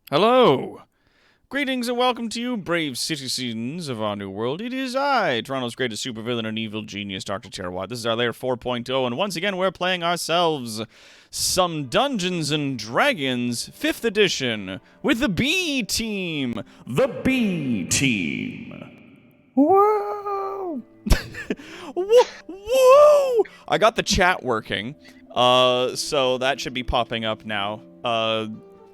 Hello! Greetings and welcome to you, brave citizens of our new world. It is I, Toronto's greatest supervillain and evil genius, Dr. Terwat. This is our Layer 4.0, and once again we're playing ourselves some Dungeons and Dragons 5th edition with the B Team. The B Team. Whoa! Woo! I got the chat working, so that should be popping up now.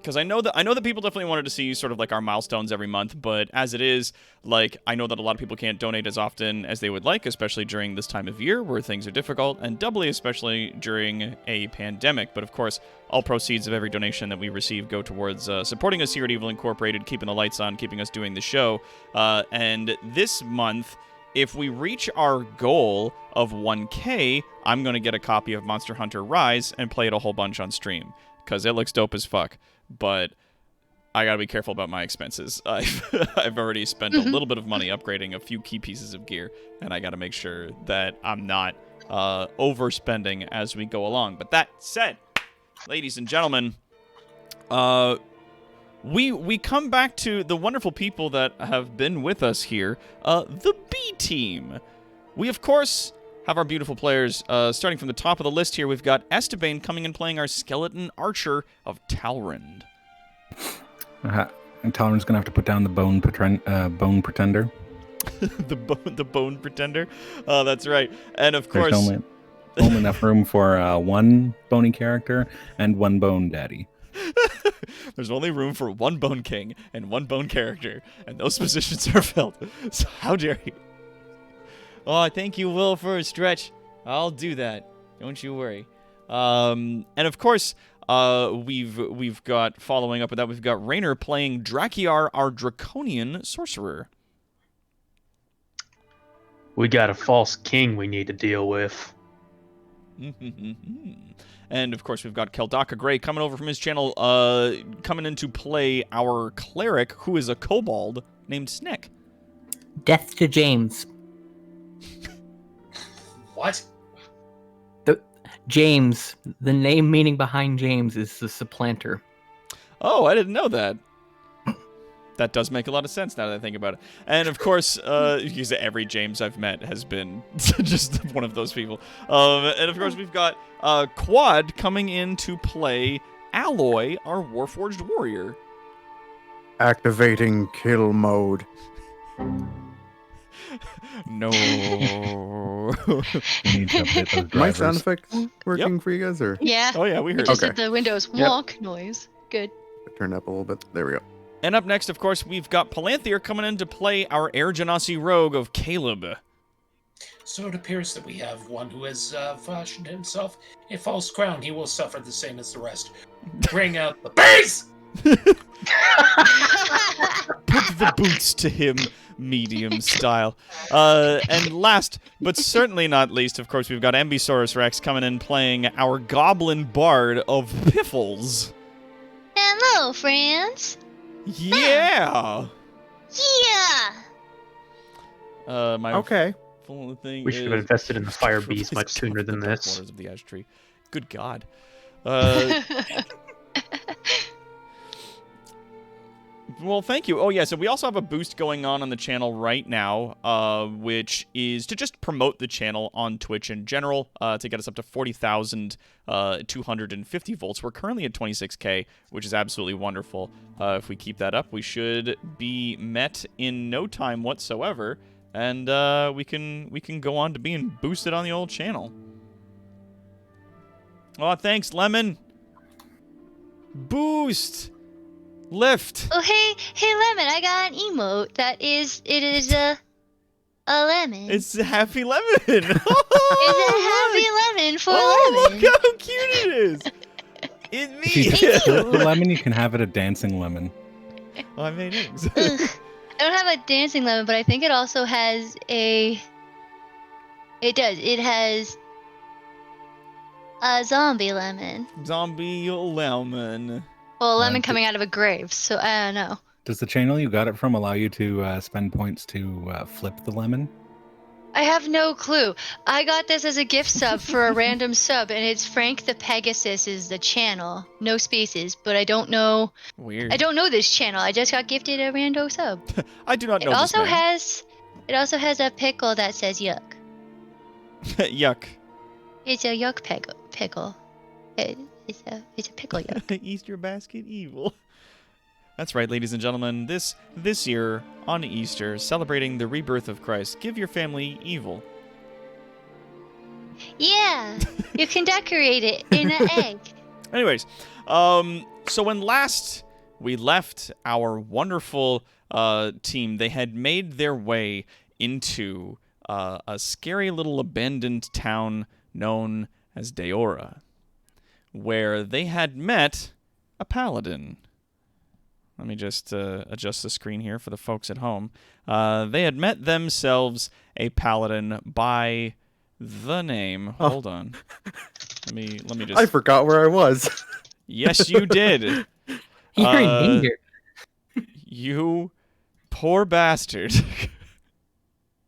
Because I know that people definitely wanted to see sort of like our milestones every month, but as it is, like, I know that a lot of people can't donate as often as they would like, especially during this time of year where things are difficult, and doubly especially during a pandemic. But of course, all proceeds of every donation that we receive go towards supporting us here at Evil Incorporated, keeping the lights on, keeping us doing the show. And this month, if we reach our goal of 1K, I'm going to get a copy of Monster Hunter Rise and play it a whole bunch on stream, because it looks dope as fuck. But I gotta be careful about my expenses. I've already spent a little bit of money upgrading a few key pieces of gear, and I gotta make sure that I'm not overspending as we go along. But that said, ladies and gentlemen, we come back to the wonderful people that have been with us here, the B Team. We, of course, have our beautiful players. Starting from the top of the list here, we've got Esteban coming and playing our skeleton archer of Talrand. And Talrand's gonna have to put down the bone pretender. the bone pretender. Oh, that's right. And of course, There's only enough room for one bony character and one bone daddy. There's only room for one bone king and one bone character, and those positions are filled. So how dare you? Oh, thank you, Will, for a stretch. I'll do that. Don't you worry. And of course, we've got, following up with that, we've got Raynor playing Drakiar, our draconian sorcerer. We got a false king we need to deal with. And of course, we've got Keldaka Gray coming over from his channel, coming in to play our cleric, who is a kobold named Snick. Death to James. What? James, the name meaning behind James is the supplanter. Oh, I didn't know that. That does make a lot of sense now that I think about it. And of course, because every James I've met has been just one of those people. And of course, we've got Quad coming in to play Alloy, our Warforged warrior. Activating kill mode. No. You need to update those My drivers. sound effects working for you guys, or Yeah. Oh yeah, we We heard. just it. Okay. did the Windows Yep. walk noise. Good. turn up a little bit? There we go. And up next, of course, we've got Palanthir coming in to play our Air Genasi rogue of Caleb. So it appears that we have one who has fashioned himself a false crown. He will suffer the same as the rest. Bring out the base! Put the boots to him, medium style. And last, but certainly not least, of course, we've got Ambisaurus Rex coming in playing our Goblin Bard of Piffles. Hello, friends. Yeah! Yeah. My Okay. full thing We should have is- invested in the fire beast much sooner than The dark this. waters of the ash tree. Good God. Well, thank you. Oh, yeah, so we also have a boost going on the channel right now, which is to just promote the channel on Twitch in general, to get us up to 40,250 volts. We're currently at 26K, which is absolutely wonderful. If we keep that up, we should be met in no time whatsoever, and we can go on to being boosted on the old channel. Oh, thanks, Lemon. Boost. Lift. Oh, hey, Lemon, I got an emote that is a lemon. It's a happy lemon. It's a happy lemon for Oh, lemon. look how cute it is. It's If you me. just flip the lemon, you can have it a dancing lemon. Oh, I made eggs. Ugh. I don't have a dancing lemon, but I think it also has a. It does. It has a zombie lemon. Zombie lemon. Well, a lemon d- coming out of a grave. So I don't know. Does the channel you got it from allow you to spend points to flip the lemon? I have no clue. I got this as a gift sub for a random sub, and it's Frank the Pegasus is the channel. No spaces, but I don't know. Weird. I don't know this channel. I just got gifted a rando sub. I do not It know this also man. has. It also has a pickle that says yuck. Yuck. It's a yuck pickle. It's a pickle yuck. Easter basket evil. That's right, ladies and gentlemen. This year on Easter, celebrating the rebirth of Christ, give your family evil. Yeah, you can decorate it in an egg. Anyways, so when last we left our wonderful team, they had made their way into a scary little abandoned town known as Deora, where they had met a paladin. Let me just adjust the screen here for the folks at home. They had met themselves a paladin by the name. Oh. Hold on. Let me just. I forgot where I was. Yes, you did. You're in danger. You poor bastard.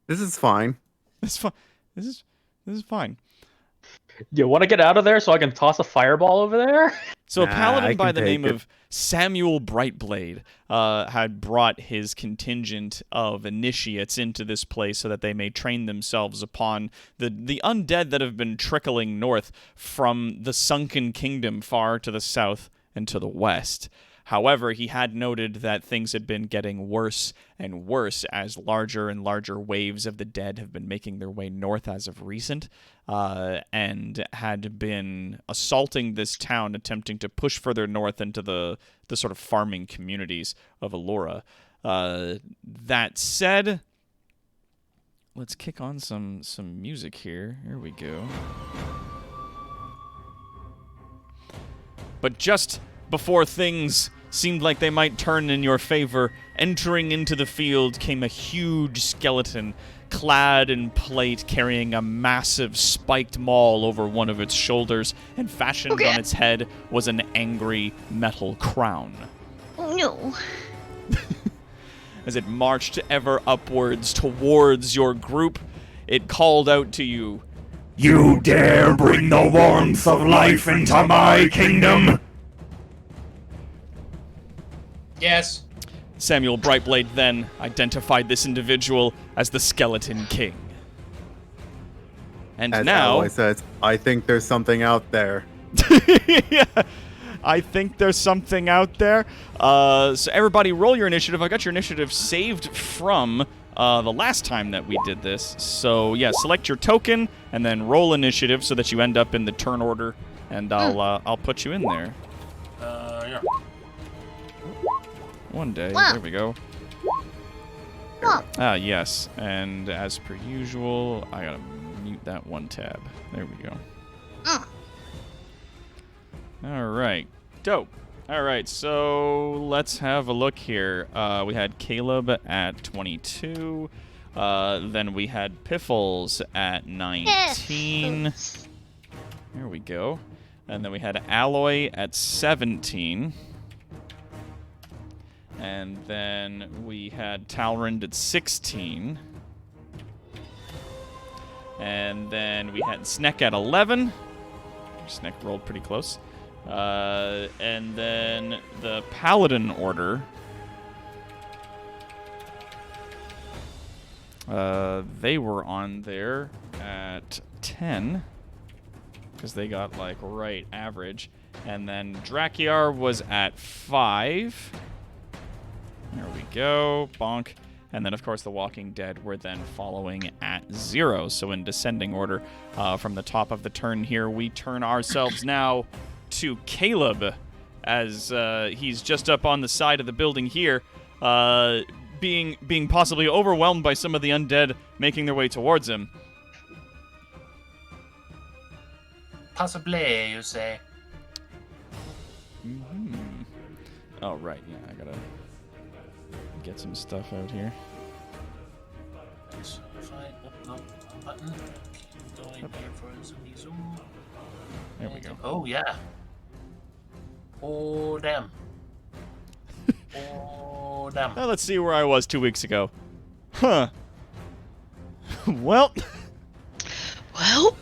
This is fine. This fine. This is fine. You want to get out of there so I can toss a fireball over there? So a Nah, paladin I by can the name take it. of Samuel Brightblade had brought his contingent of initiates into this place so that they may train themselves upon the undead that have been trickling north from the sunken kingdom far to the south and to the west. However, he had noted that things had been getting worse and worse as larger and larger waves of the dead have been making their way north as of recent, and had been assaulting this town, attempting to push further north into the sort of farming communities of Allura. That said, let's kick on some music here. Here we go. But just before things seemed like they might turn in your favor, entering into the field came a huge skeleton, clad in plate, carrying a massive spiked maul over one of its shoulders, and fastened on its head was an angry metal crown. Oh no. As it marched ever upwards towards your group, it called out to you, You dare bring the warmth of life into my kingdom? Yes. Samuel Brightblade then identified this individual as the Skeleton King. And As now... Alloy says, I think there's something out there. Yeah, I think there's something out there. So everybody roll your initiative. I got your initiative saved from the last time that we did this. So yeah, select your token and then roll initiative so that you end up in the turn order, and I'll put you in there. Yeah. One day. Wow. There we go. Wow. Ah, yes. And as per usual, I gotta mute that one tab. There we go. All right. Dope. All right, so let's have a look here. We had Caleb at 22. Then we had Piffles at 19. There we go. And then we had Alloy at 17. And then we had Talrind at 16. And then we had Sneck at 11. Sneck rolled pretty close. And then the Paladin order. They were on there at 10. Because they got, like, right average. And then Drakiar was at 5. There we go. Bonk. And then, of course, the Walking Dead were then following at 0. So in descending order, from the top of the turn here, we turn ourselves now to Caleb, as he's just up on the side of the building here, being possibly overwhelmed by some of the undead making their way towards him. Possibly, you say. Mm-hmm. Oh, right. Yeah, I gotta get some stuff out here. So if I open up the button, keep going here for a zoomy zoom. There we go. Oh yeah. Oh damn. Oh damn. Now let's see where I was 2 weeks ago. Huh. Well, Well,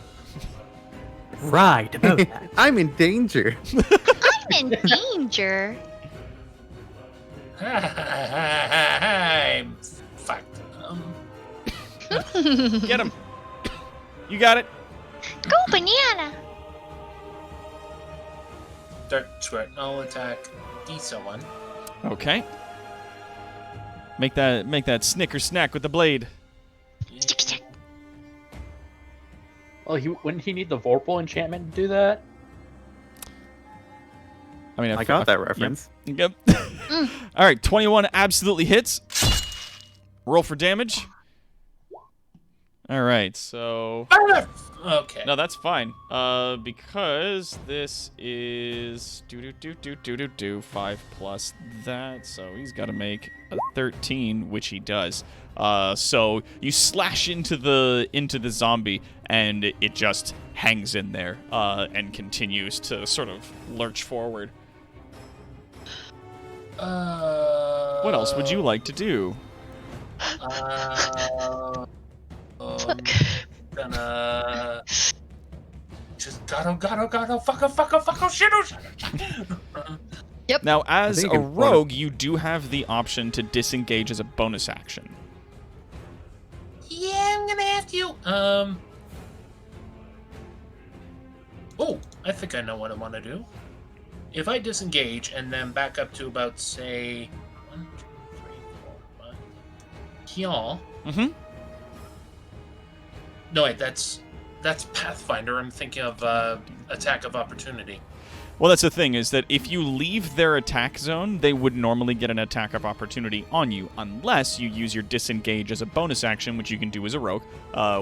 Right about that. I'm in danger. I'm in danger. I'm fucked. get him. You got it. Go banana. Dark squirt. I'll attack D1. Okay. Make that snicker snack with the blade. Well, wouldn't he need the Vorpal enchantment to do that? I mean, I got that reference. Yep. All right, 21 absolutely hits. Roll for damage. All right, so Okay. no, that's fine. Because this is 5 plus that, so he's got to make a 13, which he does. So you slash into the zombie, and it just hangs in there and continues to sort of lurch forward. What else would you like to do? Gonna just gotta fuck shit. Now, as think a you can- rogue, you do have the option to disengage as a bonus action. Yeah, I'm gonna have to. Oh, I think I know what I want to do. If I disengage and then back up to about, say, 1, 2, 3, 4, 5. Here. Mm-hmm. No, wait, that's Pathfinder. I'm thinking of attack of opportunity. Well, that's the thing, is that if you leave their attack zone, they would normally get an attack of opportunity on you, unless you use your disengage as a bonus action, which you can do as a rogue,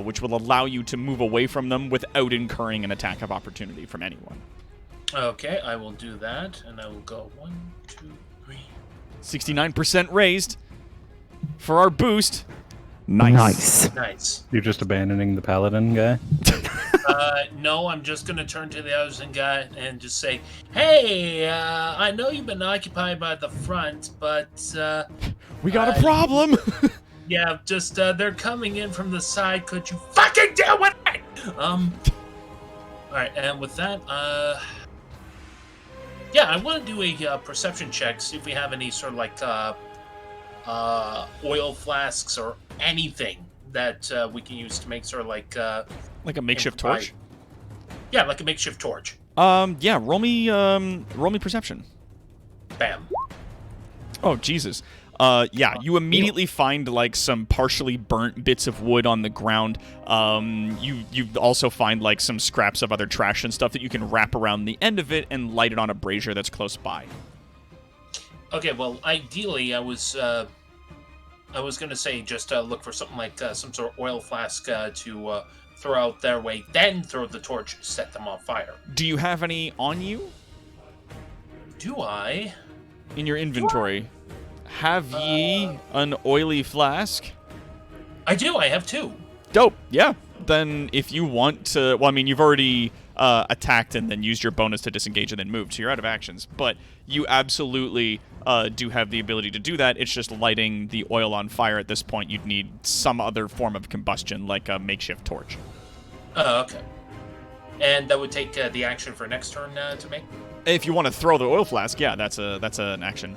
which will allow you to move away from them without incurring an attack of opportunity from anyone. Okay, I will do that, and I will go 1, 2, 3. 69% raised for our boost. Nice. Nice. You're just abandoning the paladin guy? No, I'm just gonna turn to the other guy and just say, "Hey, I know you've been occupied by the front, but We got a problem! yeah, just they're coming in from the side. Could you fucking deal with it?" All right, and with that, yeah, I want to do a perception check, see if we have any sort of like oil flasks or anything that we can use to make sort of like Like a makeshift torch? yeah, like a makeshift torch. Yeah, roll me perception. Bam. Oh, Jesus. Yeah, you immediately find, like, some partially burnt bits of wood on the ground. You also find, like, some scraps of other trash and stuff that you can wrap around the end of it and light it on a brazier that's close by. Okay, well, ideally, I was gonna say just look for something like some sort of oil flask to throw out their way, then throw the torch, set them on fire. Do you have any on you? Do I? In your inventory? Have ye an oily flask? I do. I have 2. Dope. Yeah. Then if you want to... Well, I mean, you've already attacked and then used your bonus to disengage and then moved, so you're out of actions. But you absolutely do have the ability to do that. It's just lighting the oil on fire at this point. You'd need some other form of combustion, like a makeshift torch. Okay. And that would take the action for next turn to make? If you want to throw the oil flask, yeah, that's an action.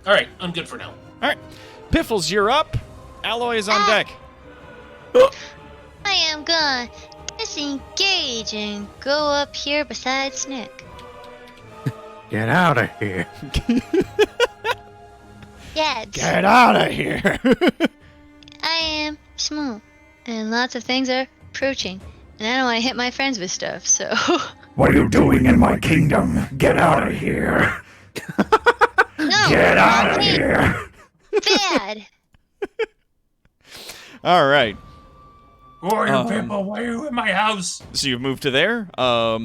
All right, I'm good for now. All right. Piffles, you're up. Alloy is on deck. I am gonna disengage and go up here beside Snick. Get out of here. Yeah, Get out of here. I am small, and lots of things are approaching, and I don't want to hit my friends with stuff, so... What are you doing in my kingdom? Get out of here. No, Get out not of me. here. Bad. All right. Who are you people? Why are you in my house? So you've moved to there. All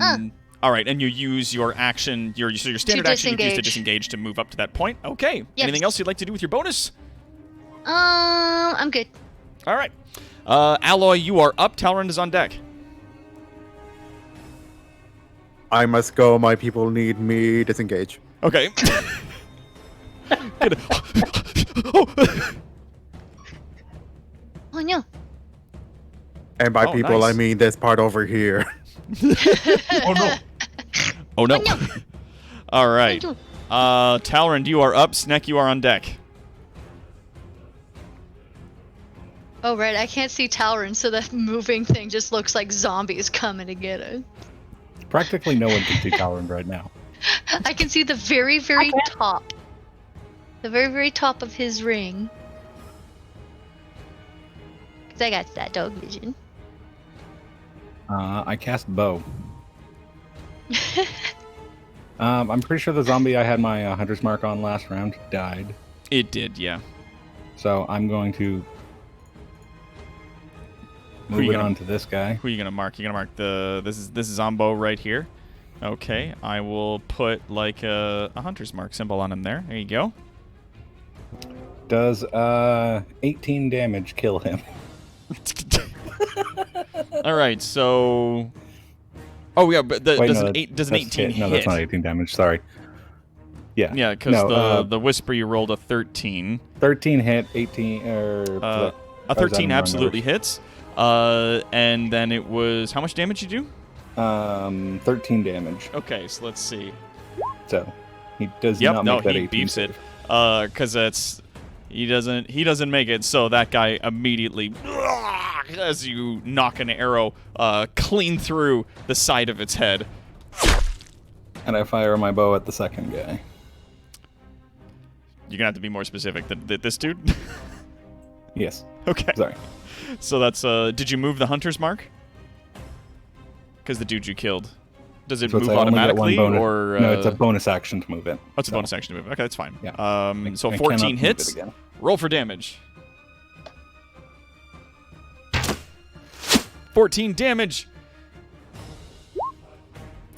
right, and you use your action, your standard action you use to disengage to move up to that point. Okay. Yep. Anything else you'd like to do with your bonus? I'm good. All right. Alloy, you are up. Talrand is on deck. I must go. My people need me. Disengage. Okay. Oh no. And by Oh, people, nice. I mean this part over here. Oh no. Oh no. no. All right. no. Talrand, you are up. Snek, you are on deck. Oh right, I can't see Talrand, so that moving thing just looks like zombies coming to get it. Practically no one can see Talrand right now. I can see the very, very top. The very, very top of his ring. 'Cause I got that dog vision. I cast bow. I'm pretty sure the zombie I had my hunter's mark on last round died. It did, yeah. So I'm going to Who move you it gonna- on to this guy. Who are you gonna mark? You're gonna mark this is Zombo right here. Okay, I will put like a hunter's mark symbol on him there. There you go. Does 18 damage kill him? All right, so. Oh yeah, but Wait, does no, an 18 hit? No, that's not 18 damage. Sorry. Yeah. Yeah, because the whisper you rolled a 13. 13 hit, 18 A 13 absolutely hits. And then it was how much damage you do? 13 damage. Okay, so let's see. So he does Yep, not no, make that he 18 beeps it. save. Because he doesn't make it. So that guy immediately, as you knock an arrow clean through the side of its head. And I fire my bow at the second guy. You're gonna have to be more specific than this dude. Yes. Okay. Sorry. So that's did you move the hunter's mark? Because the dude you killed. Does it So it's move I only get one automatically bonus- or No, it's a bonus action to move it. Oh, it's a So, bonus action to move. Okay, that's fine. Yeah. So I 14 cannot move it hits. again. Roll for damage. 14 damage.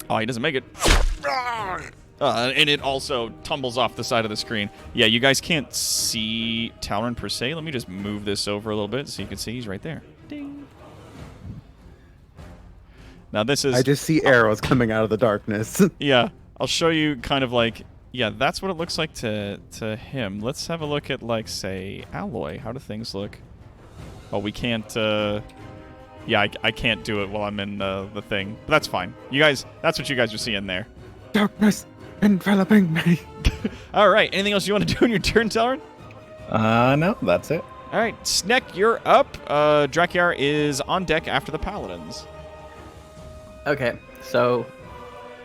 Oh, he doesn't make it. And it also tumbles off the side of the screen. Yeah, you guys can't see Talrand per se. Let me just move this over a little bit so you can see he's right there. Ding. Now this is... I just see arrows coming out of the darkness. Yeah, I'll show you kind of like... Yeah, that's what it looks like to him. Let's have a look at, like, say, Alloy. How do things look? Oh, we can't... Yeah, I can't do it while I'm in the thing. But that's fine. You guys... That's what you guys are seeing there. Darkness enveloping me. All right, anything else you want to do in your turn, Talrand? No, that's it. All right, Snek, you're up. Drakiar is on deck after the Paladins. Okay, so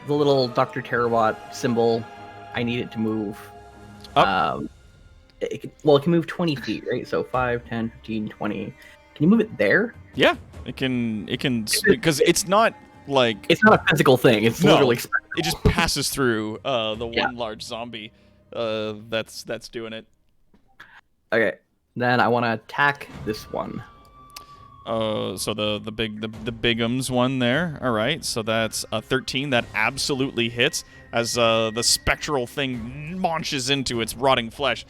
the little Dr. Terawatt symbol, I need it to move. Up. It can move 20 feet, right? So 5, 10, 15, 20. Can you move it there? Yeah, it can, because it's not like... It's not a physical thing. It's No. literally... It just passes through the one Yeah. large zombie that's doing it. Okay, then I want to attack this one. So the Bigums one there. All right, so that's a 13 that absolutely hits as the spectral thing launches into its rotting flesh.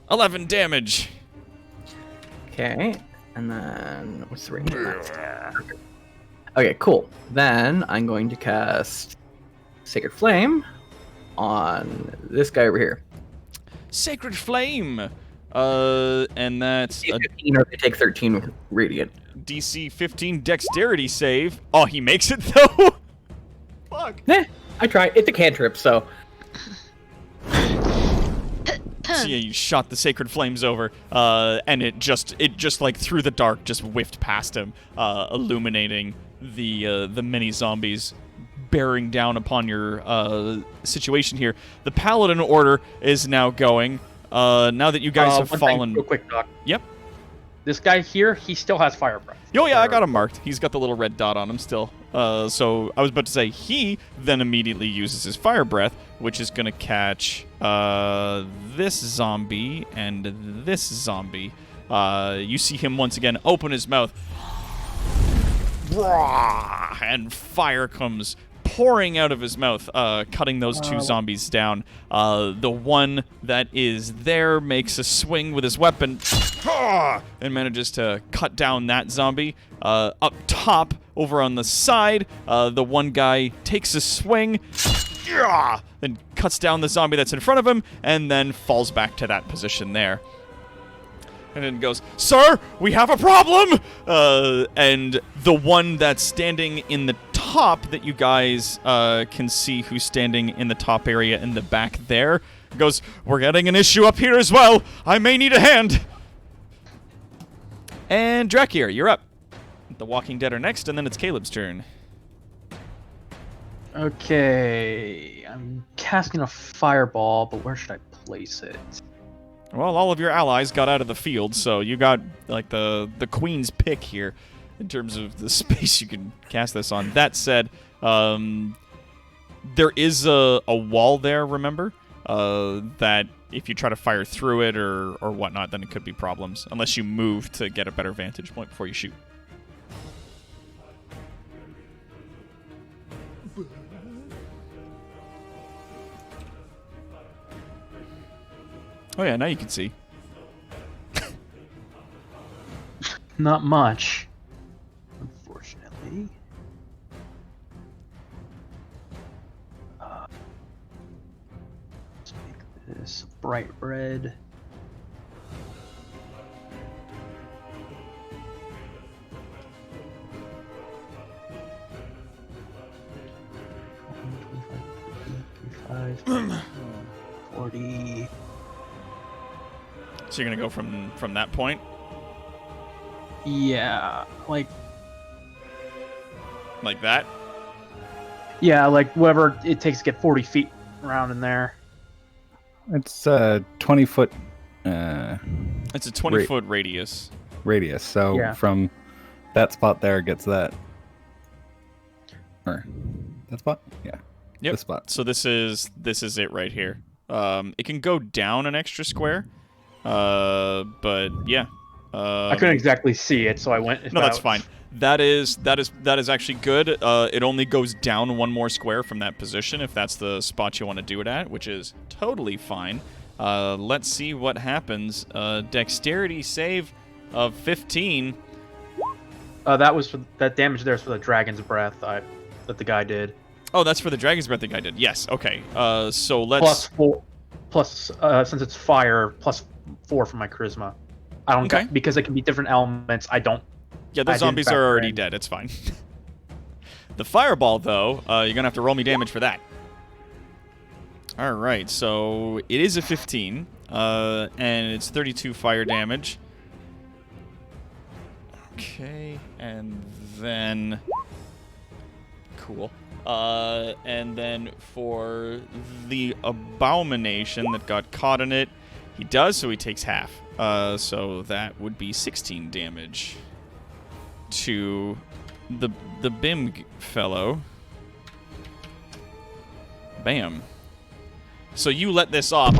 11 damage. Okay, and then what's the range on that? Okay, cool. Then I'm going to cast Sacred Flame on this guy over here. Sacred Flame. And that's a 15 or they take 13 radiant. DC 15 Dexterity save. Oh, he makes it though. Fuck. I tried. It's a cantrip, so So yeah, you shot the sacred flames over, and it just like through the dark just whiffed past him, illuminating the many zombies bearing down upon your situation here. The Paladin Order is now going. Now that you guys have one thing fallen. real quick, Doc. Yep. This guy here, he still has fire breath. Oh yeah, I got him marked. He's got the little red dot on him still. So I was about to say he then immediately uses his fire breath, which is gonna catch this zombie and this zombie. You see him once again open his mouth, and fire comes pouring out of his mouth, cutting those two zombies down. The one that is there makes a swing with his weapon and manages to cut down that zombie. Up top, over on the side, the one guy takes a swing, then cuts down the zombie that's in front of him, and then falls back to that position there. And it goes, "Sir, we have a problem!" And the one that's standing in the top that you guys can see who's standing in the top area in the back there goes, "We're getting an issue up here as well. I may need a hand." And Drakir, you're up. The Walking Dead are next, and then it's Caleb's turn. Okay, I'm casting a fireball, but where should I place it? Well, all of your allies got out of the field, so you got like the queen's pick here in terms of the space you can cast this on. That said, there is a wall there, remember? That if you try to fire through it or whatnot, then it could be problems, unless you move to get a better vantage point before you shoot. Oh yeah, now you can see. Not much, unfortunately. Let's make this bright red. $25, 40. So you're gonna go from that point, Yeah, like that. yeah, like whatever it takes to get 40 feet around in there. It's a 20-foot It's a 20-foot radius. radius. So Yeah. from that spot there gets that. Or that spot? Yeah. Yep. This spot. So this is it right here. It can go down an extra square, but yeah. I couldn't exactly see it, so I went. No, that's fine. That is actually good. It only goes down one more square from that position if that's the spot you want to do it at, which is totally fine. Let's see what happens. Dexterity save of 15. That was for that damage. There's for the dragon's breath that the guy did. Oh, that's for the dragon's breath the guy did. Yes. Okay. So let's. Plus since it's fire, +4 for my charisma. I don't Okay. because it can be different elements. I don't. Yeah, I those didn't zombies are factor already in. dead. It's fine. The fireball, though, you're gonna have to roll me damage for that. All right, so it is a 15, and it's 32 fire damage. Okay, and then cool. And then for the abomination that got caught in it, he does, so he takes half. So that would be 16 damage to the Bim fellow. Bam. So you let this off.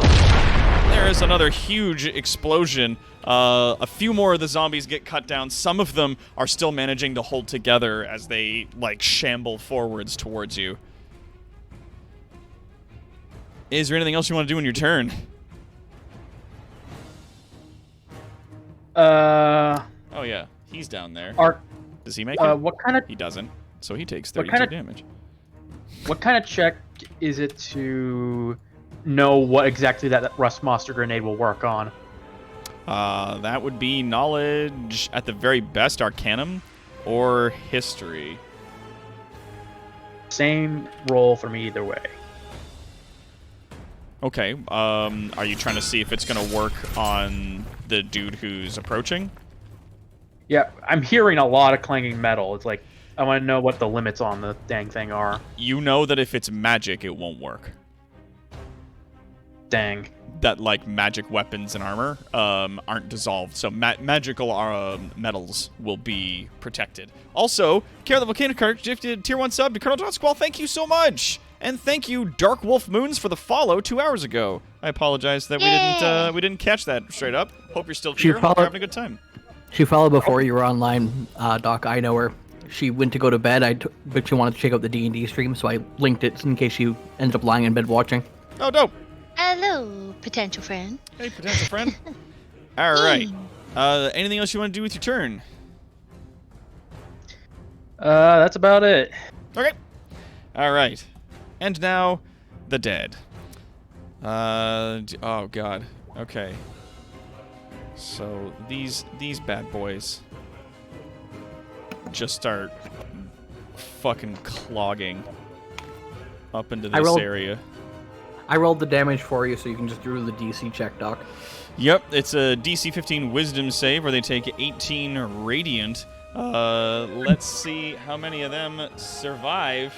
There is another huge explosion. A few more of the zombies get cut down. Some of them are still managing to hold together as they, like, shamble forwards towards you. Is there anything else you want to do in your turn? Oh, yeah. He's down there. Does he make it? What kind of He doesn't. So he takes What 32 kind of- damage. what kind of check is it to know what exactly that rust monster grenade will work on? That would be knowledge, at the very best, Arcanum or history. Same roll for me either way. Okay, are you trying to see if it's going to work on the dude who's approaching? Yeah, I'm hearing a lot of clanging metal. It's like I want to know what the limits on the dang thing are. You know that if it's magic, it won't work. Dang. That, like, magic weapons and armor aren't dissolved, so magical metals will be protected. Also, Carol the Volcano Card gifted tier 1 sub to Colonel John Squall. Thank you so much! And thank you, Dark Wolf Moons, for the follow 2 hours ago. I apologize that we didn't catch that straight up. Hope you're still here. Hope you're having a good time. She followed before you were online, Doc. I know her. She went to go to bed, but she wanted to check out the D&D stream, so I linked it in case you ended up lying in bed watching. Oh, dope. Hello, potential friend. Hey, potential friend. All right. Anything else you want to do with your turn? That's about it. Okay. All right. And now, the dead. Oh, God. Okay. So these bad boys just start fucking clogging up into this area. I rolled the damage for you, so you can just do the DC check, Doc. Yep, it's a DC 15 Wisdom save where they take 18 Radiant. Let's see how many of them survive.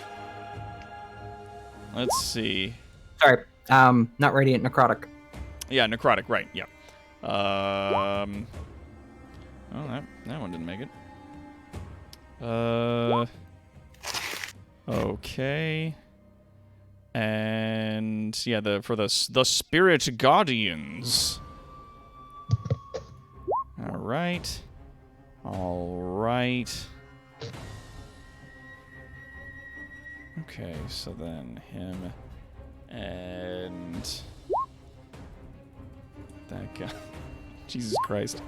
Let's see. Sorry, not Radiant, Necrotic. Yeah, Necrotic, right, yeah. Oh, that one didn't make it. Okay. And yeah, for the Spirit Guardians. All right. Okay, so then him and that guy. Jesus Christ.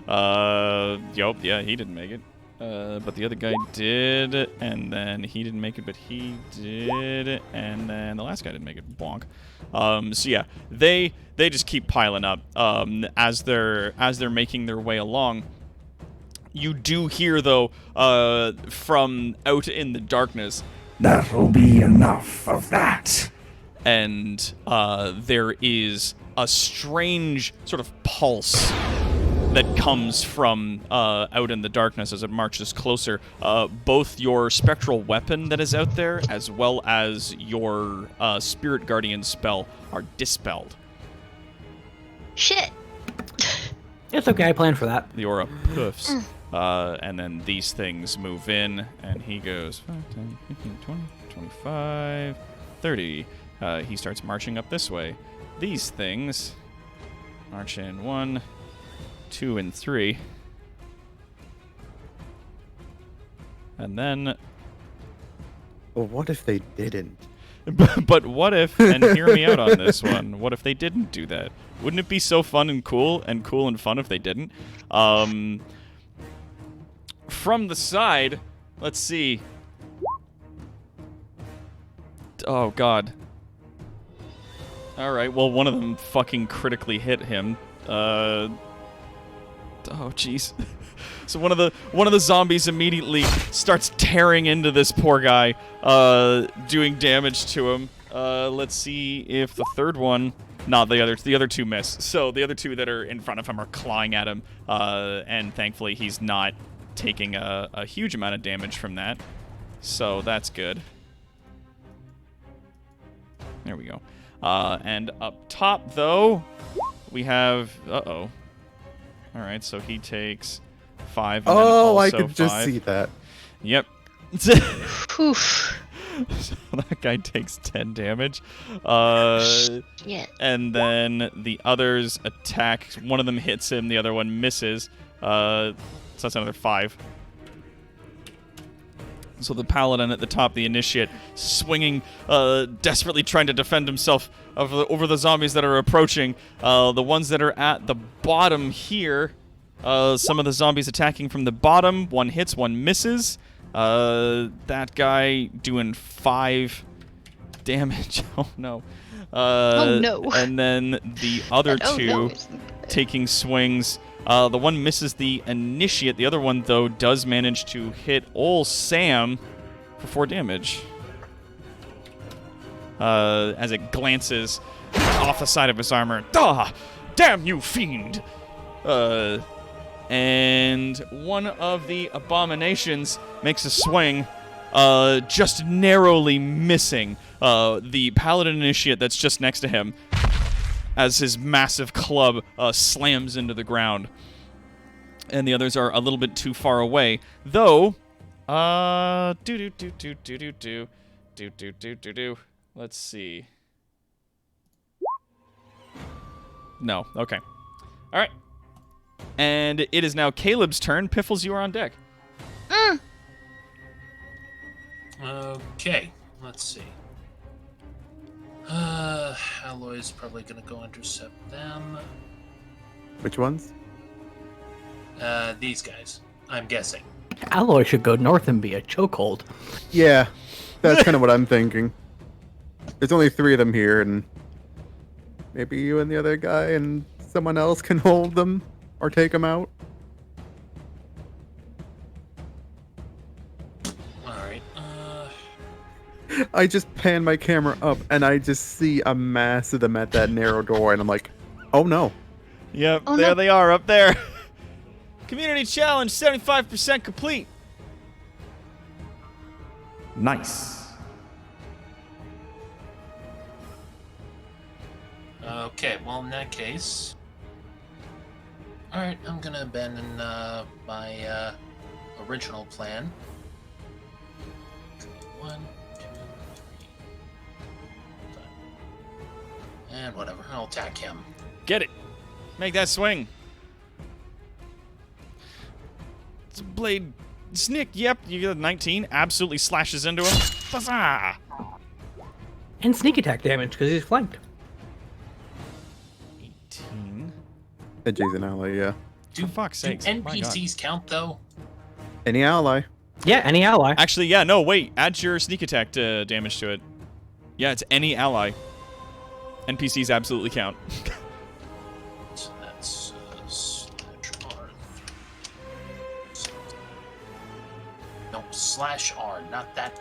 Yup, yeah, he didn't make it. But the other guy did, and then he didn't make it, but he did, and then the last guy didn't make it. Bonk. So yeah, they just keep piling up. As they're making their way along. You do hear though, from out in the darkness. That'll be enough of that. And there is a strange sort of pulse that comes from out in the darkness as it marches closer. Both your spectral weapon that is out there, as well as your Spirit Guardian spell, are dispelled. Shit. It's okay, I planned for that. The aura poofs. And then these things move in, and he goes 5, 10, 15, 20, 25, 30. He starts marching up this way. These things march in 1, 2, and 3. And then... Well, what if they didn't? But what if, and hear me out on this one, what if they didn't do that? Wouldn't it be so fun and cool and fun if they didn't? From the side, let's see. Oh, God. Alright, well, one of them fucking critically hit him. Oh, jeez. So one of the zombies immediately starts tearing into this poor guy, doing damage to him. Let's see if the third one... No, the other two miss. So the other two that are in front of him are clawing at him, and thankfully he's not taking a huge amount of damage from that. So that's good. There we go. And up top, though, we have... Uh-oh. Alright, so he takes 5, and then also I could just 5. see that. Yep. Oof. So that guy takes 10 damage. Yeah. And then the others attack. One of them hits him, the other one misses. So that's another 5. So the paladin at the top, the initiate, swinging, desperately trying to defend himself over the zombies that are approaching. The ones that are at the bottom here, some of the zombies attacking from the bottom. One hits, one misses. That guy doing 5 damage. Oh no. Oh no. And then the other Oh, two no. taking swings. The one misses the initiate. The other one, though, does manage to hit old Sam for 4 damage. As it glances off the side of his armor. Ah! Damn you, fiend! And one of the abominations makes a swing, just narrowly missing the paladin initiate that's just next to him, as his massive club slams into the ground. And the others are a little bit too far away, though. Let's see. No. Okay. All right. And it is now Caleb's turn. Piffles, you are on deck. Okay, let's see. Alloy's probably gonna go intercept them. Which ones? These guys, I'm guessing. Alloy should go north and be a chokehold. Yeah, that's kind of what I'm thinking. There's only 3 of them here, and maybe you and the other guy and someone else can hold them. or take him out. All right. I just pan my camera up and I just see a mass of them at that narrow door, and I'm like, oh no. Yep, Oh, there no. they are up there. Community challenge, 75% complete. Nice. Okay, well, in that case... Alright, I'm gonna abandon my original plan. 1, 2, 3, 5. And whatever, I'll attack him. Get it. Make that swing. It's a blade. Snick, yep, you get a 19. Absolutely slashes into him. Huzzah! And sneak attack damage because he's flanked. 18. Edgy's an ally, yeah. For fuck's Do sakes. My God. NPCs count, though? Any ally. Yeah, any ally. Actually, yeah, no, wait. Add your sneak attack damage to it. Yeah, it's any ally. NPCs absolutely count. So that's slash R. No, slash R, not that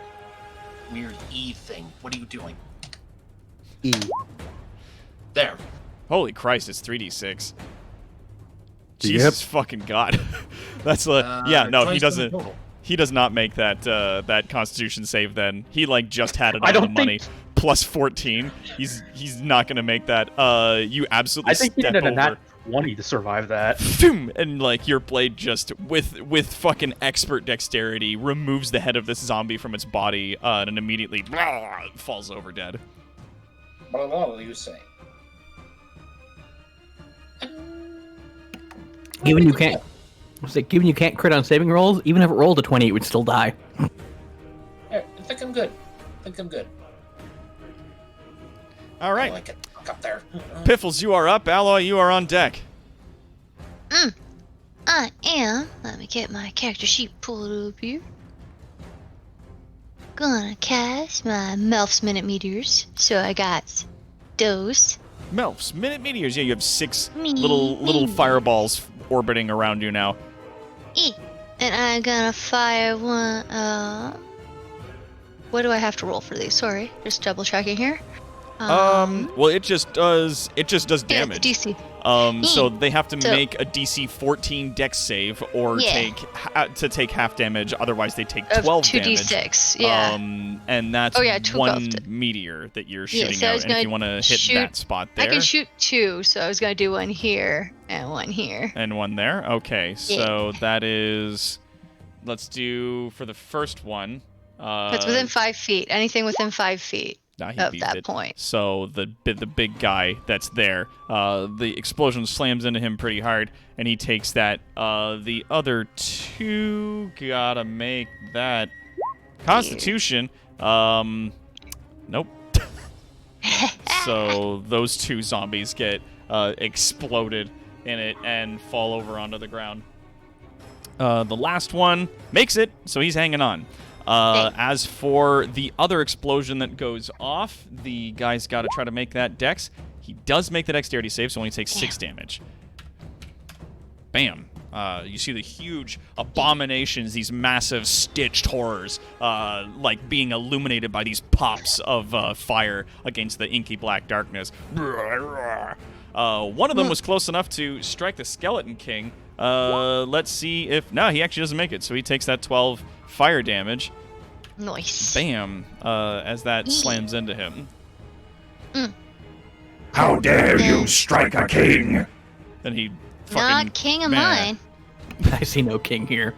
weird E thing. What are you doing? E. There. Holy Christ, it's 3d6. Yep. Jesus fucking God. That's yeah, no, he 27 doesn't. total. He does not make that that Constitution save. Then he like just had it I on the don't money. think- Plus 14. He's not gonna make that. You absolutely I think he step needed a over. nat 20 to survive that. Phoom, and like your blade just with fucking expert dexterity removes the head of this zombie from its body and immediately falls over dead. What you say? Given you can't, given you can't crit on saving rolls, even if it rolled a 20, it would still die. I think I'm good. All right, I like it. Look up there. Piffles, you are up. Alloy, you are on deck. I am. Let me get my character sheet pulled up here. Gonna cast my Melf's Minute Meteors. So I got those. Melfs, minute meteors. Yeah, you have 6 Me- little me. fireballs orbiting around you now. And I'm gonna fire one. What do I have to roll for these? Sorry, just double checking here. Well, it just does yeah, damage. DC. So they have to So- make a DC 14 Dex save or Yeah. take half damage. Otherwise, they take Of 12 2d6. damage. Yeah. And that's Oh, yeah, 12 one to- meteor that you're Yeah, shooting so I out. was And if gonna you want to hit shoot- that spot there, I can shoot 2, so I was gonna do one here and one here. and one there. Okay, so that is. Let's do for the first one. That's within 5 feet. Anything within 5 feet Nah, he of beat that it. point. So the big guy that's there, the explosion slams into him pretty hard, and he takes that. The other 2 gotta make that Constitution. Nope. So those 2 zombies get exploded in it and fall over onto the ground. The last one makes it, so he's hanging on. As for the other explosion that goes off, the guy's got to try to make that dex. He does make the dexterity save, so only takes 6 damage. Bam. You see the huge abominations, these massive stitched horrors, like being illuminated by these pops of fire against the inky black darkness. One of them was close enough to strike the Skeleton King. Let's see if... No, he actually doesn't make it, so he takes that 12 fire damage. Nice. Bam. As that slams into him. How dare you strike a king? And he fucking... Not king of man. mine. I see no king here.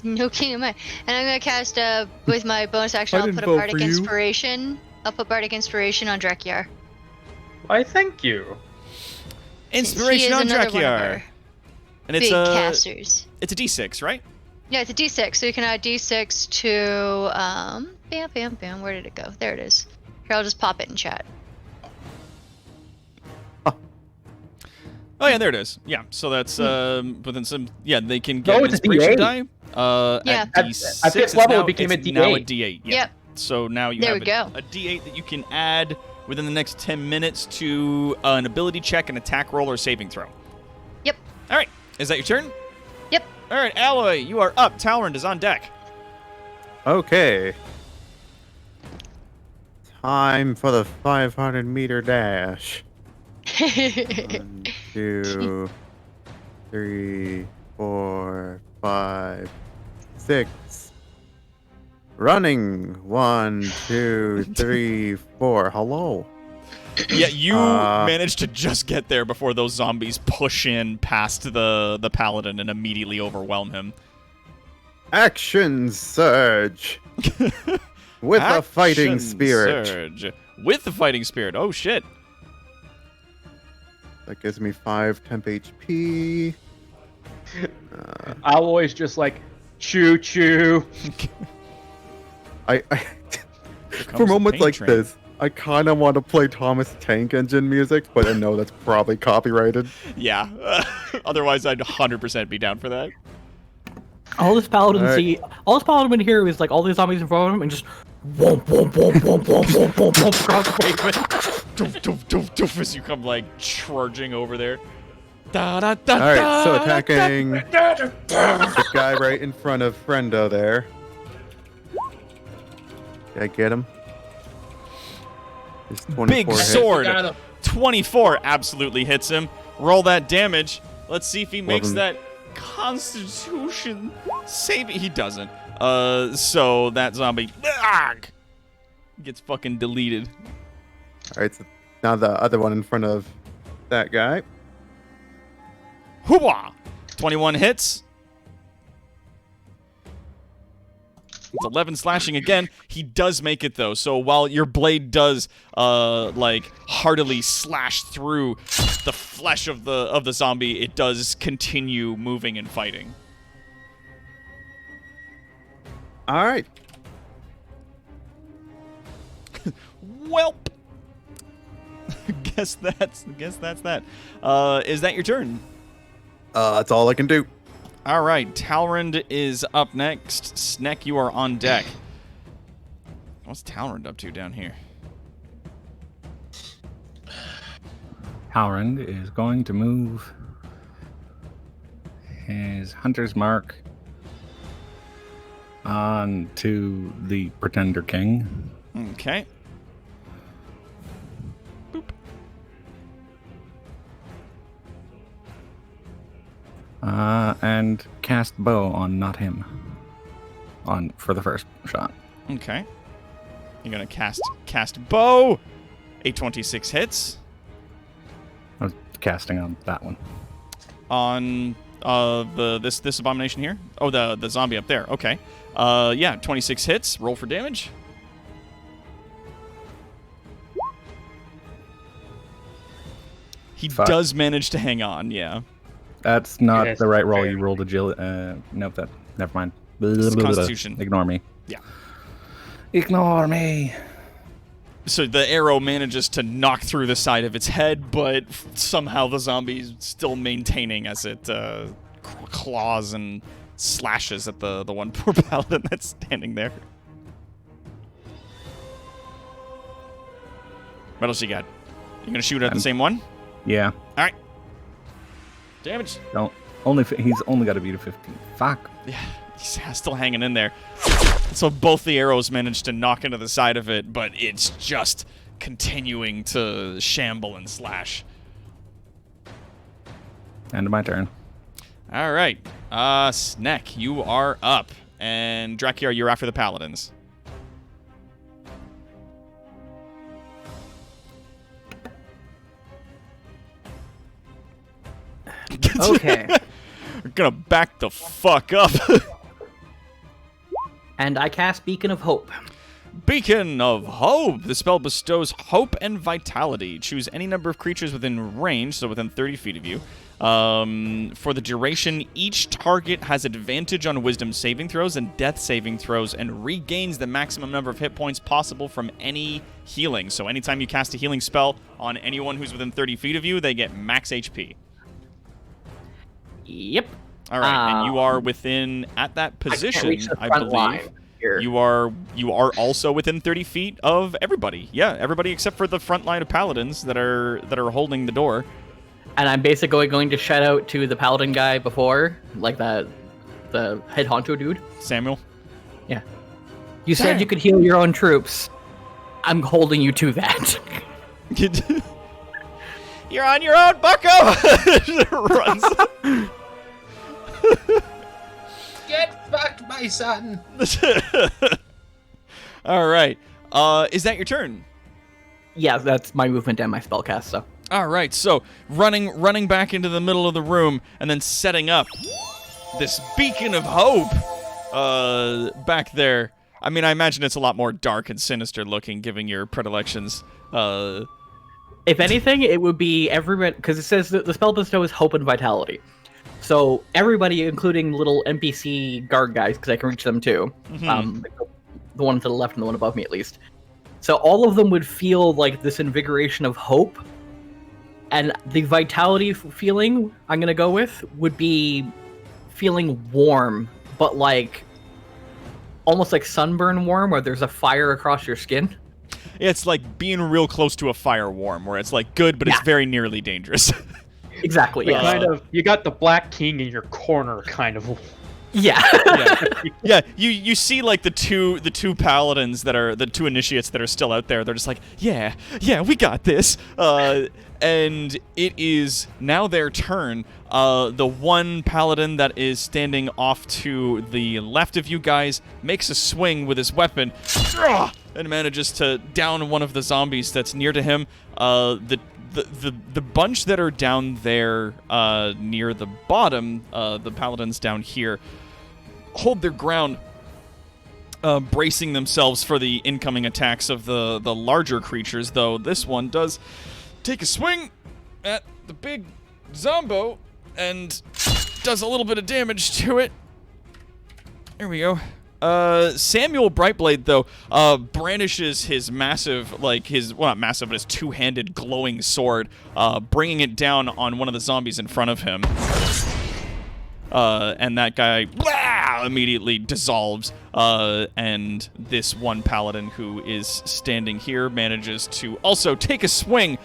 No king of mine. And I'm gonna cast with my bonus action. I I'll didn't put a vote bardic for you. inspiration. I'll put bardic inspiration on Drekiar. Why, thank you. Inspiration on Another one of Drekiar. our And it's big a... casters. It's a d6, right? Yeah, it's a d6, so you can add d6 to bam. Where did it go? There it is. Here, I'll just pop it in chat. Oh yeah, there it is. Yeah, so that's within some. Yeah, they can No, get it's a inspiration D8. die. Yeah. At At D6, fifth it's level, it now- became a it's now a D8. D8. Yeah. Yep. So now you There have we go. a D8 that you can add within the next 10 minutes to an ability check, an attack roll, or saving throw. Yep. All right. Is that your turn? Yep. All right, Alloy, you are up. Talrand is on deck. Okay. Time for the 500-meter dash. 1, 2, 3, 4, 5, 6. Running. 1, 2, 3, 4. Hello. Yeah, you managed to just get there before those zombies push in past the paladin and immediately overwhelm him. Action surge. With a fighting Action spirit. Surge. With the fighting spirit. Oh, shit. That gives me 5 temp HP. Alloy's just like, choo choo. I for moments like this, I kind of want to play Thomas Tank Engine music, but I know that's probably copyrighted. Yeah. Otherwise, I'd 100% be down for that. All this paladin Alright. all this paladin here is like all these zombies in front of him and just whoomp, whoomp, whoomp, whoomp, whoomp, whoomp, whoomp, whoomp, across the pavement. Doof, doof, doof, doof, as you come, like, charging over there. Da, da, da, Alright, so da, attacking the guy right in front of Frendo there. Did I get him? It's 24 Big hit. sword. Got him. 24 absolutely hits him. Roll that damage. Let's see if he makes then- that Constitution save. He doesn't. So that zombie gets fucking deleted. Alright, so now the other one in front of that guy. Hooah! 21 hits. It's 11 slashing again. He does make it though. So while your blade does like heartily slash through the flesh of the zombie, it does continue moving and fighting. Alright. Welp. guess that's that. Is that your turn? That's all I can do. All right, Talrand is up next. Sneck, you are on deck. What's Talrand up to down here? Halrand is going to move his hunter's mark on to the Pretender King. Okay. And cast bow on not him. For the first shot. Okay. You're gonna cast bow. 826 hits I was casting on that one. on this abomination here. Oh, the zombie up there. Okay. Yeah, 26 hits. Roll for damage. He Fuck. does manage to hang on. Yeah. That's not Yes, the right roll. fair. You rolled agility. Nope, never mind. It's Constitution. Ignore me. Yeah. Ignore me. So the arrow manages to knock through the side of its head, but somehow the zombie's still maintaining as it claws and slashes at the one poor paladin that's standing there. What else you got? You gonna shoot at the same one? Yeah. All right. Damage. He's only got to beat a 15. Fuck. Yeah, he's still hanging in there. So both the arrows manage to knock into the side of it, but it's just continuing to shamble and slash. End of my turn. All right, Sneck, you are up, and Drakiar, you're after the paladins. Okay. We're gonna back the fuck up. And I cast Beacon of Hope. Beacon of Hope. The spell bestows hope and vitality. Choose any number of creatures within range, so within 30 feet of you. For the duration, each target has advantage on wisdom saving throws and death saving throws and regains the maximum number of hit points possible from any healing. So anytime you cast a healing spell on anyone who's within 30 feet of you, they get max HP. Yep. All right, and you are within, at that I can't position, reach the I front believe. line here. You are also within 30 feet of everybody. Yeah, everybody except for the front line of paladins that are holding the door. And I'm basically going to shout out to the paladin guy before, like the head honcho dude. Samuel? Yeah. You said you could heal your own troops. I'm holding you to that. You're on your own, bucko! Runs. Get fucked, my son! All right. Is that your turn? Yeah, that's my movement and my spellcast, so. All right, so running back into the middle of the room and then setting up this beacon of hope back there. I mean, I imagine it's a lot more dark and sinister looking, given your predilections. If anything, it would be everyone, because it says that the spell bestow is hope and vitality. So everybody, including little NPC guard guys, because I can reach them too. The one to the left and the one above me, at least. So all of them would feel like this invigoration of hope. And the vitality feeling I'm going to go with would be feeling warm, but like almost like sunburn warm, where there's a fire across your skin. It's like being real close to a fire warm, where it's like good, but it's very nearly dangerous. Exactly. Like Yeah. kind of, you got the Black King in your corner, kind of. Yeah. Yeah, you see like the two paladins that are the two initiates that are still out there. They're just like, yeah, we got this. And it is now their turn. The one paladin that is standing off to the left of you guys makes a swing with his weapon and manages to down one of the zombies that's near to him. The bunch that are down there near the bottom, the paladins down here, hold their ground, bracing themselves for the incoming attacks of the larger creatures, though this one does take a swing at the big zombo and does a little bit of damage to it. There we go. Samuel Brightblade, though, brandishes his massive, well, not massive, but his two-handed glowing sword, bringing it down on one of the zombies in front of him. And that guy immediately dissolves, and this one paladin who is standing here manages to also take a swing.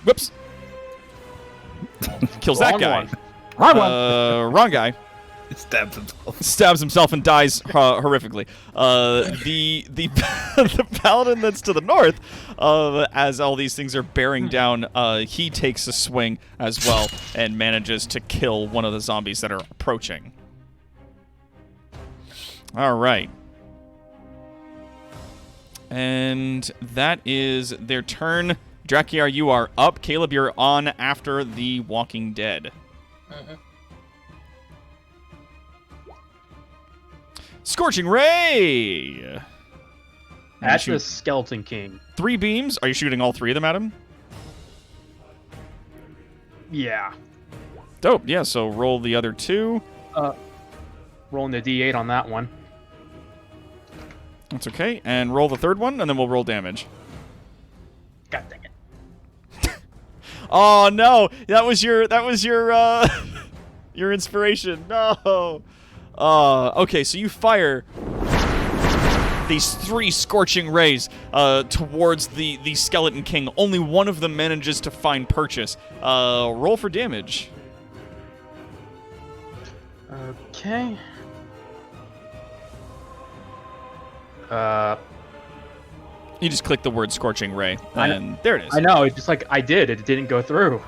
Whoops. Kills that guy. Wrong guy. Stabs himself and dies horrifically. The paladin that's to the north, as all these things are bearing down, he takes a swing as well and manages to kill one of the zombies that are approaching. All right. And that is their turn. Drakiar, you are up. Caleb, you're on after the Walking Dead. Scorching Ray! That's the Skeleton King. 3 beams. Are you shooting all 3 of them at him? Yeah. Dope. Yeah, so roll the other 2. Rolling the D8 on that one. That's okay. And roll the 3rd one, and then we'll roll damage. God dang it. Oh no! That was your your inspiration. No. Okay, so you fire these 3 scorching rays towards the Skeleton King. Only one of them manages to find purchase. Roll for damage. Okay. You just click the word scorching ray, and there it is. I know, it's just like I did. It didn't go through.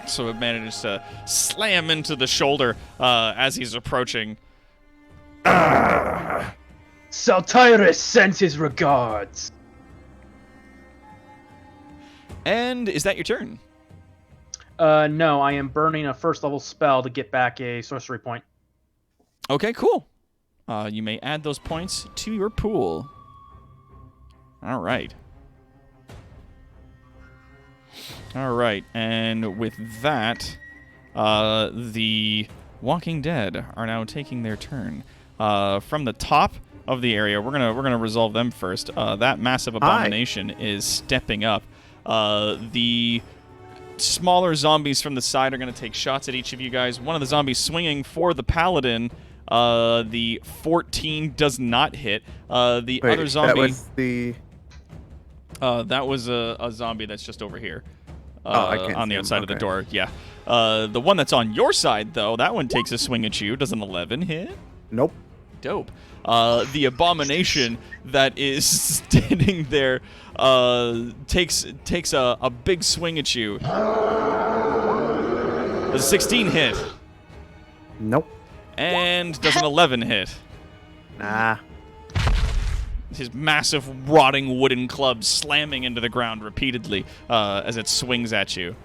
So it manages to slam into the shoulder as he's approaching. Saltyrus sends his regards. And is that your turn? No, I am burning a 1st level spell to get back a sorcery point. Okay, cool. You may add those points to your pool. All right. All right, and with that, the Walking Dead are now taking their turn. From the top of the area, we're gonna resolve them first. That massive abomination is stepping up. The smaller zombies from the side are gonna take shots at each of you guys. One of the zombies swinging for the paladin. The 14 does not hit. The other zombie. That was the. That was a zombie that's just over here. I can't on see the him. outside of the Okay. door. Yeah. The one that's on your side, though, that one takes a swing at you. Does an 11 hit? Nope. Dope. The abomination that is standing there takes a big swing at you. Does a 16 hit? Nope. And does an 11 hit? Nah. His massive rotting wooden club slamming into the ground repeatedly as it swings at you.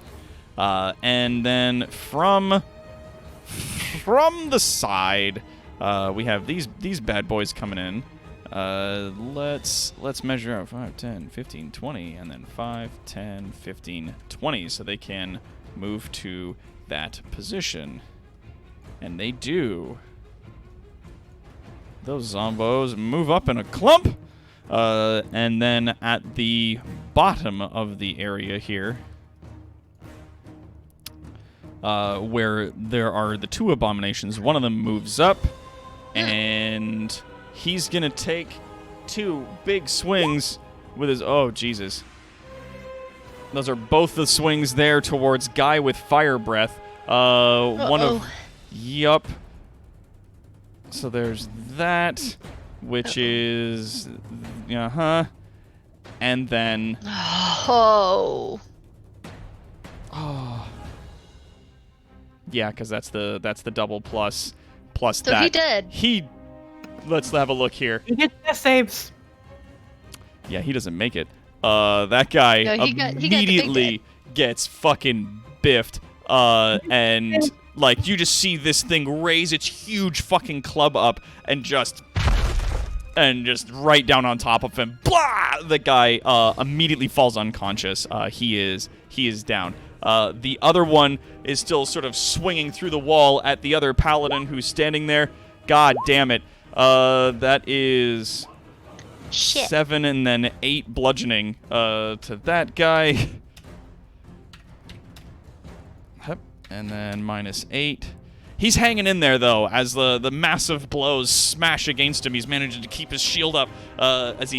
And then from the side, we have these bad boys coming in. Let's measure out 5, 10, 15, 20, and then 5, 10, 15, 20, so they can move to that position. And they do. Those zombos move up in a clump. And then at the bottom of the area here, where there are the two abominations, one of them moves up, and he's going to take 2 big swings with his... Oh, Jesus. Those are both the swings there towards Guy with fire breath. One of... Yup. So there's that, which is... Uh-huh. And then... Oh. Oh. Yeah, because that's the double plus So that. he did. Let's have a look here. You get death saves. Yeah, he doesn't make it. That guy No, he got the big immediately gets fucking biffed. And like you just see this thing raise its huge fucking club up and just right down on top of him. Blah! The guy immediately falls unconscious. He is down. The other one is still sort of swinging through the wall at the other paladin who's standing there. God damn it. That is Shit. 7 and then 8 bludgeoning to that guy. Yep. And then -8. He's hanging in there, though, as the massive blows smash against him. He's managing to keep his shield up as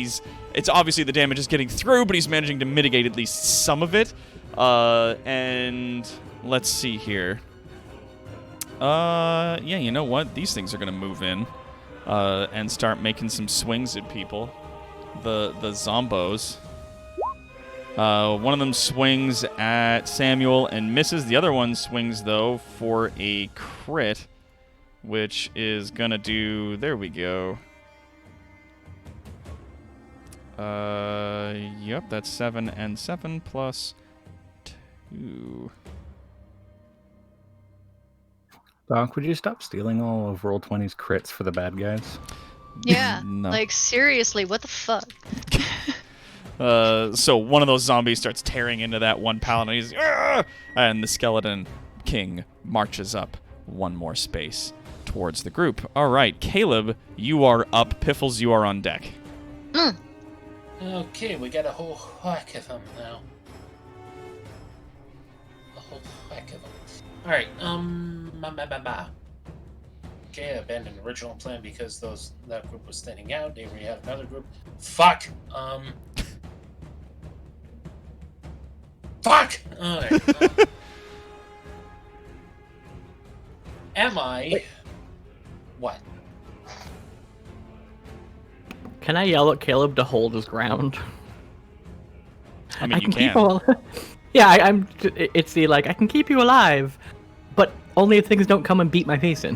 it's obviously the damage is getting through, but he's managing to mitigate at least some of it. And let's see here. Yeah, you know what? These things are going to move in and start making some swings at people. The zombos. One of them swings at Samuel and misses. The other one swings, though, for a crit, which is going to do... There we go. Yep, that's 7 and 7 plus 2. Doc, would you stop stealing all of Roll20's crits for the bad guys? Yeah. No. Like, seriously, what the fuck? So one of those zombies starts tearing into that one paladin. He's, "Argh!" And the skeleton king marches up one more space towards the group. All right, Caleb, you are up. Piffles, you are on deck. Okay, we got a whole whack of them now. A whole whack of them. Alright, Okay, I abandoned the original plan because that group was thinning out. They already have another group. Fuck! Fuck! Alright. Am I... What? Can I yell at Caleb to hold his ground? I mean, you keep can. him yeah, I'm. It's the like I can keep you alive, but only if things don't come and beat my face in.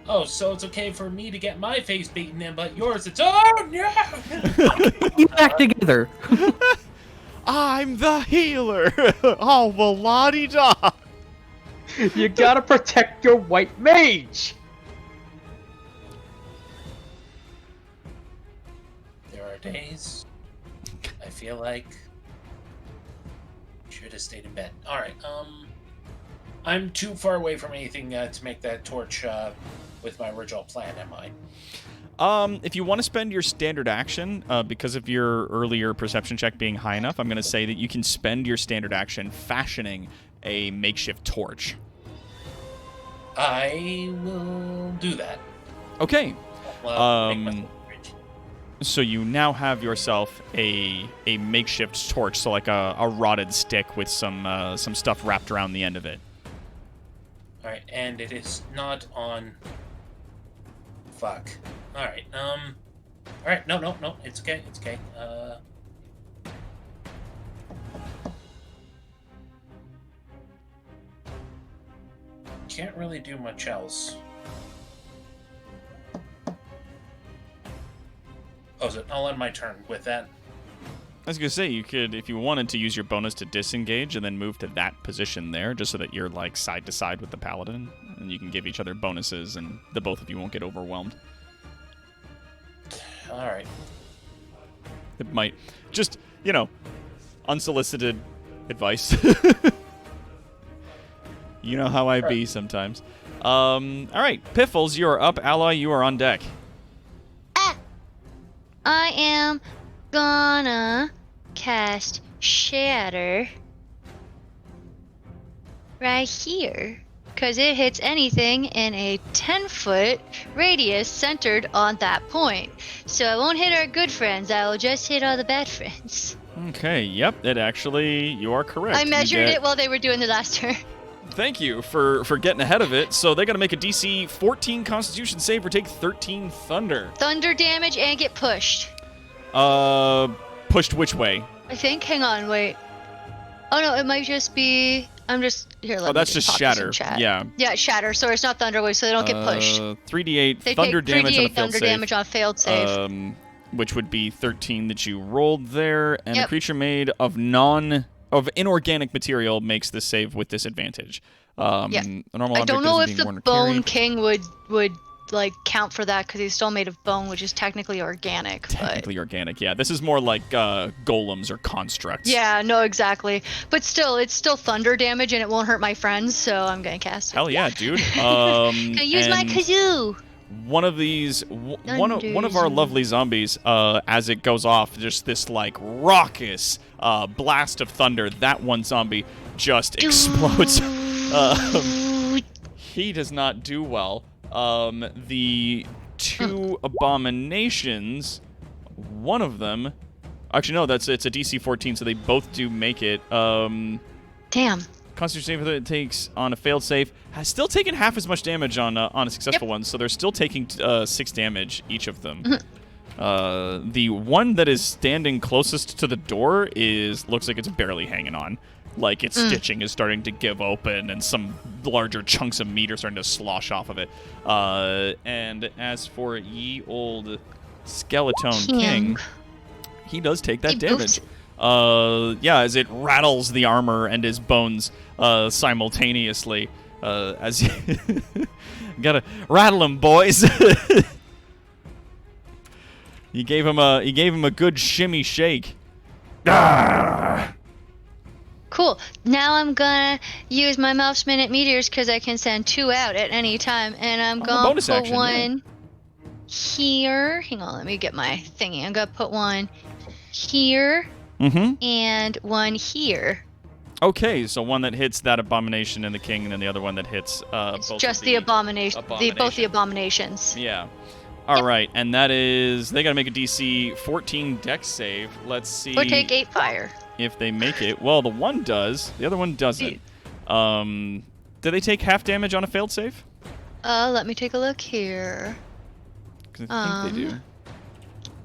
Oh, so it's okay for me to get my face beaten in, but yours it's... Oh, no! You back together. I'm the healer. Oh, well, la-di-da. You gotta protect your white mage! There are days I feel like I should have stayed in bed. Alright, I'm too far away from anything to make that torch with my original plan, am I? If you want to spend your standard action, because of your earlier perception check being high enough, I'm going to say that you can spend your standard action fashioning a makeshift torch. I will do that. Okay. Well, make myself rich. So you now have yourself a makeshift torch, so like a rotted stick with some stuff wrapped around the end of it. All right, and it is not on. Fuck. All right. All right. No. It's okay. It's okay. Can't really do much else. Oh, is it? I'll end my turn with that. I was gonna say, you could, if you wanted to, use your bonus to disengage and then move to that position there, just so that you're like side to side with the paladin, and you can give each other bonuses, and the both of you won't get overwhelmed. All right. It might just, unsolicited advice. You know how I be sometimes. All right, Piffles, you are up. Ally, you are on deck. I am gonna cast Shatter right here, because it hits anything in a 10-foot radius centered on that point. So I won't hit our good friends, I will just hit all the bad friends. Okay, yep, you are correct. I measured it while they were doing the last turn. Thank you for getting ahead of it. So they got to make a DC 14 Constitution save or take 13 thunder. Thunder damage and get pushed. Pushed which way? I think. Hang on, wait. Oh no, it might just be. I'm just here. Let me that's just pop this shatter. in chat. Yeah. Yeah, shatter. So it's not thunder wave, so they don't get pushed. 3d8 They thunder take damage 3d8 on a failed thunder save. damage on a failed save. Which would be 13 that you rolled there, and Yep. a creature made of inorganic material makes this save with disadvantage. Yeah. A normal I object don't that know isn't if being the worn or Bone carried. King would like count for that because he's still made of bone, which is technically organic. Technically organic, yeah. This is more like golems or constructs. Yeah, no, exactly. But still, it's still thunder damage, and it won't hurt my friends, so I'm gonna cast it. Hell yeah, dude. Can I use my and kazoo? one of these, one of our lovely zombies, as it goes off, just this like raucous blast of thunder. That one zombie just explodes. He does not do well. The two abominations, one of them, actually no, it's a DC 14, so they both do make it. Damn. Constitution save that it takes on a failed save has still taken half as much damage on a successful one, so they're still taking 6 damage each of them. The one that is standing closest to the door looks like it's barely hanging on. Like its stitching is starting to give open, and some larger chunks of meat are starting to slosh off of it. And as for ye old Skeleton King, he does take that damage. Yeah, as it rattles the armor and his bones simultaneously. As you gotta rattle him, boys. You gave him a good shimmy shake. Cool. Now I'm gonna use my Mouse Minute Meteors because I can send 2 out at any time, and I'm gonna bonus put action, one here. Hang on, let me get my thingy. I'm gonna put one here and one here. Okay, so one that hits that abomination and the king, and then the other one that hits both Just of the abomination. Both the abominations. Yeah. All right, and that is they got to make a DC 14 Dex save. Let's see. Or take 8 fire. If they make it. Well, the one does. The other one doesn't. Do they take half damage on a failed save? Let me take a look here. 'Cause I think they do.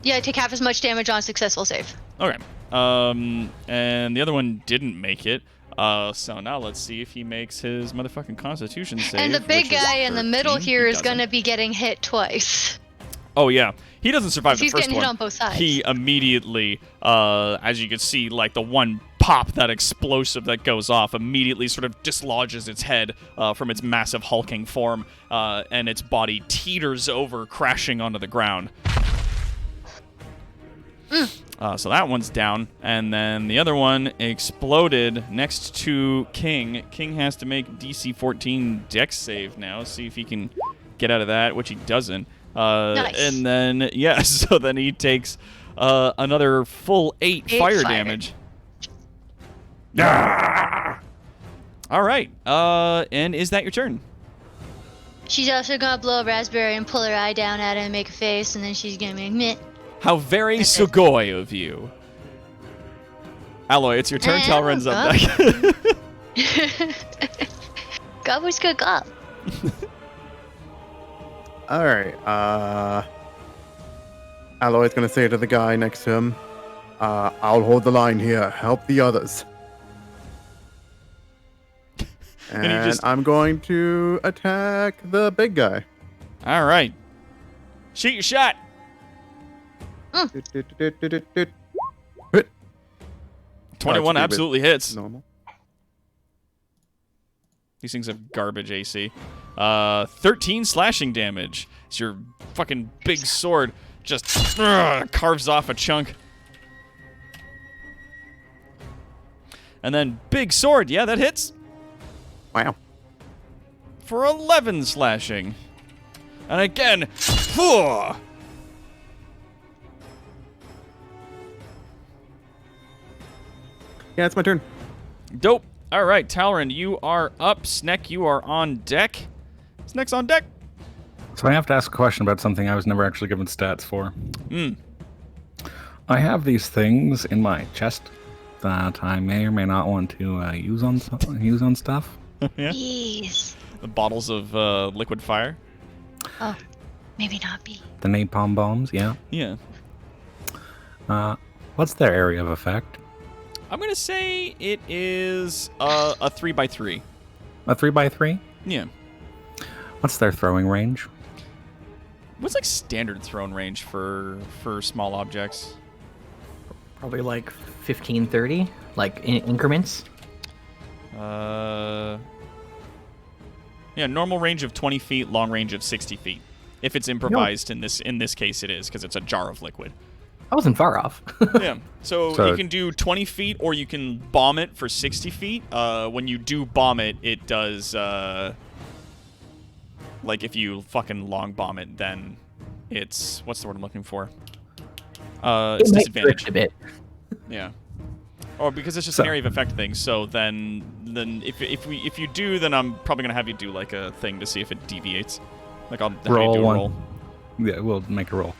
Yeah, take half as much damage on a successful save. Okay. And the other one didn't make it. So now let's see if he makes his motherfucking Constitution save. And the big which is guy in the middle 13. here He is doesn't. gonna be getting hit twice. Oh yeah, he doesn't survive the He's first getting one. hit on both sides. He immediately, as you can see, like the one pop, that explosive that goes off, immediately sort of dislodges its head from its massive hulking form, and its body teeters over, crashing onto the ground. So that one's down, and then the other one exploded next to King. King has to make DC 14 Dex save now, see if he can get out of that, which he doesn't. Nice. And then, yeah, so then he takes another full 8 fire damage. All right, and is that your turn? She's also gonna blow a raspberry and pull her eye down at it and make a face, and then she's gonna make meh. How very sugoi of you. Alloy, it's your turn. Talren's up next. Gobbles go gob. All right. Alloy's gonna say to the guy next to him, "I'll hold the line here. Help the others." And I'm going to attack the big guy. All right. Shoot your shot. Hit. 21 That's absolutely hits. Normal. These things have garbage AC. 13 slashing damage. It's your fucking big sword just carves off a chunk. And then big sword. Yeah, that hits. Wow. For 11 slashing. And again, 4. Yeah, it's my turn. Dope. All right, Talron, you are up. Sneck, you are on deck. Sneck's on deck. So I have to ask a question about something I was never actually given stats for. Hmm. I have these things in my chest that I may or may not want to use on stuff. Yeah. Jeez. The bottles of liquid fire. Oh, maybe not be. The napalm bombs, yeah. Yeah. What's their area of effect? I'm going to say it is a 3x3. A 3x3? Yeah. What's their throwing range? What's like standard thrown range for small objects? Probably like 15, 30, like in increments. Yeah, normal range of 20 feet, long range of 60 feet. If it's improvised, in this case it is, because it's a jar of liquid. I wasn't far off. Yeah, so you can do 20 feet, or you can bomb it for 60 feet. When you do bomb it, it does, like, if you fucking long bomb it, then it's, what's the word I'm looking for? It's disadvantage. A bit. Yeah. Or because it's just an area of effect thing, so then if you do, then I'm probably gonna have you do like a thing to see if it deviates. Like I'll have you do a roll. Yeah, we'll make a roll.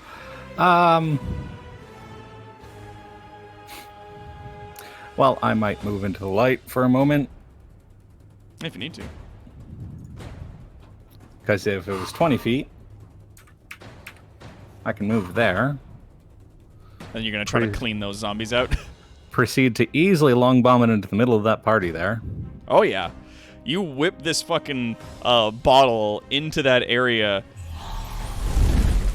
Well, I might move into the light for a moment. If you need to. Because if it was 20 feet, I can move there. And you're gonna try to clean those zombies out. Proceed to easily long bomb it into the middle of that party there. Oh yeah. You whip this fucking bottle into that area,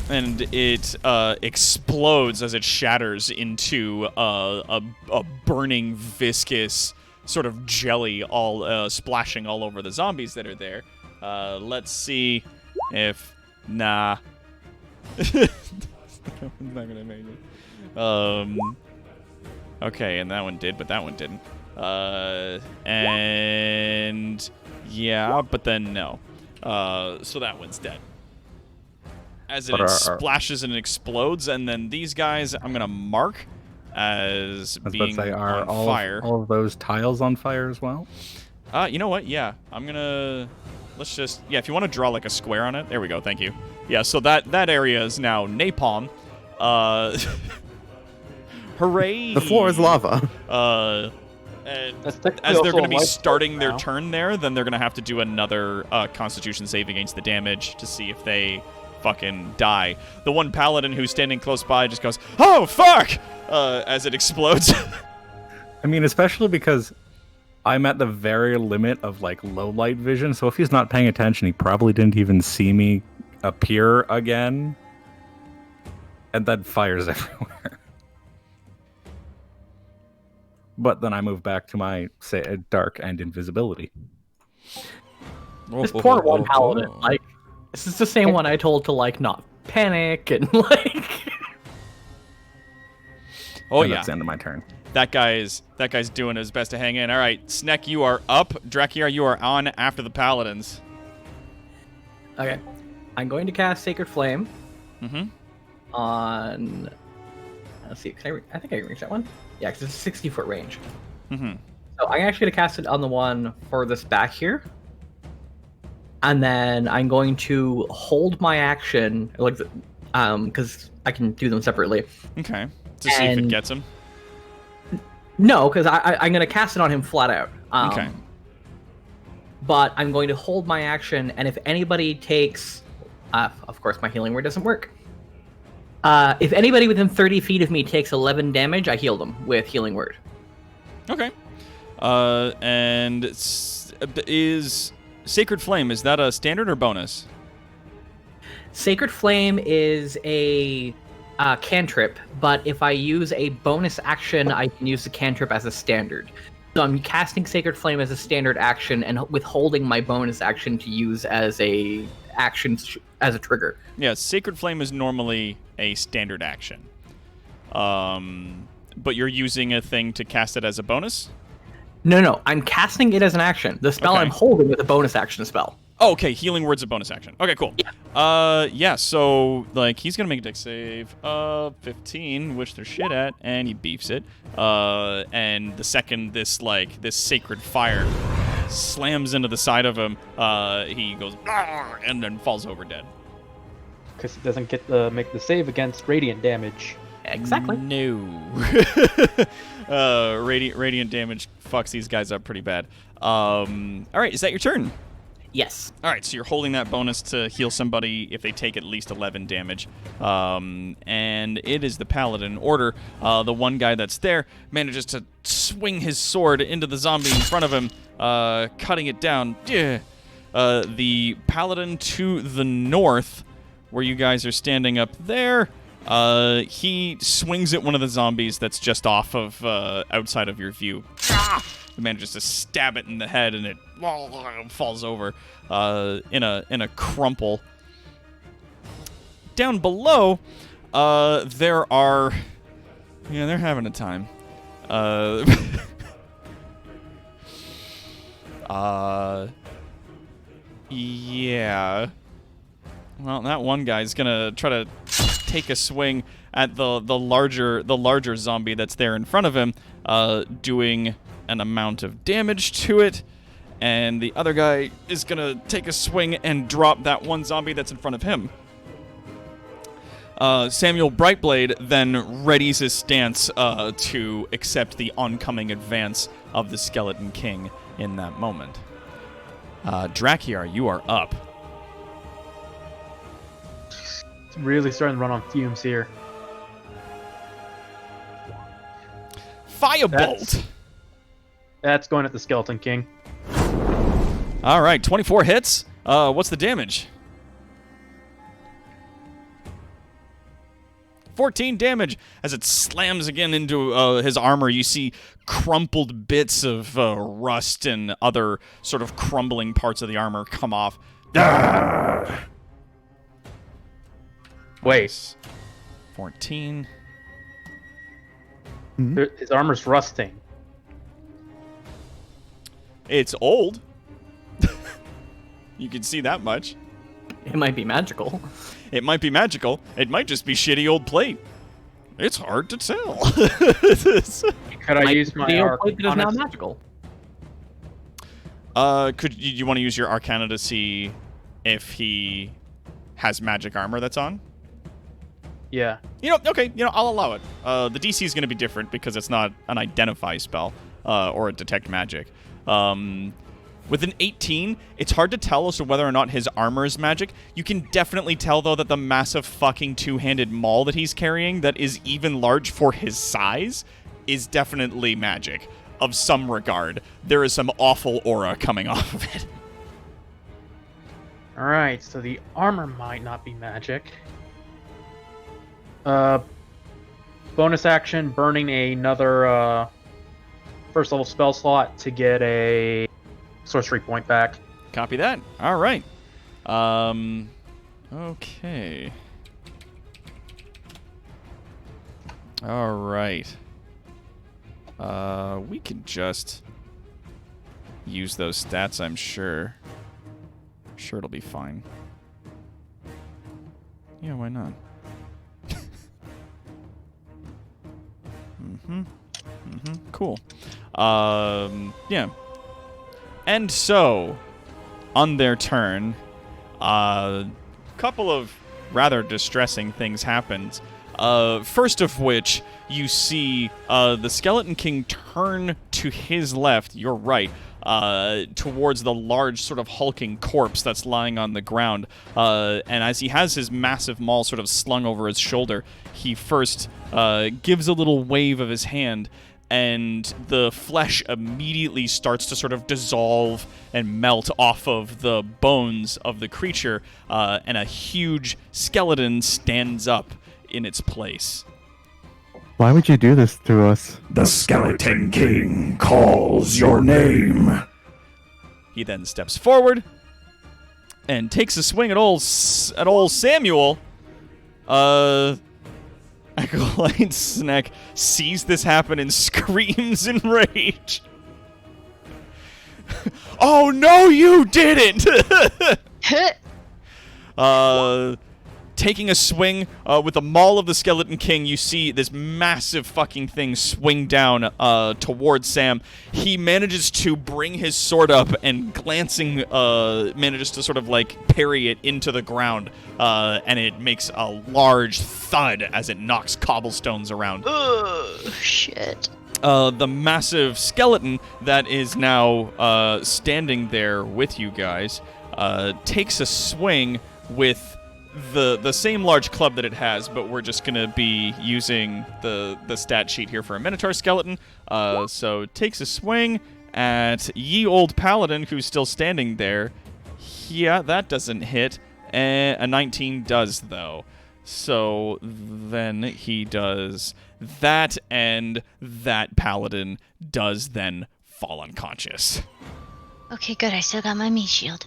and it explodes as it shatters into a burning, viscous sort of jelly, all splashing all over the zombies that are there. Let's see if... Nah. That one's not gonna make it. Okay, and that one did, but that one didn't. And... Yeah, but then no. So that one's dead. As it splashes and explodes, and then these guys I'm gonna mark as being on fire. All of those tiles on fire as well? You know what? Yeah, I'm gonna... Let's just... Yeah, if you want to draw like a square on it. There we go, thank you. Yeah, so that area is now napalm. Hooray! The floor is lava. And as they're going to be starting their turn there, then they're going to have to do another Constitution save against the damage to see if they fucking die. The one paladin who's standing close by just goes, "Oh, fuck!" As it explodes. I mean, especially because I'm at the very limit of, like, low light vision, so if he's not paying attention, he probably didn't even see me appear again. And then fires everywhere. But then I move back to my, say, dark and invisibility. This poor one paladin, like, this is the same one I told to, like, not panic and, like... Oh, and yeah. That's the end of my turn. That guy's doing his best to hang in. All right, Sneck, you are up. Drakiar, you are on after the paladins. Okay. I'm going to cast Sacred Flame. Mm-hmm. On... Let's see, I think I can reach that one? Yeah, because it's a 60-foot range. Mm-hmm. So I'm actually going to cast it on the one furthest back here. And then I'm going to hold my action, like because I can do them separately. Okay. To see if it And- gets him. No, because I'm going to cast it on him flat out. Okay. But I'm going to hold my action, and if anybody takes... of course, my healing word doesn't work. If anybody within 30 feet of me takes 11 damage, I heal them with healing word. Okay. And is Sacred Flame, is that a standard or bonus? Sacred Flame is a cantrip, but if I use a bonus action, I can use the cantrip as a standard. So I'm casting Sacred Flame as a standard action and withholding my bonus action to use as a action as a trigger. Yeah, Sacred Flame is normally a standard action. But you're using a thing to cast it as a bonus? No, I'm casting it as an action. The spell Okay. I'm holding is a bonus action spell. Oh, okay, Healing Word's a bonus action. Okay, cool. Yeah, so, like, he's gonna make a dex save of 15, which they're shit at, and he beefs it. And the second this sacred fire slams into the side of him, he goes, "Argh," and then falls over dead. Because it doesn't get to make the save against radiant damage. Exactly. No. Radiant damage fucks these guys up pretty bad. All right, is that your turn? Yes. All right, so you're holding that bonus to heal somebody if they take at least 11 damage. And it is the Paladin order. The one guy that's there manages to swing his sword into the zombie in front of him, cutting it down. The Paladin to the north, where you guys are standing up there, he swings at one of the zombies that's just off of outside of your view. He manages to stab it in the head, and it falls over in a crumple. Down below, there are... Yeah, they're having a time. Yeah. Well, that one guy's gonna try to take a swing at the larger zombie that's there in front of him, doing an amount of damage to it, and the other guy is gonna take a swing and drop that one zombie that's in front of him. Samuel Brightblade then readies his stance to accept the oncoming advance of the Skeleton King in that moment. Drakiar, you are up. It's really starting to run on fumes here. Firebolt! That's going at the Skeleton King. All right, 24 hits. What's the damage? 14 damage as it slams again into his armor. You see crumpled bits of rust and other sort of crumbling parts of the armor come off. Wait, 14. his armor's rusting. It's old. You can see that much. It might be magical. It might be magical. It might just be shitty old plate. It's hard to tell. Could I use my The old plate that is now Arcana? magical. Could you want to use your Arcana to see if he has magic armor that's on? Yeah. Okay, I'll allow it. The DC is going to be different because it's not an identify spell or a detect magic. With an 18, it's hard to tell as to whether or not his armor is magic. You can definitely tell, though, that the massive fucking two-handed maul that he's carrying that is even large for his size is definitely magic of some regard. There is some awful aura coming off of it. Alright, so the armor might not be magic. Bonus action, burning another first level spell slot to get a sorcery point back. Copy that. All right. Okay. All right. We can just use those stats, I'm sure. Sure, it'll be fine. Yeah, why not? Cool. Yeah. And so, on their turn, couple of rather distressing things happen. First of which, you see the Skeleton King turn to his left, your right, towards the large sort of hulking corpse that's lying on the ground. And as he has his massive maul sort of slung over his shoulder, he first gives a little wave of his hand, and the flesh immediately starts to sort of dissolve and melt off of the bones of the creature, and a huge skeleton stands up in its place. Why would you do this to us? The Skeleton King calls your name. He then steps forward and takes a swing at old Samuel. Acolyte Snack sees this happen and screams in rage. Oh no, you didn't! Taking a swing with the maul of the Skeleton King, you see this massive fucking thing swing down towards Sam. He manages to bring his sword up and glancing manages to sort of like parry it into the ground, and it makes a large thud as it knocks cobblestones around. Oh, shit. The massive skeleton that is now standing there with you guys takes a swing with the same large club that it has, but we're just gonna be using the stat sheet here for a Minotaur skeleton. So takes a swing at ye old paladin who's still standing there. Yeah, that doesn't hit. A 19 does though. So then he does that, and that paladin does then fall unconscious. Okay, good. I still got my meat shield.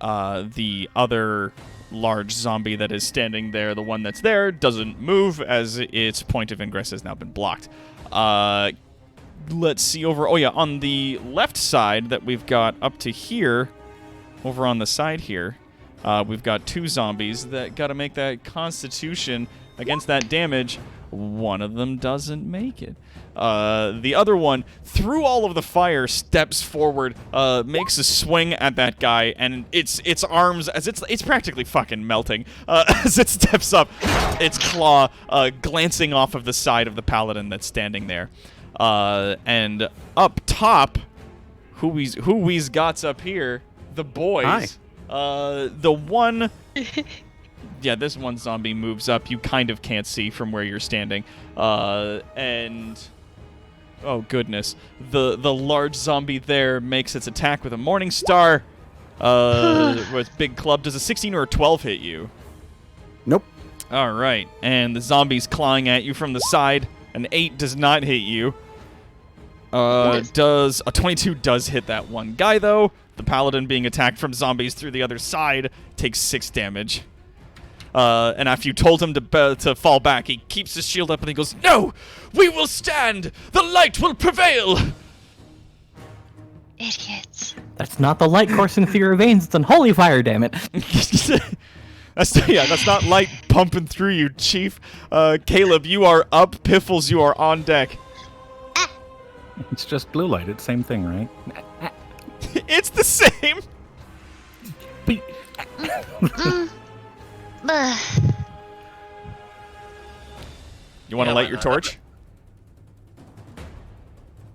The other large zombie that is standing there, the one that's there, doesn't move as its point of ingress has now been blocked. Let's see over... Oh, yeah, on the left side that we've got up to here, over on the side here, we've got two zombies that got to make that constitution against that damage. One of them doesn't make it. The other one, through all of the fire, steps forward, makes a swing at that guy, and its arms, as it's practically fucking melting, as it steps up, its claw glancing off of the side of the paladin that's standing there. And up top, who we's got's up here? The boys. Hi. The one... Yeah, this one zombie moves up. You kind of can't see from where you're standing. And... Oh, goodness. The large zombie there makes its attack with a Morning Star. With big club. Does a 16 or a 12 hit you? Nope. All right. And the zombie's clawing at you from the side. An 8 does not hit you. Does a 22 does hit that one guy, though. The paladin being attacked from zombies through the other side takes 6 damage. And after you told him to fall back, he keeps his shield up and he goes, "No! We will stand! The light will prevail!" Idiots. That's not the light coursing through your veins. It's unholy fire, damn it. That's not light pumping through you, Chief. Caleb, you are up. Piffles, you are on deck. It's just blue light. It's the same thing, right? It's the same! You want to light your torch?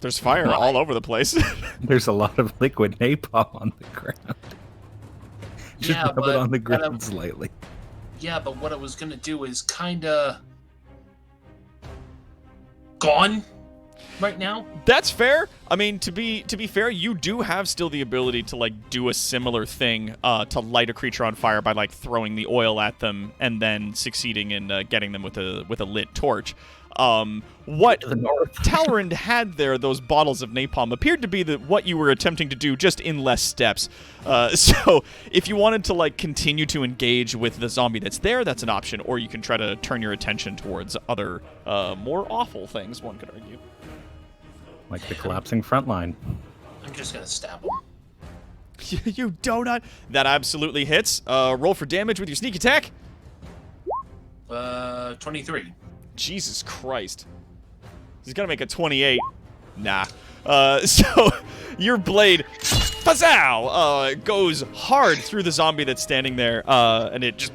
There's fire all over the place. There's a lot of liquid napalm on the ground. Just Yeah, rub it on the ground slightly. Yeah, but what I was gonna do is kinda gone right now. That's fair. I mean, to be fair, you do have still the ability to like do a similar thing to light a creature on fire by like throwing the oil at them and then succeeding in getting them with a lit torch. What Talrand had there, those bottles of napalm, appeared to be what you were attempting to do, just in less steps. So if you wanted to like continue to engage with the zombie that's there, that's an option, or you can try to turn your attention towards other more awful things, one could argue. Like the collapsing front line. I'm just gonna stab him. You donut! That absolutely hits. Roll for damage with your sneak attack. 23. Jesus Christ. He's gonna make a 28. Nah. So, your blade Huzzah! Goes hard through the zombie that's standing there, and it just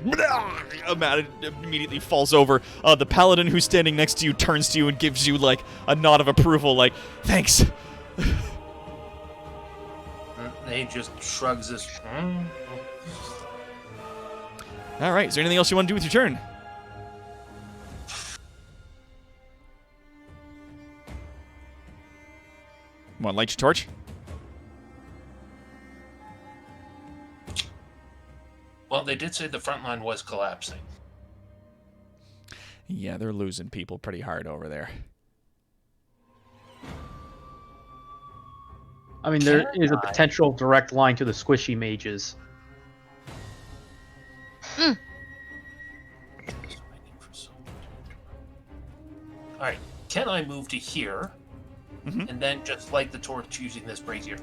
immediately falls over. The paladin who's standing next to you turns to you and gives you like a nod of approval, like, thanks. He just shrugs his. All right, is there anything else you want to do with your turn? Want to light your torch? Well, they did say the front line was collapsing. Yeah, they're losing people pretty hard over there. I mean, there is a potential direct line to the squishy mages. Alright, can I move to here and then just light the torch using this brazier?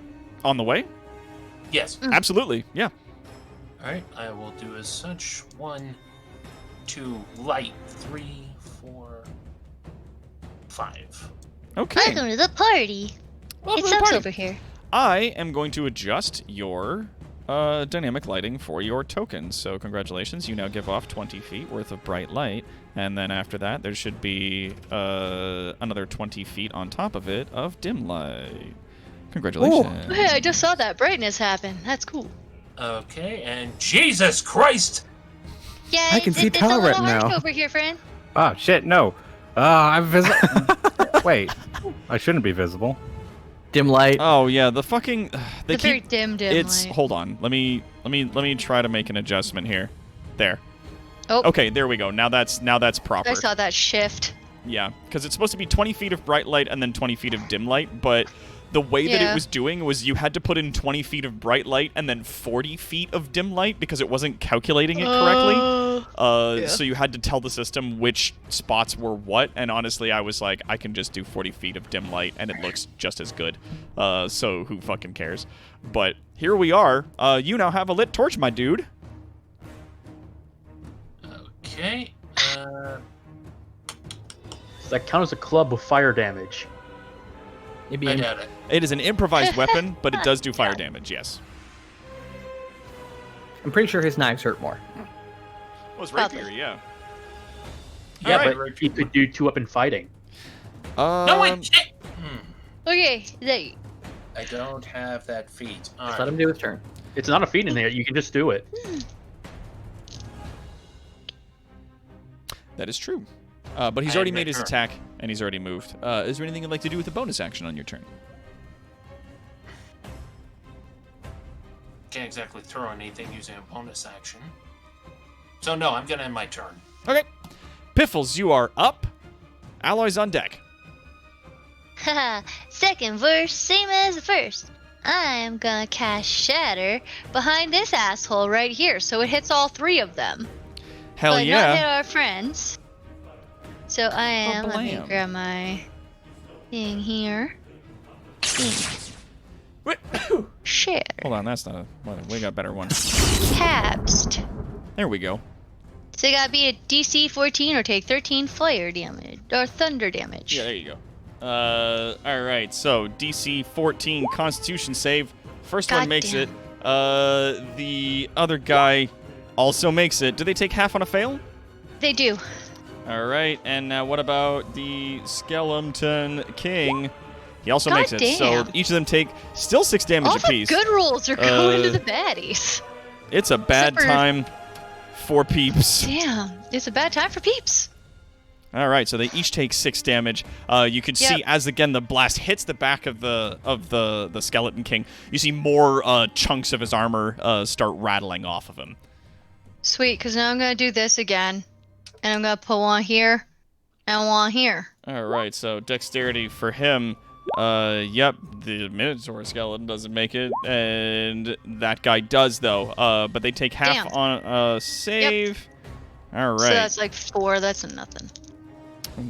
On the way? Yes. Absolutely, yeah. Alright, I will do as such. 1, 2, light. 3, 4, 5. Okay. Welcome to the party. Welcome It to the sucks party. over here. I am going to adjust your dynamic lighting for your tokens. So congratulations, you now give off 20 feet worth of bright light. And then after that, there should be another 20 feet on top of it of dim light. Congratulations. Hey, I just saw that brightness happen. That's cool. Okay, and Jesus Christ! Yeah, I can see it's a Talret little harsh now. over here, friend. Ah, shit, no. I'm visible. Wait, I shouldn't be visible. Dim light. Oh yeah, the fucking they The very keep. dim It's light. hold on. Let me try to make an adjustment here. There. Oh. Okay, there we go. Now that's proper. I saw that shift. Yeah, because it's supposed to be 20 feet of bright light and then 20 feet of dim light, but the way that it Yeah. was doing was you had to put in 20 feet of bright light and then 40 feet of dim light because it wasn't calculating it correctly. Yeah. So you had to tell the system which spots were what, and honestly, I was like, I can just do 40 feet of dim light and it looks just as good. So who fucking cares? But here we are. You now have a lit torch, my dude. Okay. Does that count as a club with fire damage? Maybe I in- doubt it. It is an improvised weapon, but it does do fire damage, yes. I'm pretty sure his knives hurt more. Well, it's Probably. rapier, yeah. Yeah, Alright. but he could do 2-up fighting. No, wait! Shit! Okay, there. I don't have that feat. Just let Alright. him do his turn. It's not a feat in there. You can just do it. That is true. But he's I already had made my his turn. attack, and he's already moved. Is there anything you'd like to do with a bonus action on your turn? Can't exactly throw anything using a bonus action. So no, I'm gonna end my turn. Okay. Piffles, you are up. Alloys on deck. Haha, second verse, same as the first. I'm gonna cast Shatter behind this asshole right here, so it hits all three of them. Hell but yeah. not hit our friends. So I am. Let me blam. grab my thing here. Shatter. Hold on, that's not a... We got a better one. Cast. There we go. So you gotta be a DC 14 or take 13 fire damage or thunder damage. Yeah, there you go. Alright, so DC 14 Constitution save. First one makes it. The other guy also makes it. Do they take half on a fail? They do. Alright, and what about the Skeleton King? He also God makes it. So damn. each of them take still 6 damage All the apiece. good rolls are going to Uh, the baddies. It's a bad Super. time for peeps. Damn, it's a bad time for peeps. All right, so they each take 6 damage. You can see Yep. as again the blast hits the back of the Skeleton King. You see more chunks of his armor start rattling off of him. Sweet, because now I'm gonna do this again, and I'm gonna put one here and one here. All right, so dexterity for him. Yep, the Minotaur skeleton doesn't make it, and that guy does though. But they take half Damn. on save. All So right. that's like 4. That's nothing.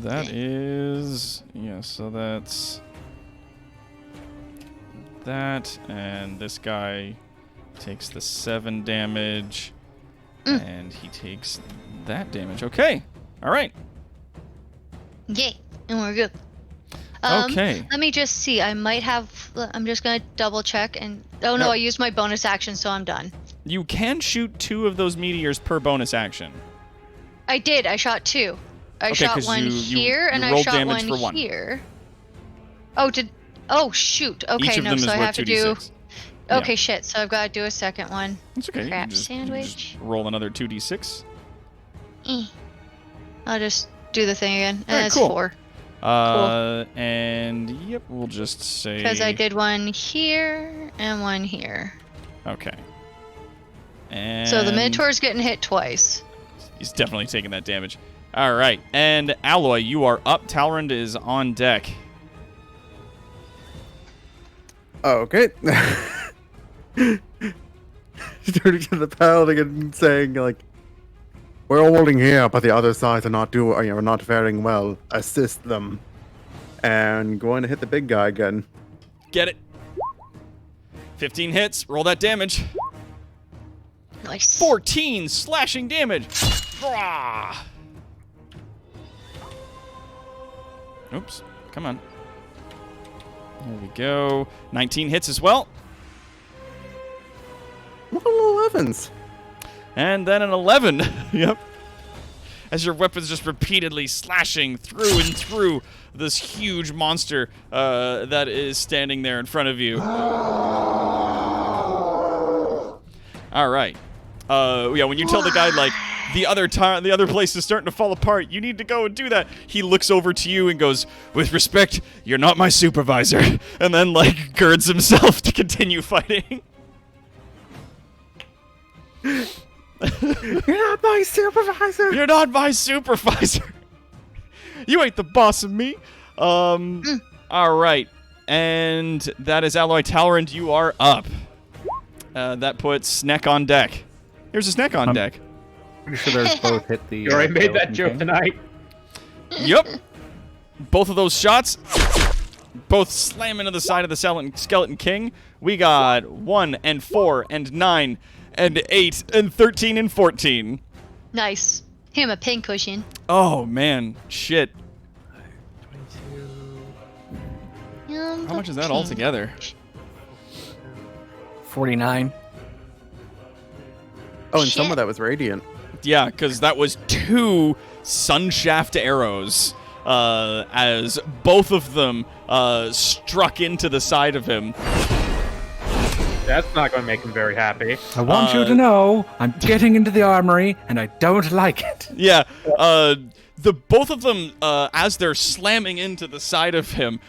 That is, yeah, so that's that, and this guy takes the 7 damage, and he takes that damage. Okay, all right. Yay, and we're good. Okay. Let me just see. I might have. I'm just gonna double check and. Oh no, No. I used my bonus action, so I'm done. You can shoot 2 of those meteors per bonus action. I did. I shot 2. I Okay, shot 'cause one you here, and I rolled shot damage one for one. here. Oh, did. Oh shoot. Okay, Each of no. them So is I worth have to do. 2d6. Yeah. Okay, shit. So I've got to do a second one. That's okay. Crap you just sandwich. roll another 2d6. I'll just do the thing again, and Alright, it's cool. 4. And yep, we'll just say. Because I did one here and one here. Okay. And So the Minotaur's getting hit twice. he's definitely taking that damage. All right, and Alloy, you are up. Talrand is on deck. Okay. Turning to the paladin and saying, like, we're all holding here, but the other sides are not faring well. Assist them. And going to hit the big guy again. Get it. 15 hits. Roll that damage. Nice. 14 slashing damage. Rah! Oops. Come on. There we go. 19 hits as well. Little 11s. And then an 11. Yep. As your weapon's just repeatedly slashing through and through this huge monster that is standing there in front of you. All right. Yeah, when you tell the guy, like, the other place is starting to fall apart, you need to go and do that. He looks over to you and goes, with respect, you're not my supervisor. And then, like, girds himself to continue fighting. You're not my supervisor. You're not my supervisor. You ain't the boss of me. All right. And that is Alloy Talrand. You are up. That puts Sneck on deck. Here's a Sneck on deck. Pretty sure those both hit the. You already made that skeleton joke king. tonight. Yep. Both of those shots, both slam into the side of the Skeleton King. We got 1 and 4 and 9 and 8 and 13 and 14. Nice. Him a pincushion. Oh, man. Shit. How much is that altogether? 49. Oh, and some Shit. of that was radiant. Yeah, because that was 2 Sunshaft arrows as both of them struck into the side of him. That's not going to make him very happy. I want you to know I'm getting into the armory and I don't like it. Yeah, both of them, as they're slamming into the side of him,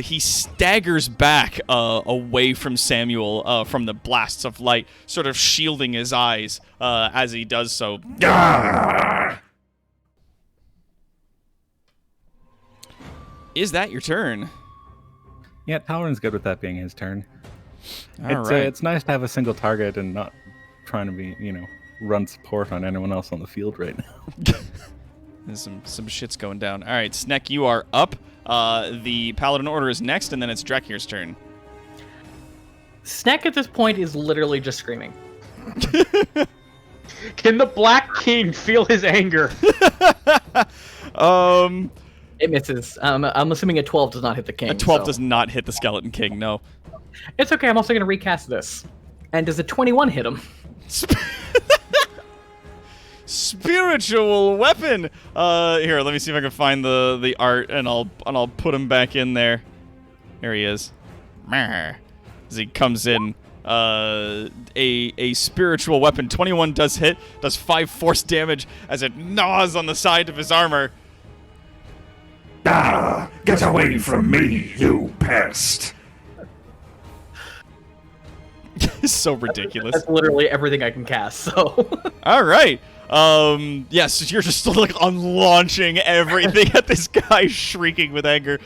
he staggers back away from Samuel from the blasts of light, sort of shielding his eyes as he does so. Is that your turn? Yeah, Talron's good with that being his turn. All right. It's nice to have a single target and not trying to be, run support on anyone else on the field right now. There's some shit's going down. All right, Sneck, you are up. The Paladin Order is next, and then it's Drakir's turn. Snack at this point is literally just screaming. Can the Black King feel his anger? It misses. I'm assuming a 12 does not hit the king. A 12 so. does not hit the Skeleton King, no. It's okay, I'm also going to recast this. And does a 21 hit him? Spiritual weapon. Here, let me see if I can find the art, and I'll put him back in there. Here he is. As he comes in, a spiritual weapon. 21 does hit. Does 5 force damage as it gnaws on the side of his armor. Ah, get away from me, you pest. It's so ridiculous. That's literally everything I can cast, so... All right. Yes, you're just like unlaunching everything at this guy, shrieking with anger.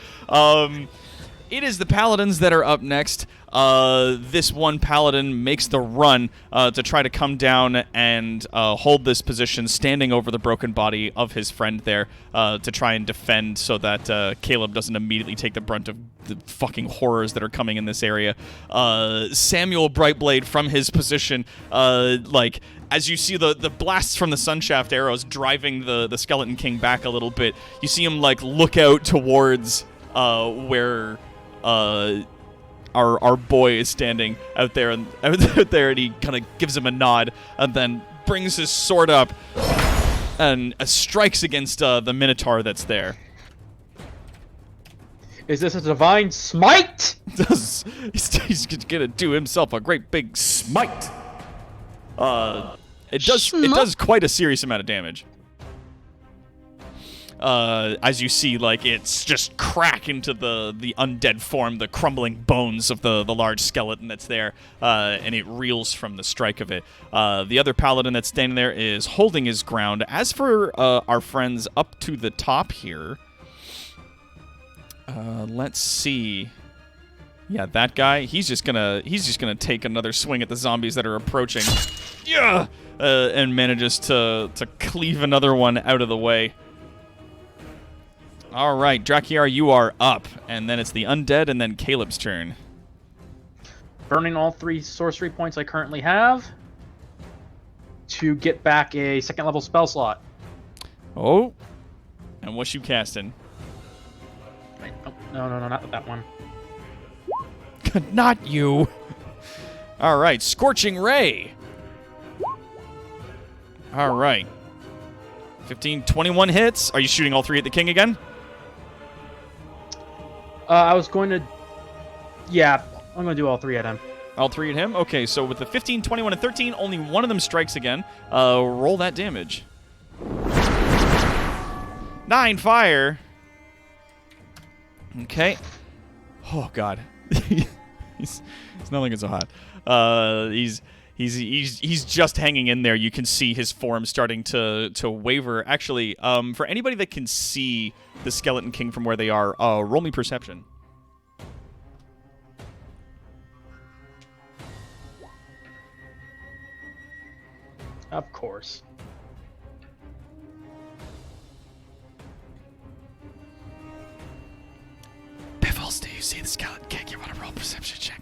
It is the paladins that are up next. This one paladin makes the run to try to come down and hold this position, standing over the broken body of his friend there to try and defend so that Caleb doesn't immediately take the brunt of the fucking horrors that are coming in this area. Samuel Brightblade from his position, as you see the blasts from the Sunshaft arrows driving the Skeleton King back a little bit, you see him look out towards where our boy is standing out there, and he kind of gives him a nod, and then brings his sword up and strikes against the Minotaur that's there. Is this a divine smite? He's gonna do himself a great big smite. It does quite a serious amount of damage. As you see, like, it's just crack into the undead form, the crumbling bones of the large skeleton that's there, and it reels from the strike of it. The other paladin that's standing there is holding his ground. As for our friends up to the top here, let's see. Yeah, that guy, he's just gonna take another swing at the zombies that are approaching. Yeah, and manages to cleave another one out of the way. All right, Drakiar, you are up, and then it's the undead, and then Caleb's turn. Burning all 3 sorcery points I currently have to get back a 2nd level spell slot. Oh, and what's you casting? Wait, oh, no, not that one. Not you. All right, Scorching Ray. All right. 15, 21 hits. Are you shooting all 3 at the king again? I was going to... Yeah, I'm going to do all 3 at him. All 3 at him? Okay, so with the 15, 21, and 13, only one of them strikes again. Roll that damage. 9 fire. Okay. Oh, God. He's not looking so hot. He's just hanging in there. You can see his form starting to waver. Actually, for anybody that can see the Skeleton King from where they are, roll me perception. Of course. Piffles, do you see the Skeleton King? You want to roll a perception check?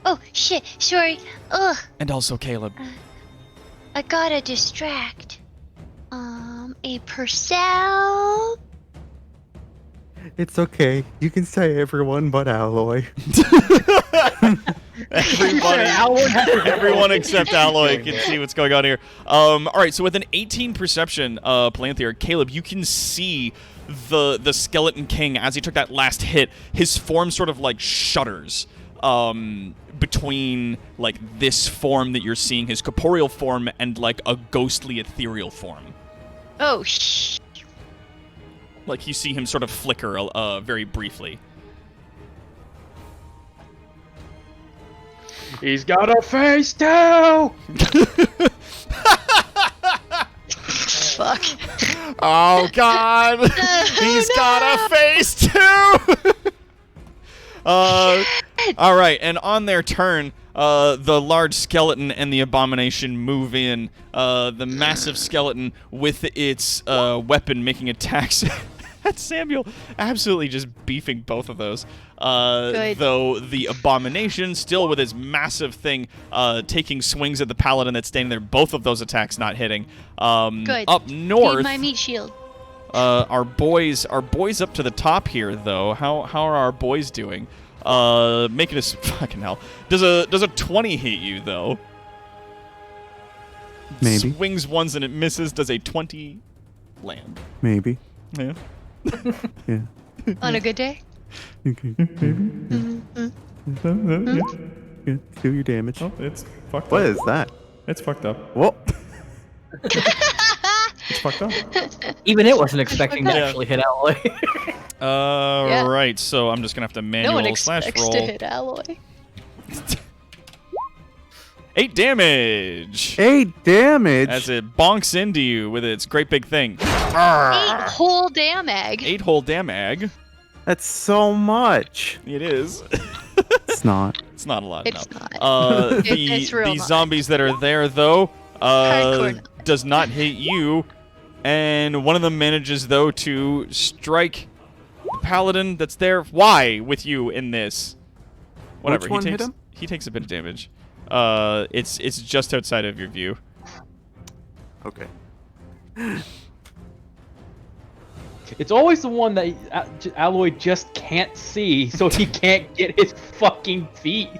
Oh, shit. Sorry. Ugh. And also Caleb. I gotta distract. A Purcell. It's okay. You can say everyone but Alloy. Everyone except Alloy can see what's going on here. All right, so with an 18 perception, Palanthir, Caleb, you can see the Skeleton King as he took that last hit. His form sort of like shudders between like this form that you're seeing, his corporeal form, and like a ghostly ethereal form. Oh, Like you see him sort of flicker very briefly. He's got a face too! fuck. Oh, God. He's got a face, too. All right, and on their turn, the large skeleton and the abomination move in. The massive skeleton with its weapon making attacks at Samuel, absolutely just beefing both of those. Though the abomination, still with its massive thing, taking swings at the paladin that's standing there. Both of those attacks not hitting. Good. Up north, Need my meat shield. our boys up to the top here, though. How are our boys doing? Making us fucking hell. Does a 20 hit you though? Maybe. Swings once and it misses. Does a 20 land? Maybe. Yeah. Yeah. On a good day? Okay. Yeah, do your damage. Oh, it's fucked What up. is that? It's fucked up. Whoa. It's fucked up. Even it wasn't expecting to Yeah. actually hit Alloy. Yeah. Right. So I'm just gonna have to No one manual slash expects roll. to hit Alloy. 8 damage. 8 damage. As it bonks into you with its great big thing. 8 whole damage. 8 whole damage. That's so much. It is. It's not. It's not a lot. It's no. not. It's real the not. zombies that are there though Hardcore not. does not hit you, and one of them manages though to strike the paladin that's there. Why with you in this? Whatever. Which one he hit takes him? he takes a bit of damage. It's just outside of your view. Okay. Okay, It's always the one that Alloy just can't see, so he can't get his fucking feet.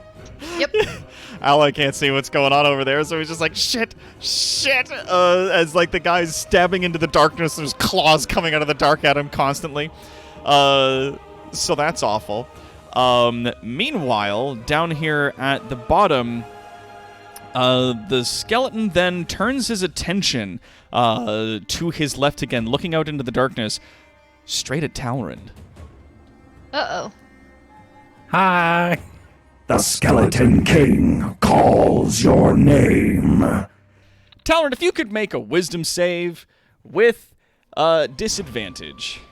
Alloy can't see what's going on over there, so he's just like, shit, as like the guy's stabbing into the darkness, there's claws coming out of the dark at him constantly. So that's awful. Meanwhile, down here at the bottom, the skeleton then turns his attention to his left again, looking out into the darkness, straight at Talrand. Uh-oh. Hi. The Skeleton King calls your name. Talrand, if you could make a wisdom save with disadvantage.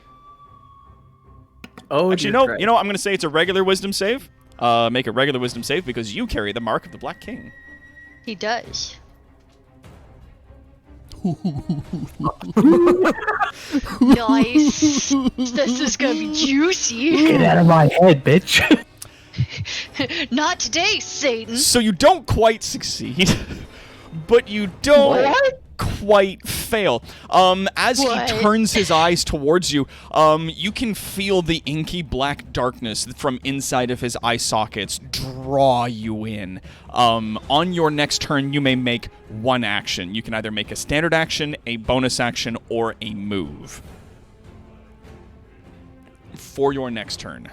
Oh, Actually, dear no. Christ. You know, I'm going to say it's a regular wisdom save. Make a regular wisdom save because you carry the mark of the Black King. He does. Nice. This is gonna be juicy. Get out of my head, bitch. Not today, Satan. So you don't quite succeed, but you don't quite fail. As What? he turns his eyes towards you, you can feel the inky black darkness from inside of his eye sockets draw you in. On your next turn, you may make one action. You can either make a standard action, a bonus action, or a move. For your next turn.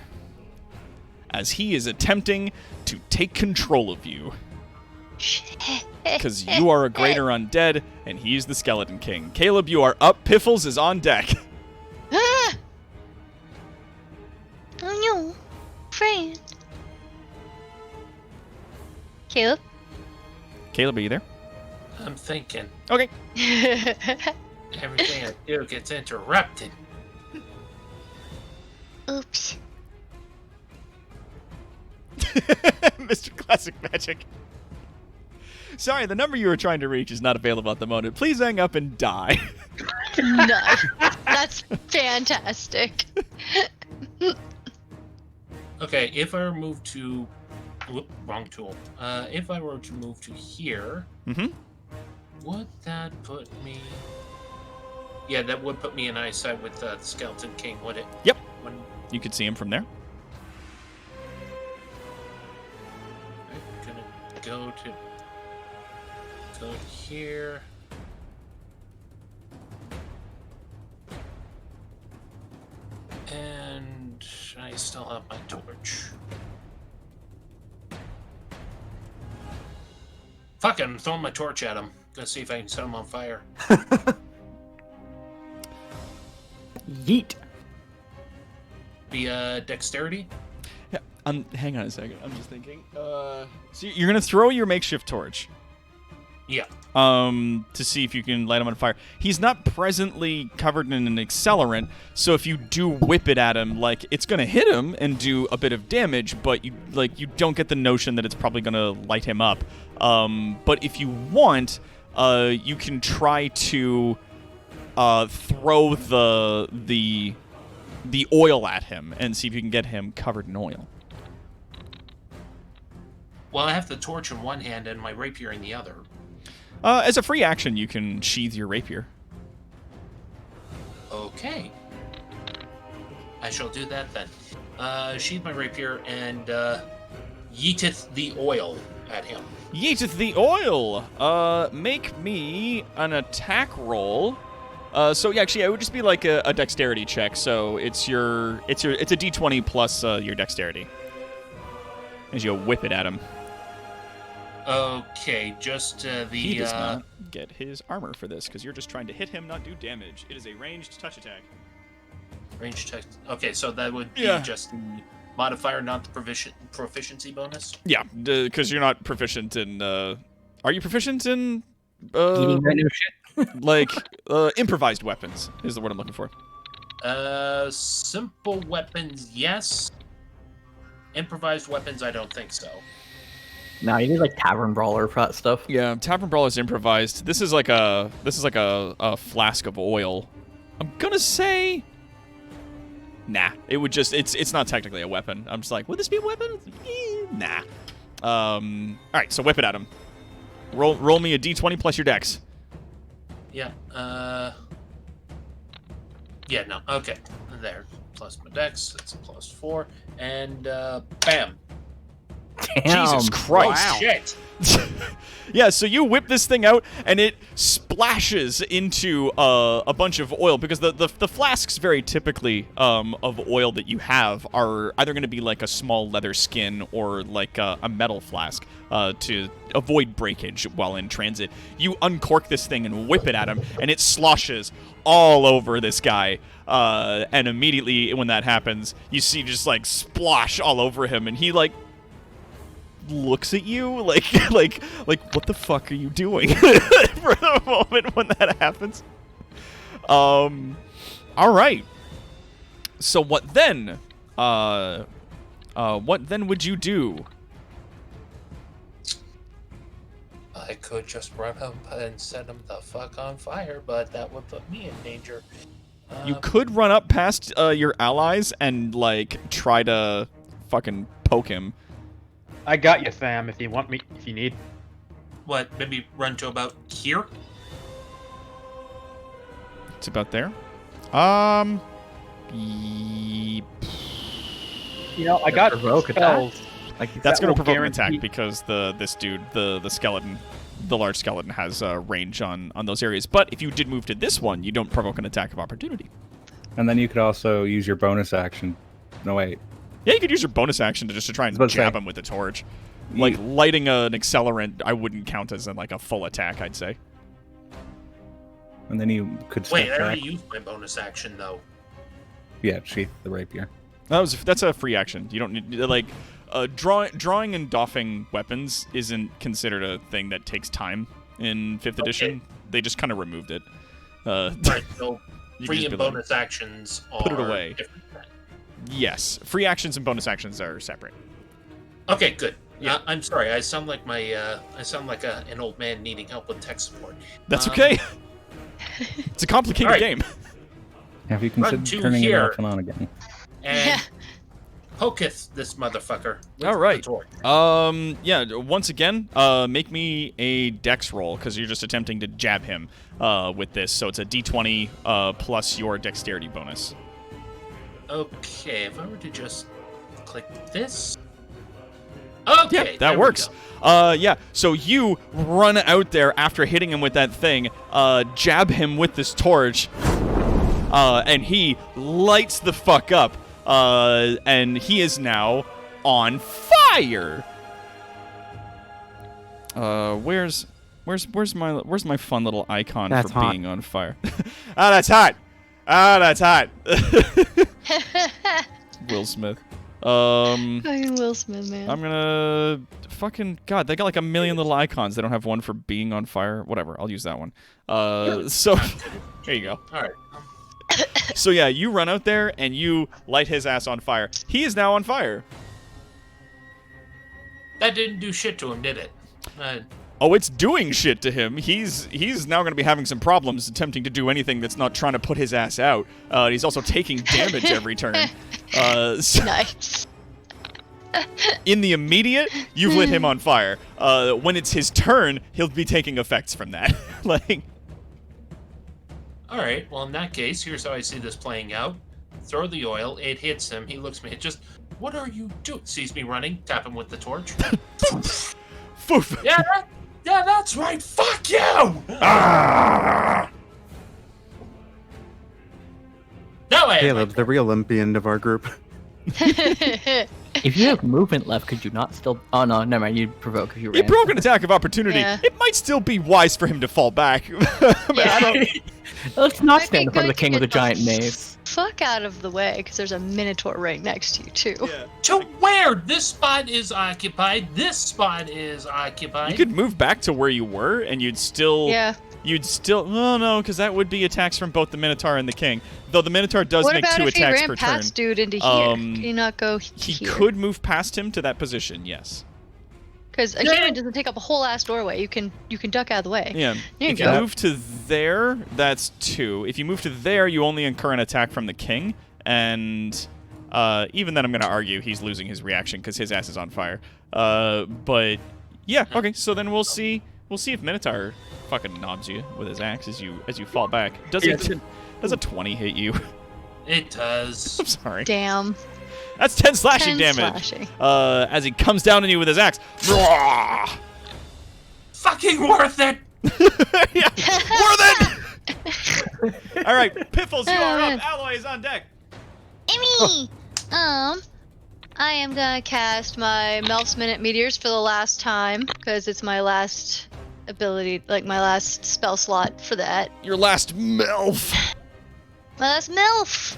As he is attempting to take control of you. Because you are a greater undead, and he's the Skeleton King. Caleb, you are up. Piffles is on deck. Ah! Oh no, friend. Caleb? Caleb, are you there? I'm thinking. Okay. Everything I do gets interrupted. Oops. Mr. Classic Magic. Sorry, the number you were trying to reach is not available at the moment. Please hang up and die. Nice. That's fantastic. Okay, if I were moved to... Whoop, wrong tool. If I were to move to here, would that put me... Yeah, that would put me in eyesight with the Skeleton King, would it? Yep. When... You could see him from there. I'm gonna go here. And I still have my torch. Fuck it, I'm throwing my torch at him. Gonna see if I can set him on fire. Yeet. Be dexterity? Yeah, hang on a second. I'm just thinking. So you're gonna throw your makeshift torch. Yeah. To see if you can light him on fire. He's not presently covered in an accelerant, so if you do whip it at him, like, it's gonna hit him and do a bit of damage, but you don't get the notion that it's probably gonna light him up. But if you want, you can try to throw the oil at him and see if you can get him covered in oil. Well, I have the torch in one hand and my rapier in the other. As a free action, you can sheath your rapier. Okay. I shall do that then. Sheath my rapier and yeeteth the oil at him. Yeeteth the oil! Make me an attack roll. So yeah, actually, it would just be like a dexterity check. So it's a d20 plus your dexterity. As you whip it at him. Okay, just He does not get his armor for this, because you're just trying to hit him, not do damage. It is a ranged touch attack. range check. Okay, so that would be just the modifier, not the proficiency bonus. Yeah, because you're not proficient in. Are you proficient in? Eating random shit. Like improvised weapons is the word I'm looking for. Simple weapons, yes. Improvised weapons, I don't think so. No, you need like tavern brawler for that stuff. Yeah, Tavern Brawl is improvised. This is like a flask of oil. I'm gonna say, nah. It would just it's not technically a weapon. I'm just like, would this be a weapon? Nah. All right, so whip it at him. Roll me a d20 plus your dex. Yeah. Yeah, no. Okay. There. Plus my dex. That's a +4. And, bam. Damn. Jesus Christ. Oh, shit. Yeah, so you whip this thing out, and it splashes into a bunch of oil, because the flasks very typically of oil that you have are either going to be like a small leather skin or like a metal flask to avoid breakage while in transit. You uncork this thing and whip it at him, and it sloshes all over this guy. And immediately when that happens, you see just like splosh all over him, and he like looks at you like what the fuck are you doing for the moment when that happens. All right, so what then would you do? I could just run up and set him the fuck on fire, but that would put me in danger. You could run up past your allies and like try to fucking poke him. I got you, fam. If you want me, if you need. What? Maybe run to about here? It's about there. You know, I got provoke spells. Like That's That going to will provoke an guarantee- attack because this dude, the skeleton, the large skeleton, has range on those areas. But if you did move to this one, you don't provoke an attack of opportunity. And then you could also use your bonus action. No, wait. Yeah, you could use your bonus action to try and I was about to jab say- him with the torch. Like lighting an accelerant, I wouldn't count as like a full attack, I'd say. And then you could step Wait, I back. already used my bonus action, though. Yeah, sheath the rapier. That's a free action. You don't need like drawing and doffing weapons isn't considered a thing that takes time in 5th edition. They just kind of removed it. Right, so You can free just and be like, bonus actions are put it away. different. Yes, free actions and bonus actions are separate. Okay, good. Yeah. I'm sorry. I sound like an old man needing help with tech support. That's okay. It's a complicated Alright. game. Have you Run considered to turning it here. off and on again? And poketh this motherfucker. With All right. the torch. Yeah. Once again, make me a dex roll because you're just attempting to jab him with this. So it's a d20 plus your dexterity bonus. Okay, if I were to just click this. Okay, Yeah, there that we works. go. Yeah. So you run out there after hitting him with that thing, jab him with this torch, and he lights the fuck up, and he is now on fire. Where's my fun little icon That's for hot. being on fire? Ah, that's hot. Ah, that's hot. Will Smith. Fucking Will Smith, man. I'm gonna fucking God. They got like a million little icons. They don't have one for being on fire. Whatever. I'll use that one. So here you go. All right. So yeah, you run out there and you light his ass on fire. He is now on fire. That didn't do shit to him, did it? Oh, it's doing shit to him. He's now gonna be having some problems attempting to do anything that's not trying to put his ass out. He's also taking damage every turn. So Nice. in the immediate, you've lit him on fire. When it's his turn, he'll be taking effects from that. Like. All right. Well, in that case, here's how I see this playing out. Throw the oil. It hits him. He looks at me. Just, what are you doing? Sees me running. Tap him with the torch. Foof. Yeah, that's right. Fuck you. Ah! No, I Caleb's the real Olympian of our group. If you have movement left, could you not still? Oh no, never mind. You'd provoke if you He ran. broke an attack of opportunity. Yeah. It might still be wise for him to fall back. But I don't. Let's not Might stand be in front of the good to king with a get the giant mace. Fuck out of the way, because there's a minotaur right next to you too. Yeah. To where? This spot is occupied. This spot is occupied. You could move back to where you were, and you'd still. Yeah. You'd still. Oh no, because that would be attacks from both the Minotaur and the King. Though the Minotaur does What make about 2 if he attacks ran per turn. past dude into here? Um, Can you not go He here? could move past him to that position. Yes. Because a human doesn't take up a whole ass doorway. You can duck out of the way. Yeah. There you If you go. move to there, that's 2. If you move to there, you only incur an attack from the King, and even then, I'm going to argue he's losing his reaction because his ass is on fire. But yeah, okay. So then we'll see. We'll see if Minotaur fucking knobs you with his axe as you fall back. Does he? Does a 20 hit you? It does. I'm sorry. Damn. That's 10 slashing 10 damage. slashing. As he comes down on you with his axe. Fucking worth it! Yeah, worth it! All right, Piffles, you are up. Alloy is on deck. Amy! I am gonna cast my Melf's Minute Meteors for the last time, because it's my last ability, like my last spell slot for that. Your last MILF. My last MILF!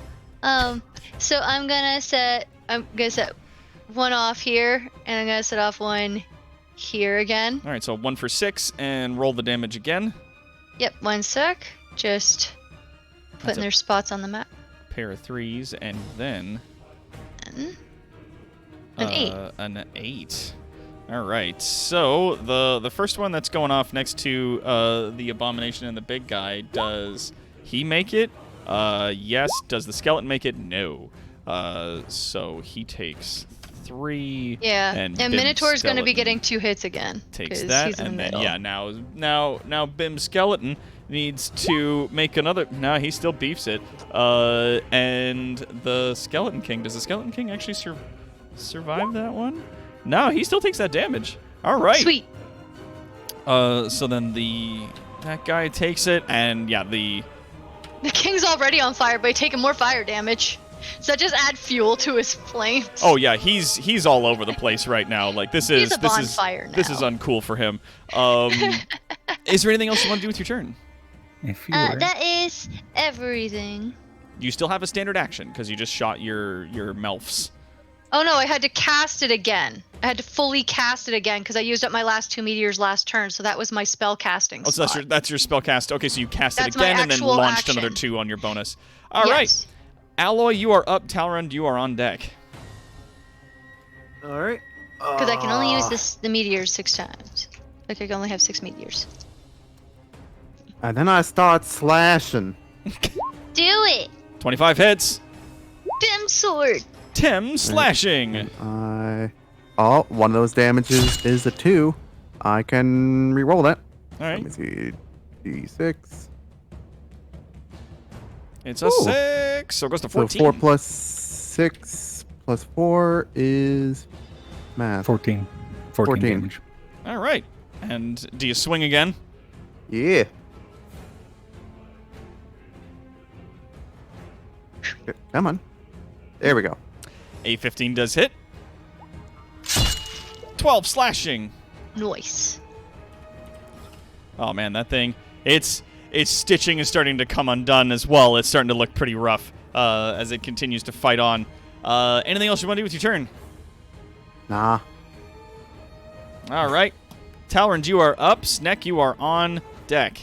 So I'm gonna set one off here, and I'm gonna set off one here again. All right, so 1 for 6, and roll the damage again. Yep, 1 sec. Just putting their spots on the map. Pair of 3s, and then And an 8. An 8. All right. So the first one that's going off next to the abomination and the big guy, does he make it? Yes. Does the skeleton make it? No. So he takes 3. Yeah, And and Bim Minotaur's gonna be Skeleton getting 2 hits again. takes 'cause that, he's in and the then middle. now Bim Skeleton needs to make another. No, he still beefs it. And the Skeleton King. Does the Skeleton King actually survive that one? No, he still takes that damage. All right. Sweet. So then that guy takes it, and yeah, The king's already on fire, but taking more fire damage. So just add fuel to his flames. oh yeah, he's all over the place right now. Like this is He's a bonfire this is now. uncool for him. Is there anything else you want to do with your turn? If you were. That is everything. You still have a standard action because you just shot your Melfs. Oh no, I had to cast it again. I had to fully cast it again because I used up my last 2 meteors last turn, so that was my spell casting. Oh, so slot. that's your spell cast. Okay, so you cast That's it my again and then actual launched another action. 2 on your bonus. All right, Yes. Alloy, you are up. Talrand, you are on deck. All right. Because I can only use the meteors 6 times. Like I can only have 6 meteors. And then I start slashing. Do it! 25 hits. Dim sword! Tim slashing. Oh, one of those damages is a 2. I can re-roll that. All right, Let me see. D6. it's a Ooh. 6, so it goes to 14. So 4 plus 6 plus 4 is math. 14 14. damage. All right, and do you swing again? Yeah. Come on. There we go. A 15 does hit. 12 slashing. Nice. Oh man, that thing, its stitching is starting to come undone as well. It's starting to look pretty rough as it continues to fight on. Anything else you want to do with your turn? Nah. All right. Talrand, you are up. Sneck, you are on deck.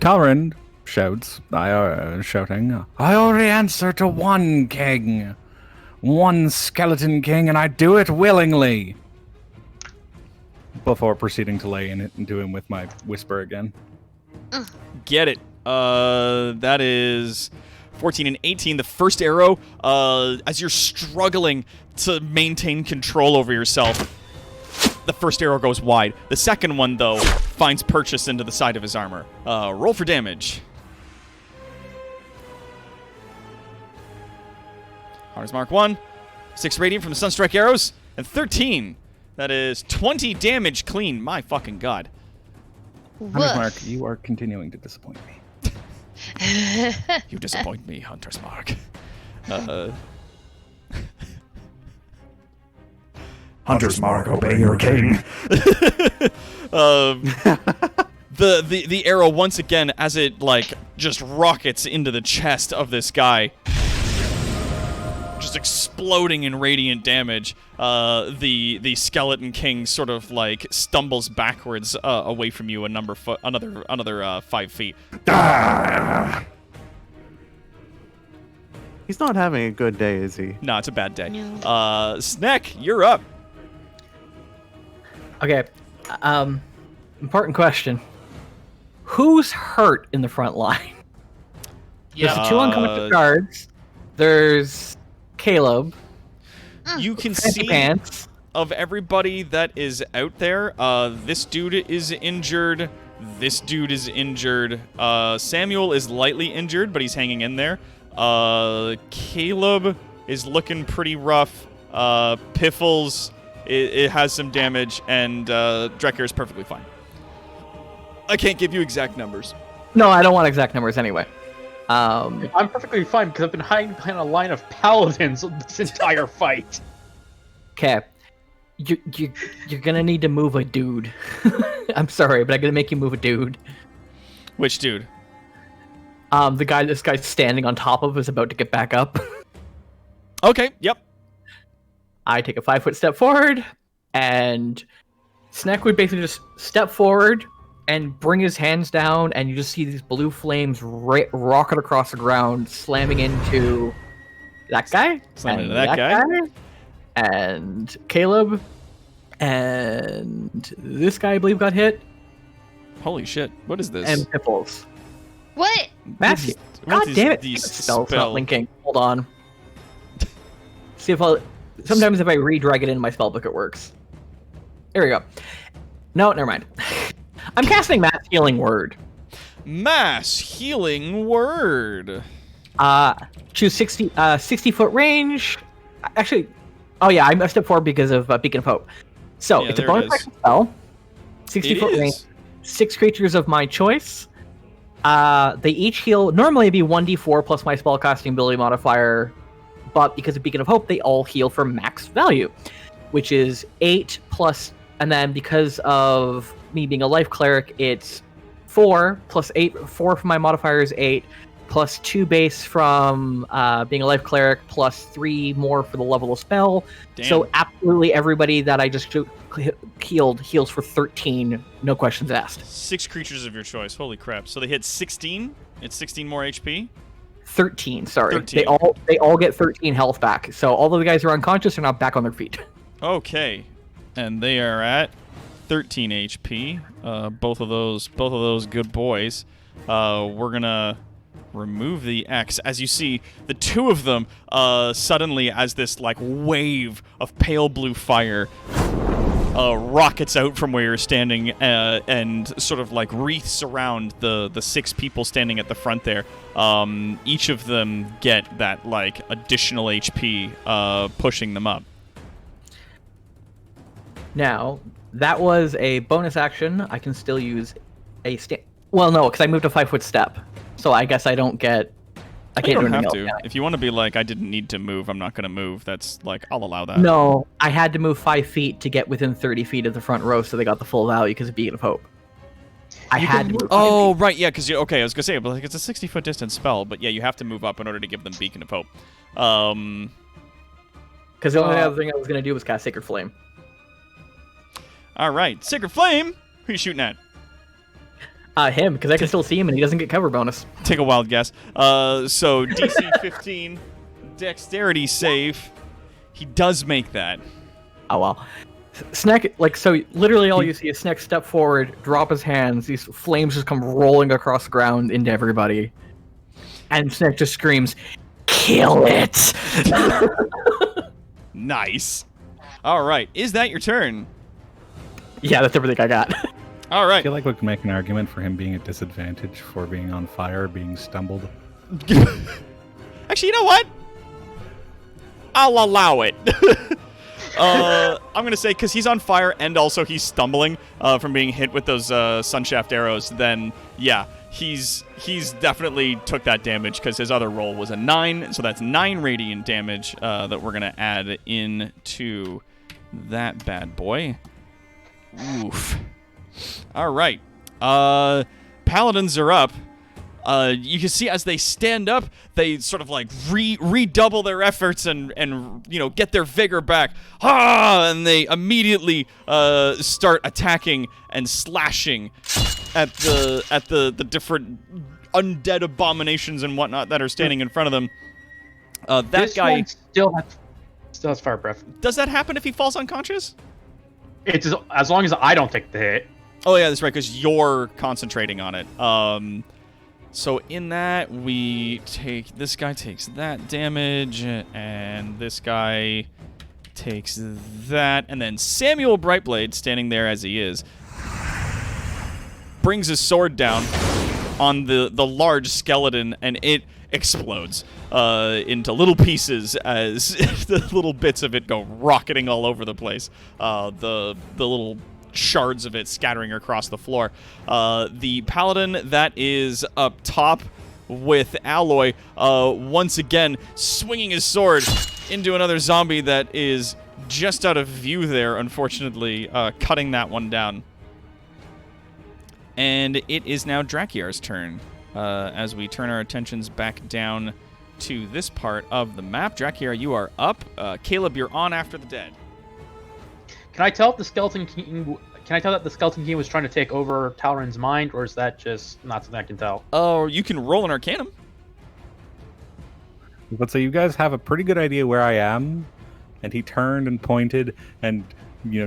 Talrand shouts, shouting, I only answer to one king. One skeleton king, and I do it willingly. Before proceeding to lay in it into him with my whisper again. Get it. That is 14 and 18. The first arrow, as you're struggling to maintain control over yourself, the first arrow goes wide. The second one, though, finds purchase into the side of his armor. Roll for damage. Hunter's Mark 1. 6 radiant from the Sunstrike arrows. And 13. That is 20 damage clean. My fucking god. Hunter's Woof. Mark, you are continuing to disappoint me. You disappoint me, Hunter's Mark. Hunter's Mark, obey your king. The arrow once again, as it like just rockets into the chest of this guy, just exploding in radiant damage. The skeleton king sort of like stumbles backwards away from you another 5 feet. Ah! He's not having a good day, is he? No, it's a bad day. No. Sneck, you're up. Okay. Important question. Who's hurt in the front line? Yeah. There's the 2 uncommitted guards. There's Caleb. You can Fancy see Pants. of everybody that is out there, this dude is injured. This dude is injured. Samuel is lightly injured, but he's hanging in there. Caleb is looking pretty rough. Piffles, it has some damage, and Drekker is perfectly fine. I can't give you exact numbers. No, I don't want exact numbers anyway. I'm perfectly fine because I've been hiding behind a line of paladins this entire fight. Okay. You're gonna need to move a dude. I'm sorry, but I'm gonna make you move a dude. Which dude? The guy this guy's standing on top of is about to get back up. Okay, yep. I take a 5-foot step forward, and Snack would basically just step forward and bring his hands down, and you just see these blue flames rocket across the ground, slamming into that guy, Slamming into that guy. and Caleb, and this guy I believe got hit, Holy shit, what is this? and Pipples. What? Matthew, What God is damn it! these Spell's spell- not linking. Hold on. See if I'll. Sometimes if I redrag it into my spellbook, it works. There we go. No, never mind. I'm casting Mass Healing Word. Mass Healing Word. Choose 60-foot range. Actually, oh yeah, I messed up forward because of Beacon of Hope. So Yeah, it's a there it bonus is. action spell. 60-foot It range. is. 6 creatures of my choice. They each heal. Normally it'd be 1d4 plus my spellcasting ability modifier, but because of Beacon of Hope, they all heal for max value, which is 8 plus, and then because of me being a life cleric, it's 4 plus 8. 4 from my modifier is 8, plus 2 base from being a life cleric, plus 3 more for the level of spell. Damn. So absolutely everybody that I just healed heals for 13, no questions asked. 6 creatures of your choice. Holy crap. So they hit 16. It's 16 more HP. 13, sorry. 13. They all get 13 health back. So all of the guys who are unconscious are now back on their feet. Okay. And they are at 13 HP. Both of those good boys. We're gonna remove the X. As you see, the two of them suddenly, as this like wave of pale blue fire rockets out from where you're standing and sort of like wreaths around the 6 people standing at the front there. Each of them get that like additional HP pushing them up. Now, that was a bonus action. I can still use a well, no, because I moved a 5-foot step. So I guess I don't get... I You can't do don't have anything to. else. If you want to be like, I didn't need to move, I'm not going to move, that's like, I'll allow that. No, I had to move 5 feet to get within 30 feet of the front row, so they got the full value because of Beacon of Hope. I had to move 5 Oh, feet. right, yeah, because, okay, I was going to say, but like, it's a 60-foot distance spell, but yeah, you have to move up in order to give them Beacon of Hope. Because the only other thing I was going to do was cast Sacred Flame. All right, Sacred Flame, who you shooting at? Him, because I can still see him and he doesn't get cover bonus. Take a wild guess. So DC 15, dexterity save. He does make that. Oh well. Snack, like, so literally all you see is Snack step forward, drop his hands, these flames just come rolling across the ground into everybody. And Snack just screams, "Kill it!" Nice. All right, is that your turn? Yeah, that's everything I got. All I right. feel like we can make an argument for him being at disadvantage for being on fire, being stumbled. Actually, you know what? I'll allow it. I'm gonna say because he's on fire and also he's stumbling from being hit with those sunshaft arrows. Then yeah, he's definitely took that damage because his other roll was a 9, so that's 9 radiant damage that we're gonna add into that bad boy. Oof. All right. Paladins are up. You can see as they stand up, they sort of like redouble their efforts and you know get their vigor back. And they immediately start attacking and slashing at the different undead abominations and whatnot that are standing in front of them. That This guy one still has fire breath. does that happen if he falls unconscious? It's as long as I don't take the hit. Oh yeah, that's right, because you're concentrating on it. So in that, this guy takes that damage, and this guy takes that, and then Samuel Brightblade, standing there as he is, brings his sword down on the large skeleton, and it explodes into little pieces as the little bits of it go rocketing all over the place. The little shards of it scattering across the floor. The paladin that is up top with Alloy, once again swinging his sword into another zombie that is just out of view there, unfortunately, cutting that one down. And it is now Drakiar's turn, as we turn our attentions back down to this part of the map. Drakiar, you are up. Caleb, you're on after the dead. Can I tell if the Skeleton King? Can I tell that the Skeleton King was trying to take over Talron's mind, or is that just not something I can tell? Oh, you can roll an Arcanum. But so you guys have a pretty good idea where I am, and he turned and pointed and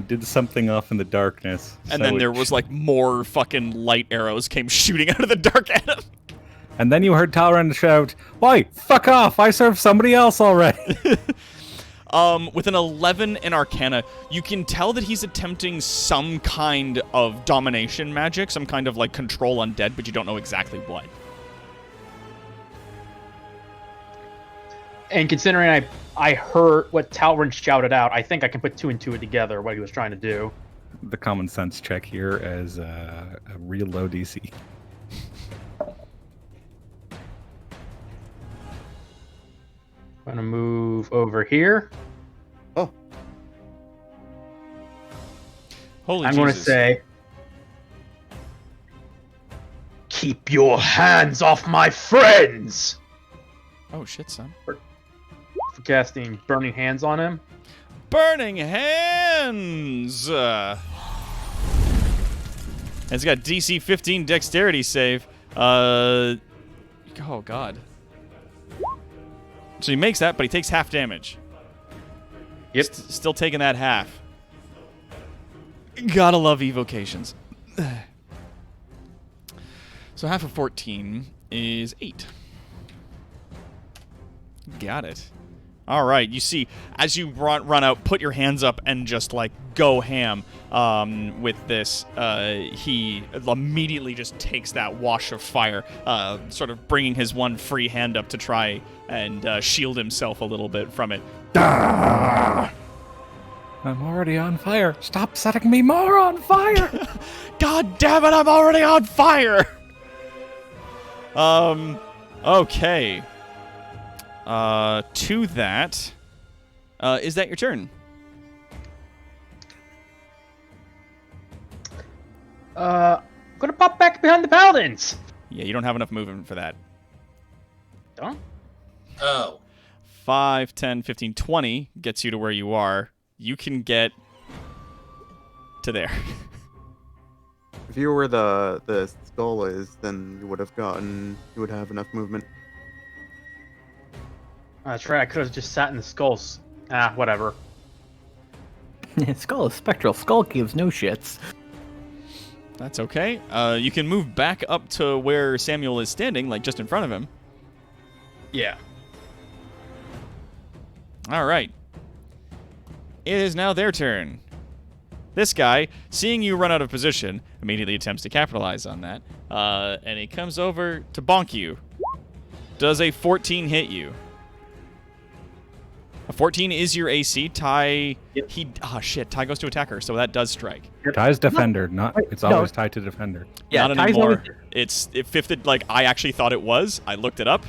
did something off in the darkness. And then there was like more fucking light arrows came shooting out of the dark at him. And then you heard Talron shout, "Why, fuck off! I served somebody else already." With an 11 in Arcana, you can tell that he's attempting some kind of domination magic, some kind of like control undead, but you don't know exactly what. And considering I heard what Talron shouted out, I think I can put two and two together what he was trying to do. The common sense check here as a real low DC. I'm gonna move over here. Oh. Holy I'm Jesus. gonna say, "Keep your hands off my friends!" Oh shit, son. For casting Burning Hands on him. Burning Hands! It's got DC 15 Dexterity save. Oh god. So he makes that, but he takes half damage. Yep. Still taking that half. Gotta love evocations. So half of 14 is 8. Got it. All right, you see, as you run out, put your hands up and just, like, go ham with this. He immediately just takes that wash of fire, sort of bringing his one free hand up to try and shield himself a little bit from it. I'm already on fire. Stop setting me more on fire. God damn it, I'm already on fire! Okay. To that, is that your turn? I'm gonna pop back behind the paladins. Yeah, you don't have enough movement for that. Don't? Oh. 5, 10, 15, 20 gets you to where you are. You can get to there. If you were the skull is, then you would have enough movement. That's right, I could have just sat in the skulls. Whatever. Skull is spectral. Skull gives no shits. That's okay. You can move back up to where Samuel is standing, like just in front of him. Yeah. All right. It is now their turn. This guy, seeing you run out of position, immediately attempts to capitalize on that. And he comes over to bonk you. Does a 14 hit you? A 14 is your AC. Ty, Yep. Ty goes to attacker, so that does strike. Tie's defender, it's no. always tied to defender. Yeah, Not Ty's anymore. always- It fifth. Like I actually thought it was. I looked it up.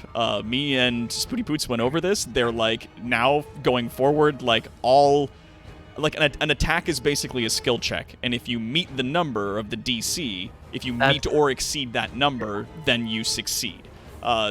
Me and Spooty Boots went over this. They're like now going forward. Like all, like an attack is basically a skill check, and if you meet the number of the DC, if you meet or exceed that number, then you succeed.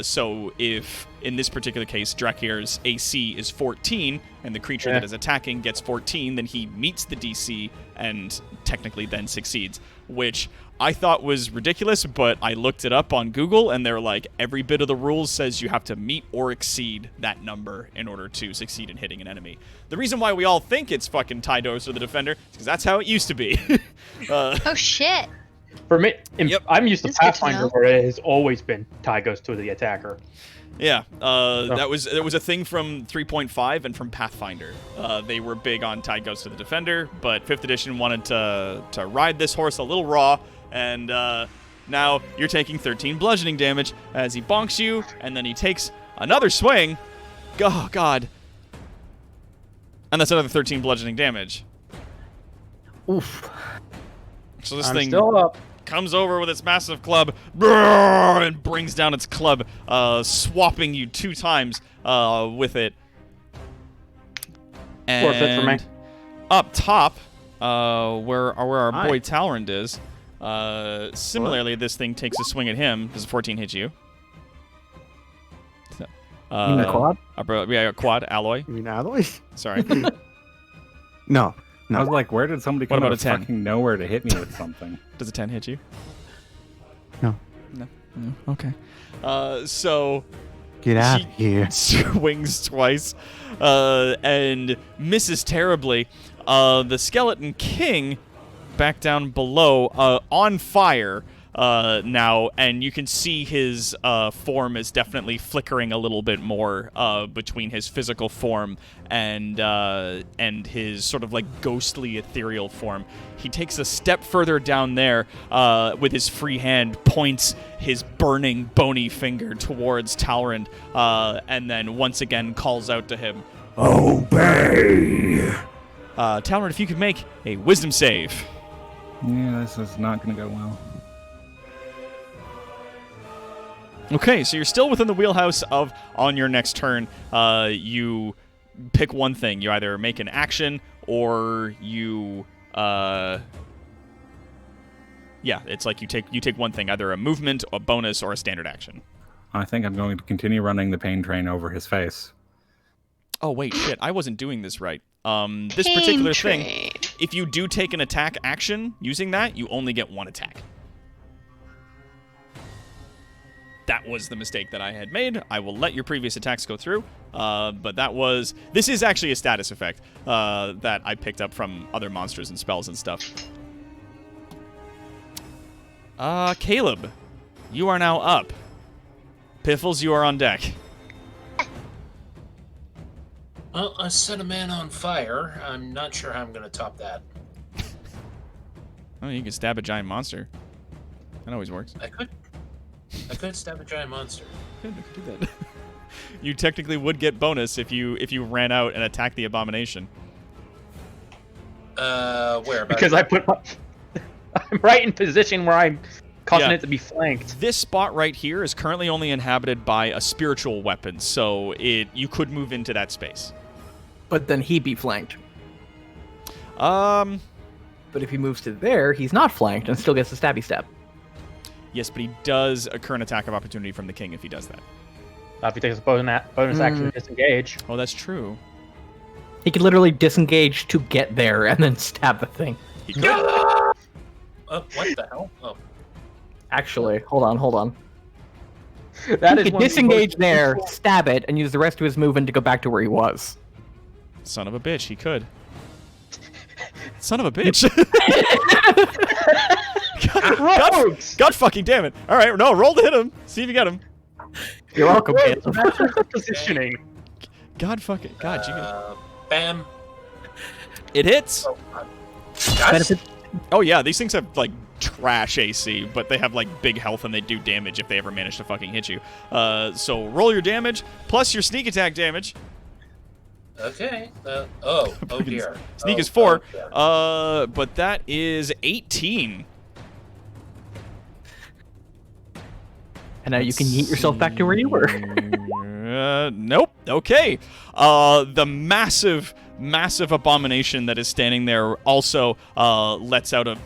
So if, in this particular case, Drakiar's AC is 14, and the creature that is attacking gets 14, then he meets the DC and technically then succeeds, which I thought was ridiculous, but I looked it up on Google, and they're like, every bit of the rules says you have to meet or exceed that number in order to succeed in hitting an enemy. The reason why we all think it's fucking Tydos or the Defender is because that's how it used to be. Oh shit. For me, Yep. I'm used to That's good to Pathfinder know. where it has always been Ty goes to the attacker. Yeah, that was a thing from 3.5 and from Pathfinder. They were big on Tide Goes to the Defender, but 5th edition wanted to ride this horse a little raw and Now you're taking 13 bludgeoning damage as he bonks you, and then he takes another swing. Oh, God. And that's another 13 bludgeoning damage. Oof. So this I'm thing still up. comes over with its massive club and brings down its club, swapping you 2 times with it. And Forfeit for me. up top, where our Hi. boy Talrand is, similarly, this thing takes a swing at him. Does a 14 hit you? So, You mean the quad? Yeah, quad, alloy. You mean alloy? Sorry. No. I was like, where did somebody What come about out of a 10? fucking nowhere to hit me with something? Does a 10 hit you? No. No. Okay. So Get out She- of here. swings twice and misses terribly. The Skeleton King back down below on fire now, and you can see his form is definitely flickering a little bit more between his physical form and his sort of like ghostly ethereal form. He takes a step further down there with his free hand, points his burning bony finger towards Talrand, and then once again calls out to him. Obey! Talrand, if you could make a wisdom save. Yeah, this is not going to go well. Okay, so you're still within the wheelhouse of on your next turn. You pick one thing. You either make an action or you yeah, it's like you take one thing, either a movement, a bonus, or a standard action. I think I'm going to continue running the pain train over his face. Oh wait, shit, I wasn't doing this right. This Pain particular train. thing, if you do take an attack action using that, you only get 1 attack. That was the mistake that I had made. I will let your previous attacks go through, but this is actually a status effect that I picked up from other monsters and spells and stuff. Caleb, you are now up. Piffles, you are on deck. Well, I set a man on fire. I'm not sure how I'm going to top that. Oh, you can stab a giant monster. That always works. I could stab a giant monster. Good, I could do that. You technically would get bonus if you ran out and attacked the abomination. Where? About Because I put my... I'm right in position where I'm causing Yeah. it to be flanked. This spot right here is currently only inhabited by a spiritual weapon, so you could move into that space. But then he'd be flanked. Um, But if he moves to there, he's not flanked and still gets a stabby stab. yes, but he does occur an attack of opportunity from the king if he does that. If he takes a bonus action to disengage. Oh, that's true. He could literally disengage to get there and then stab the thing. He could. what the hell? Oh, Actually, hold on. That He is could one of the disengage most there, useful- stab it, and use the rest of his movement to go back to where he was. Son of a bitch, he could. Son of a bitch. God fucking damn it. All right, no, roll to hit him. See if you get him. You're welcome, Where's Caleb. master positioning? God fucking, God, you bam. it hits. Oh, gosh. Oh yeah, these things have like trash AC, but they have like big health and they do damage if they ever manage to fucking hit you. So roll your damage plus your sneak attack damage. Okay. Oh dear. Sneak Oh, is 4. oh, dear. But that is 18. And now you can yeet yourself back to where you were. Nope. Okay. The massive abomination that is standing there also lets out a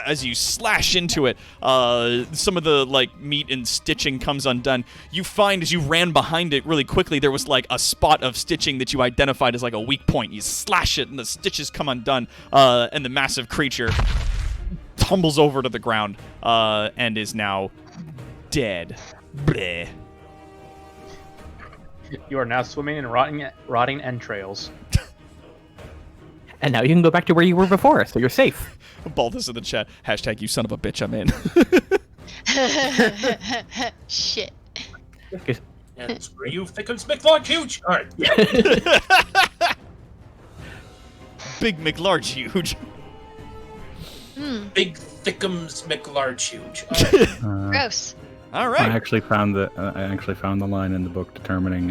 as you slash into it. Some of the like meat and stitching comes undone. You find as you ran behind it really quickly, there was like a spot of stitching that you identified as like a weak point. You slash it, and the stitches come undone, and the massive creature tumbles over to the ground and is now dead. Bleh. You are now swimming in rotting entrails. And now you can go back to where you were before, so you're safe. Balthus in the chat. Hashtag you son of a bitch, I'm in. Shit. And screw you, Thickums McLeod huge. All right. Big McLarge huge. Big thickums McLarge huge. All right. Gross. All I right. actually found the line in the book determining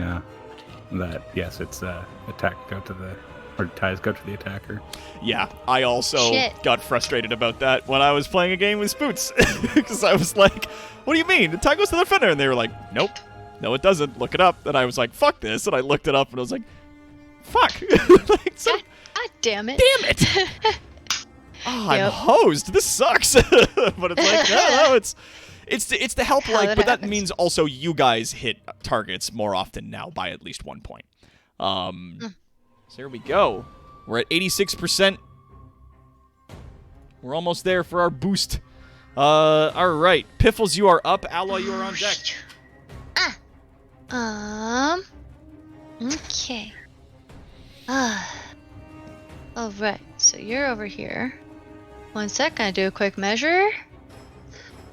that yes, it's attack go to the or ties go to the attacker. Yeah, I also Shit. got frustrated about that when I was playing a game with Spoots. Because I was like, what do you mean? The tie goes to the defender. And they were like, nope. No, it doesn't. Look it up. And I was like, fuck this. And I looked it up and I was like, fuck. Like, so, God damn it. damn it. Oh, I'm Yep. hosed. This sucks. But it's like, no, it's the help How like, it but that happens. means also you guys hit targets more often now by at least 1 point. So here we go. We're at 86%. We're almost there for our boost. All right. Piffles, you are up. Alloy, you are on deck. Okay. Alright, so you're over here. 1 sec, I do a quick measure.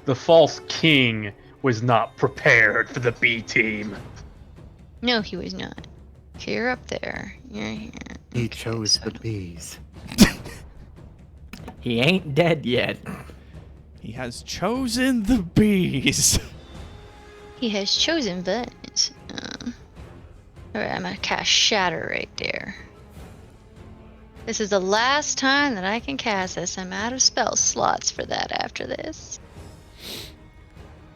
The false king was not prepared for the B team. No, he was not. Okay, you're up there. You're here. He Okay, chose so the bees. He ain't dead yet. He has chosen the bees. he has chosen buttons. Alright, I'm gonna cast Shatter right there. This is the last time that I can cast this. I'm out of spell slots for that after this.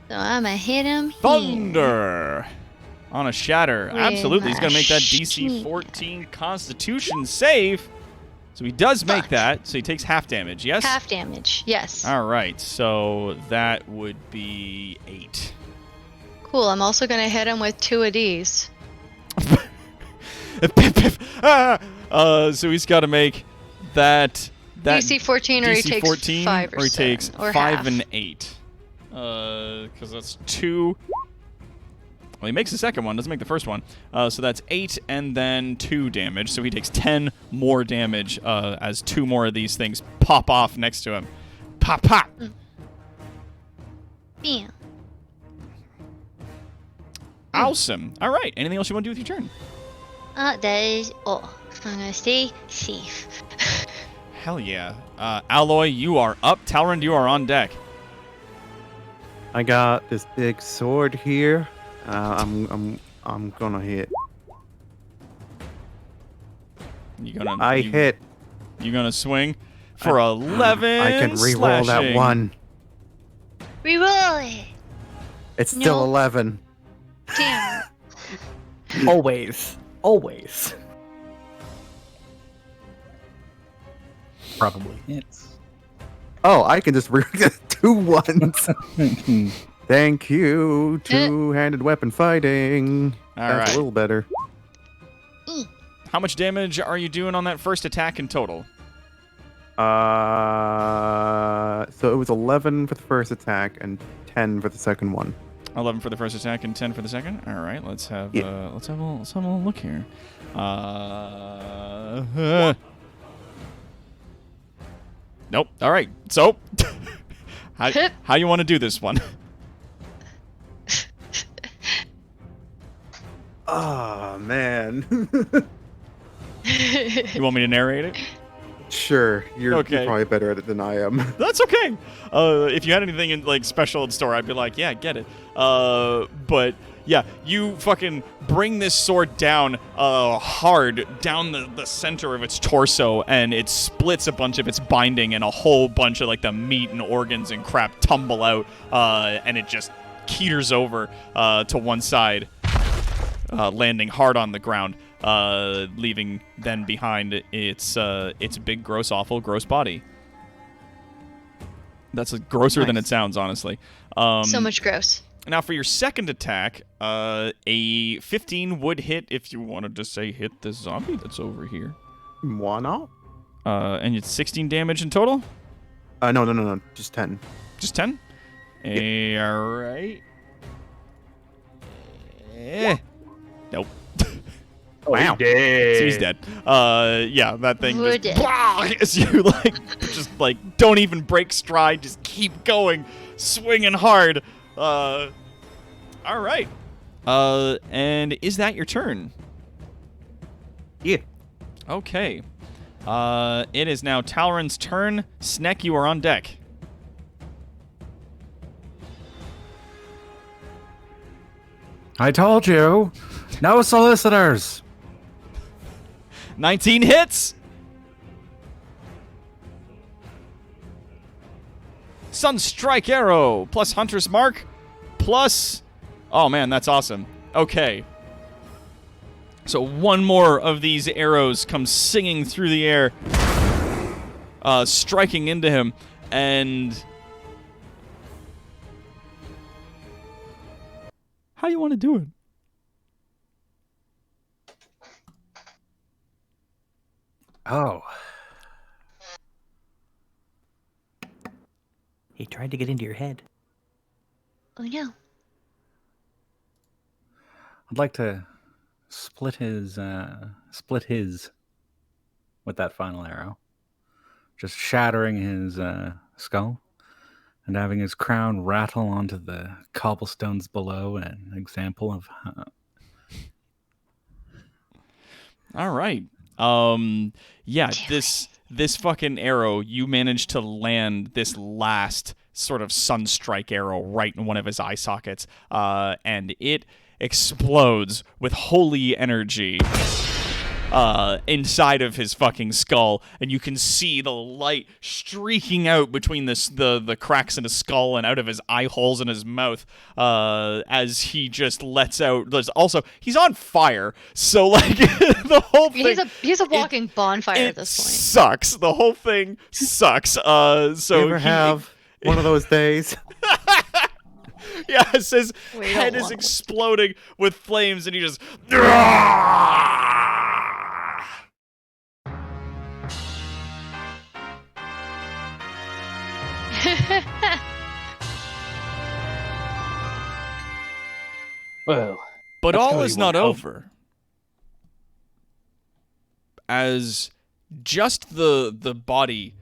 So I'm gonna hit him here. Thunder. On a shatter. With Absolutely. He's going to make that my DC shield. 14 Constitution save. So he does make Fuck. that. So he takes half damage. Yes? Half damage, yes. All right. So that would be 8. Cool, I'm also gonna hit him with 2 of these. So he's got to make that DC 14 or he DC takes 14 5 or he 7, takes or 5 half. and 8. Because that's 2. Well, he makes the second one, doesn't make the first one. So that's 8 and then 2 damage. So he takes 10 more damage as 2 more of these things pop off next to him. Pop, pop. Bam. Awesome. All right. Anything else you want to do with your turn? That is all. I'm gonna stay safe. Hell yeah. Alloy, you are up. Talrand, you are on deck. I got this big sword here. I'm gonna hit. I hit. You gonna swing for 11? I can reroll that slashing. one. Reroll it. It's still No. 11. Damn. Always. Always. Probably hits. Oh, I can just reroll 2 ones. Thank you. Two-handed weapon fighting. All That's right. a little better. How much damage are you doing on that first attack in total? So it was 11 for the first attack and 10 for the second one. 11 for the first attack and 10 for the second. All right, let's have Yeah. let's have a little look here. Nope. All right. So how you want to do this one? Oh, man. You want me to narrate it? Sure, you're Okay. probably better at it than I am. That's okay. If you had anything in like special in store, I'd be like, yeah, get it. But yeah, you fucking bring this sword down hard down the center of its torso, and it splits a bunch of its binding, and a whole bunch of like the meat and organs and crap tumble out, and it just teeters over to one side, landing hard on the ground. Leaving then behind its big, gross, awful, gross body. That's grosser than it sounds, honestly. So much gross. Now, for your second attack, a 15 would hit if you wanted to say hit this zombie that's over here. Why not? And it's 16 damage in total? No. Just 10. Just 10? All right. Nope. Wow. So he's dead. Yeah, that thing We're just dead. blah, as you just don't even break stride, just keep going, swinging hard. All right. And is that your turn? Yeah. Okay. It is now Talron's turn. Sneck, you are on deck. I told you, no solicitors. 19 hits. Sunstrike arrow plus Hunter's Mark plus... Oh man, that's awesome. Okay. So one more of these arrows comes singing through the air, striking into him, and... How do you want to do it? Oh. He tried to get into your head. Oh no. I'd like to split his with that final arrow, just shattering his skull and having his crown rattle onto the cobblestones below. An example of. All right. Yeah, this fucking arrow, you managed to land this last sort of sunstrike arrow right in one of his eye sockets, and it explodes with holy energy inside of his fucking skull, and you can see the light streaking out between the cracks in his skull and out of his eye holes in his mouth as he just lets out. Also, he's on fire, so like the whole thing. He's a walking bonfire It at this point. sucks. The whole thing sucks. So You ever have one of those days? Yes, his We head don't is want one. exploding with flames, and he just. Well, But That's all how is you not want help. over. As just the body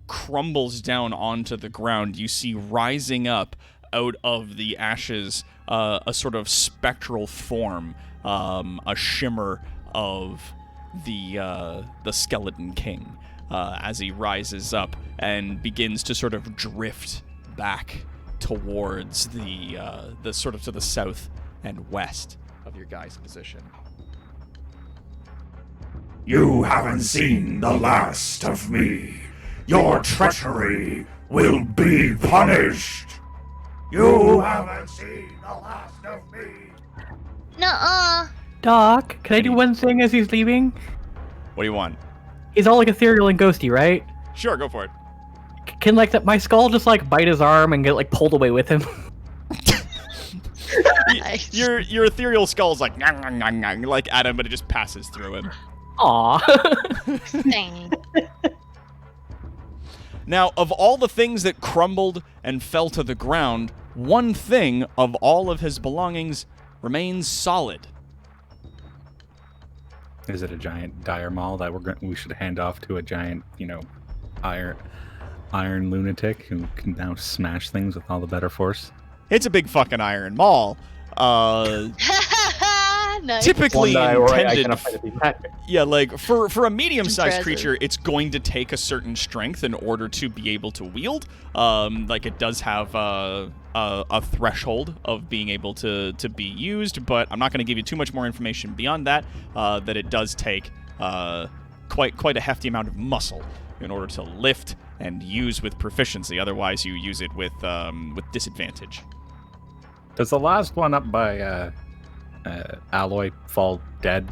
crumbles down onto the ground, you see rising up out of the ashes a sort of spectral form, a shimmer of the Skeleton King as he rises up and begins to sort of drift back towards the sort of to the south and west of your guys' position. You haven't seen the last of me. Your treachery will be punished. You haven't seen the last of me. Nuh-uh. Doc, can I do one thing as he's leaving? What do you want? He's all like ethereal and ghosty, right? Sure, go for it. Can like my skull just like bite his arm and get like pulled away with him? Nice. Your ethereal skull's like "Nyang, nyang, nyang, nyang," like at him, but it just passes through him. Aw. Dang. Now, of all the things that crumbled and fell to the ground, one thing of all of his belongings remains solid. Is it a giant dire maul that we should hand off to a giant, iron lunatic who can now smash things with all the better force? It's a big fucking iron maul. Nice. Typically one die, or I intended. identify the attack. Yeah, like for a medium-sized Impressive. creature, it's going to take a certain strength in order to be able to wield. Like it does have a threshold of being able to be used, but I'm not going to give you too much more information beyond that. That it does take quite a hefty amount of muscle in order to lift and use with proficiency. Otherwise, you use it with disadvantage. Does the last one up by Alloy fall dead,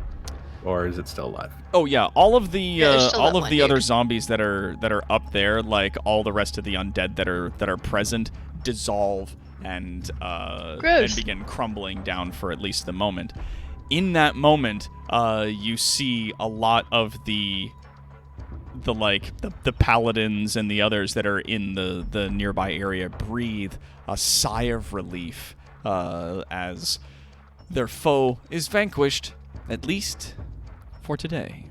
or is it still alive? Oh yeah, all of the Yeah, there's still all that of one the dude. other zombies that are up there, like all the rest of the undead that are present, dissolve and Gross. begin crumbling down for at least the moment. In that moment, you see a lot of the paladins and the others that are in the nearby area breathe a sigh of relief as their foe is vanquished, at least for today.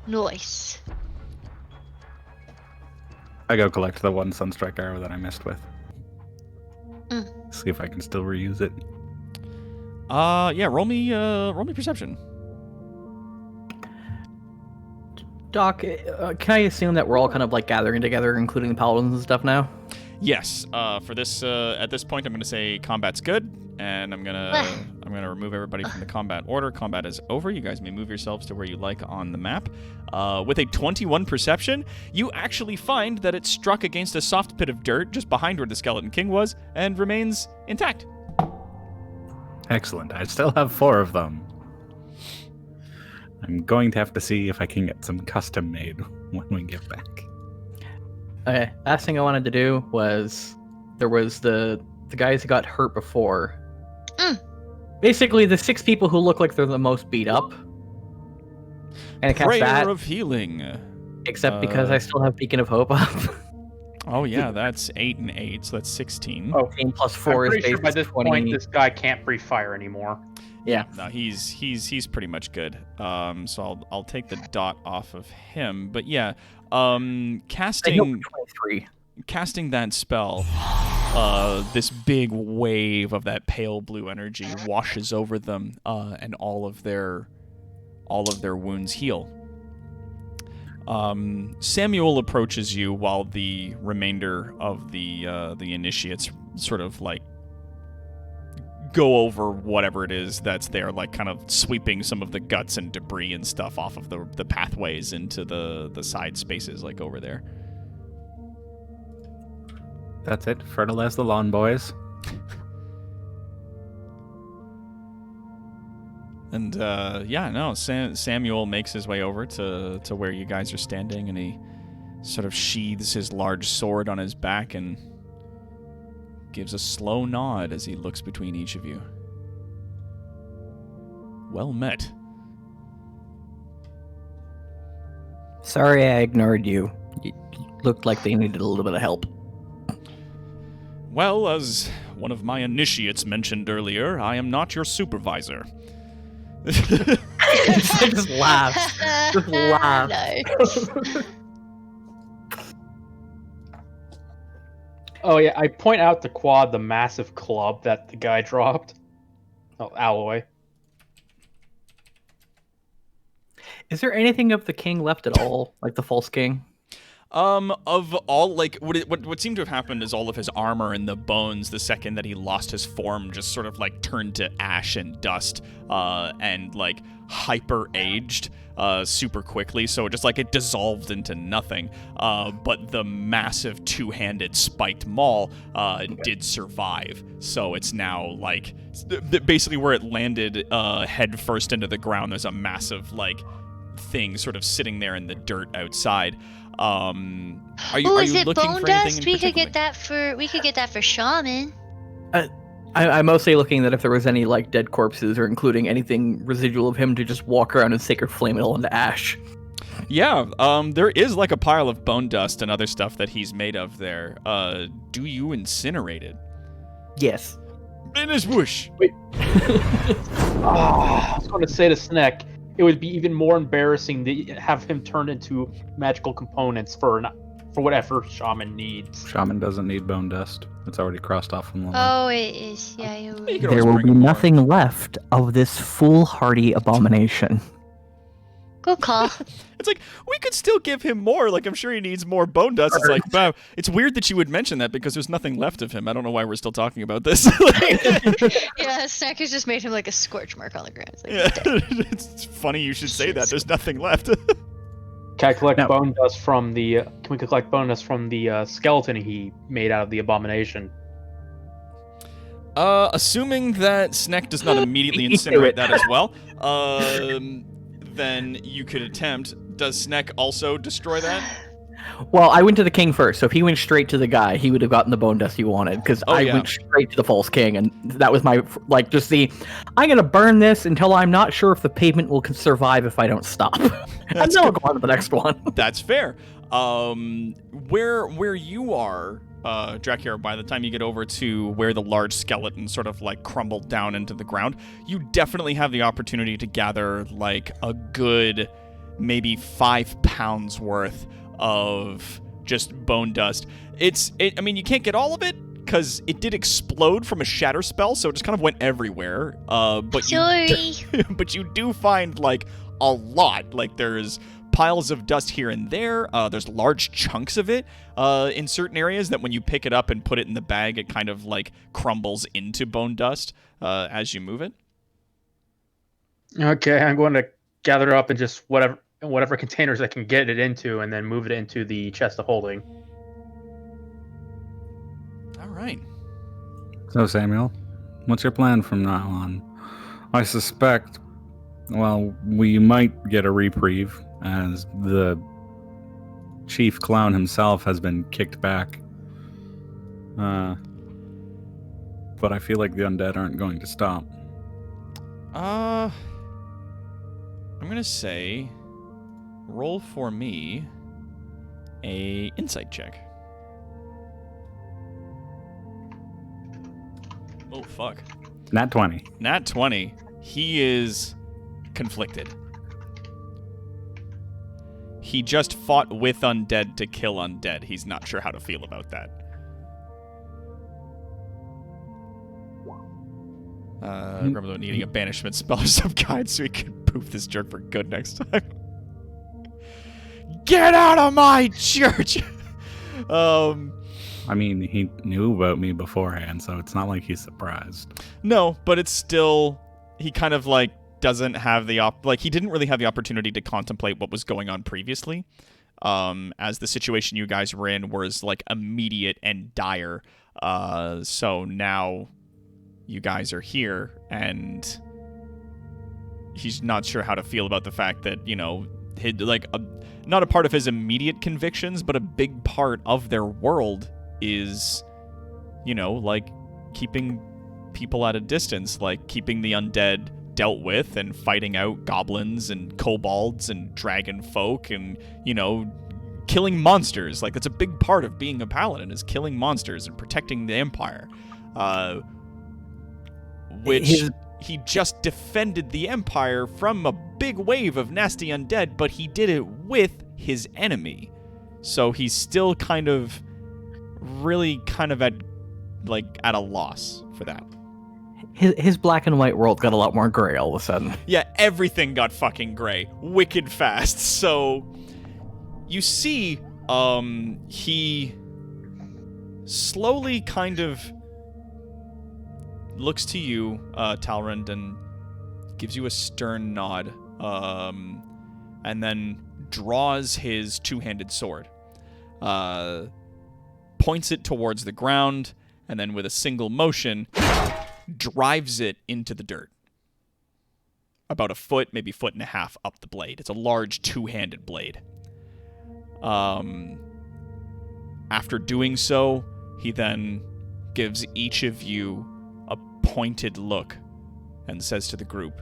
Nice. I go collect the one Sunstrike arrow that I missed with. Mm. See if I can still reuse it. Yeah, roll me perception. Doc, can I assume that we're all kind of like gathering together, including the paladins and stuff now? Yes. For this, at this point, I'm going to say combat's good, and I'm gonna remove everybody from the combat order. Combat is over. You guys may move yourselves to where you like on the map. With a 21 perception, you actually find that it struck against a soft pit of dirt just behind where the Skeleton King was, and remains intact. Excellent. I still have 4 of them. I'm going to have to see if I can get some custom made when we get back. Okay, last thing I wanted to do was there was the guys who got hurt before. Basically, the 6 people who look like they're the most beat up. And I cast Prayer that, of healing. except because I still have Beacon of Hope up. Oh yeah, that's 8 and 8, so that's 16. 14 plus 4 I'm is pretty sure by this 20. point this guy can't breathe fire anymore. Yeah. No, he's pretty much good. So I'll take the dot off of him. But yeah, I know casting 23. casting that spell, this big wave of that pale blue energy washes over them, and all of their wounds heal. Samuel approaches you while the remainder of the initiates sort of like go over whatever it is that's there, like kind of sweeping some of the guts and debris and stuff off of the pathways into the side spaces like over there. That's it. Fertilize the lawn, boys. And Samuel makes his way over to where you guys are standing, and he sort of sheathes his large sword on his back and gives a slow nod as he looks between each of you. Well met. Sorry I ignored you. You looked like they needed a little bit of help. Well, as one of my initiates mentioned earlier, I am not your supervisor. Just laugh. Just laugh. No. Oh yeah, I point out to Quad the massive club that the guy dropped. Oh, alloy. Is there anything of the king left at all? Like the false king? Of all, like, what seemed to have happened is all of his armor and the bones, the second that he lost his form, just sort of, like, turned to ash and dust, and, like, hyper-aged, super quickly, so just, like, it dissolved into nothing, but the massive two-handed spiked maul, did survive, so it's now, like, basically where it landed, head first into the ground, there's a massive, like, thing sort of sitting there in the dirt outside. Are you is it looking bone for anything dust? in We could particular? get that for shaman. I'm mostly looking that if there was any like dead corpses or including anything residual of him to just walk around in sacred flame it all into ash. Yeah, there is like a pile of bone dust and other stuff that he's made of there. Do you incinerate it? Yes. Finish whoosh. I was going to say to Sneck, it would be even more embarrassing to have him turn into magical components for whatever shaman needs. Shaman doesn't need bone dust. It's already crossed off from the line. Oh, it is. Yeah, You you can always bring him more. left of this foolhardy abomination. Good call. It's like, we could still give him more. Like, I'm sure he needs more bone dust. It's like, wow. It's weird that you would mention that because there's nothing left of him. I don't know why we're still talking about this. Yeah, Snack has just made him like a scorch mark on the ground. It's like, Yeah. It's funny you should say that. There's nothing left. Can I collect No. bone dust from the? Can we collect bone dust from the skeleton he made out of the abomination? Assuming that Sneck does not immediately incinerate that as well, then you could attempt. Does Sneck also destroy that? Well, I went to the king first, so if he went straight to the guy, he would have gotten the bone dust he wanted, because Oh, I yeah. went straight to the false king, and that was my, like, just the, I'm going to burn this until I'm not sure if the pavement will survive if I don't stop. And That's then I'll good. go on to the next one. That's fair. Where you are, Dracula, by the time you get over to where the large skeleton sort of like crumbled down into the ground, you definitely have the opportunity to gather like a good maybe 5 pounds worth of just bone dust. I mean, you can't get all of it because it did explode from a shatter spell, so it just kind of went everywhere. But sorry. but you do find like a lot. Like there's piles of dust here and there. There's large chunks of it in certain areas that when you pick it up and put it in the bag, it kind of like crumbles into bone dust as you move it. Okay, I'm going to gather it up in just whatever containers I can get it into, and then move it into the chest of holding. All right. So, Samuel, what's your plan from now on? I suspect, well, we might get a reprieve as the chief clown himself has been kicked back. But I feel like the undead aren't going to stop. I'm going to say roll for me a insight check. Oh, fuck. Nat 20. Nat 20. He is conflicted. He just fought with undead to kill undead. He's not sure how to feel about that. Remember needing a banishment spell or some kind so he can poof this jerk for good next time. Get out of my church! I mean, he knew about me beforehand, so it's not like he's surprised. No, but it's still, he kind of like doesn't have the he didn't really have the opportunity to contemplate what was going on previously, as the situation you guys were in was like immediate and dire. So now you guys are here, and he's not sure how to feel about the fact that, you know, not a part of his immediate convictions, but a big part of their world is, you know, like keeping people at a distance, like keeping the undead dealt with and fighting out goblins and kobolds and dragon folk and, you know, killing monsters. Like, that's a big part of being a paladin, is killing monsters and protecting the empire. Which he just defended the empire from a big wave of nasty undead, but he did it with his enemy. So he's still kind of at a loss for that. His black and white world got a lot more gray all of a sudden. Yeah, everything got fucking gray. Wicked fast. So you see, he slowly kind of looks to you, Talrand, and gives you a stern nod, and then draws his two-handed sword, points it towards the ground, and then with a single motion, drives it into the dirt. About a foot, maybe foot and a half up the blade. It's a large two-handed blade. After doing so, he then gives each of you a pointed look and says to the group,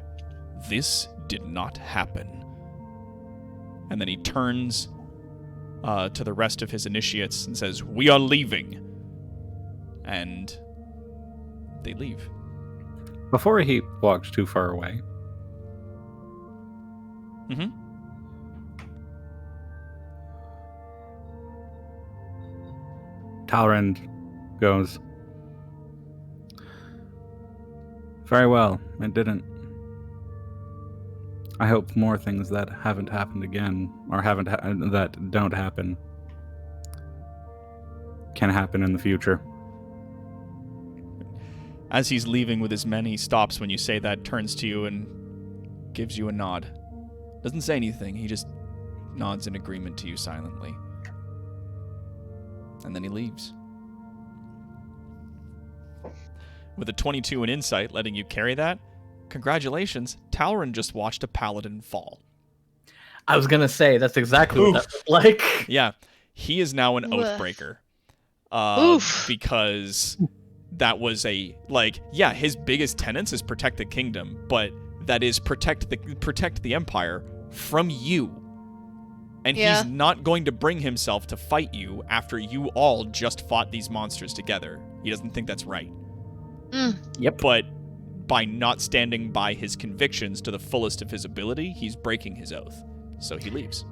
"This did not happen." And then he turns to the rest of his initiates and says, "We are leaving." And they leave. Before he walks too far away, Talrand goes, "Very well, it didn't. I hope more things that haven't happened again, or that don't happen, can happen in the future." As he's leaving with his men, he stops when you say that, turns to you, and gives you a nod. Doesn't say anything, he just nods in agreement to you silently. And then he leaves. With a 22 in insight letting you carry that, congratulations, Talrand just watched a paladin fall. I was gonna say, that's exactly what that looked like. Yeah, he is now an Woof. Oathbreaker. Oof. Because that was his biggest tenets is protect the kingdom, but that is protect the empire from you. And Yeah. he's not going to bring himself to fight you after you all just fought these monsters together. He doesn't think that's right. Yep. But by not standing by his convictions to the fullest of his ability, he's breaking his oath. So he leaves.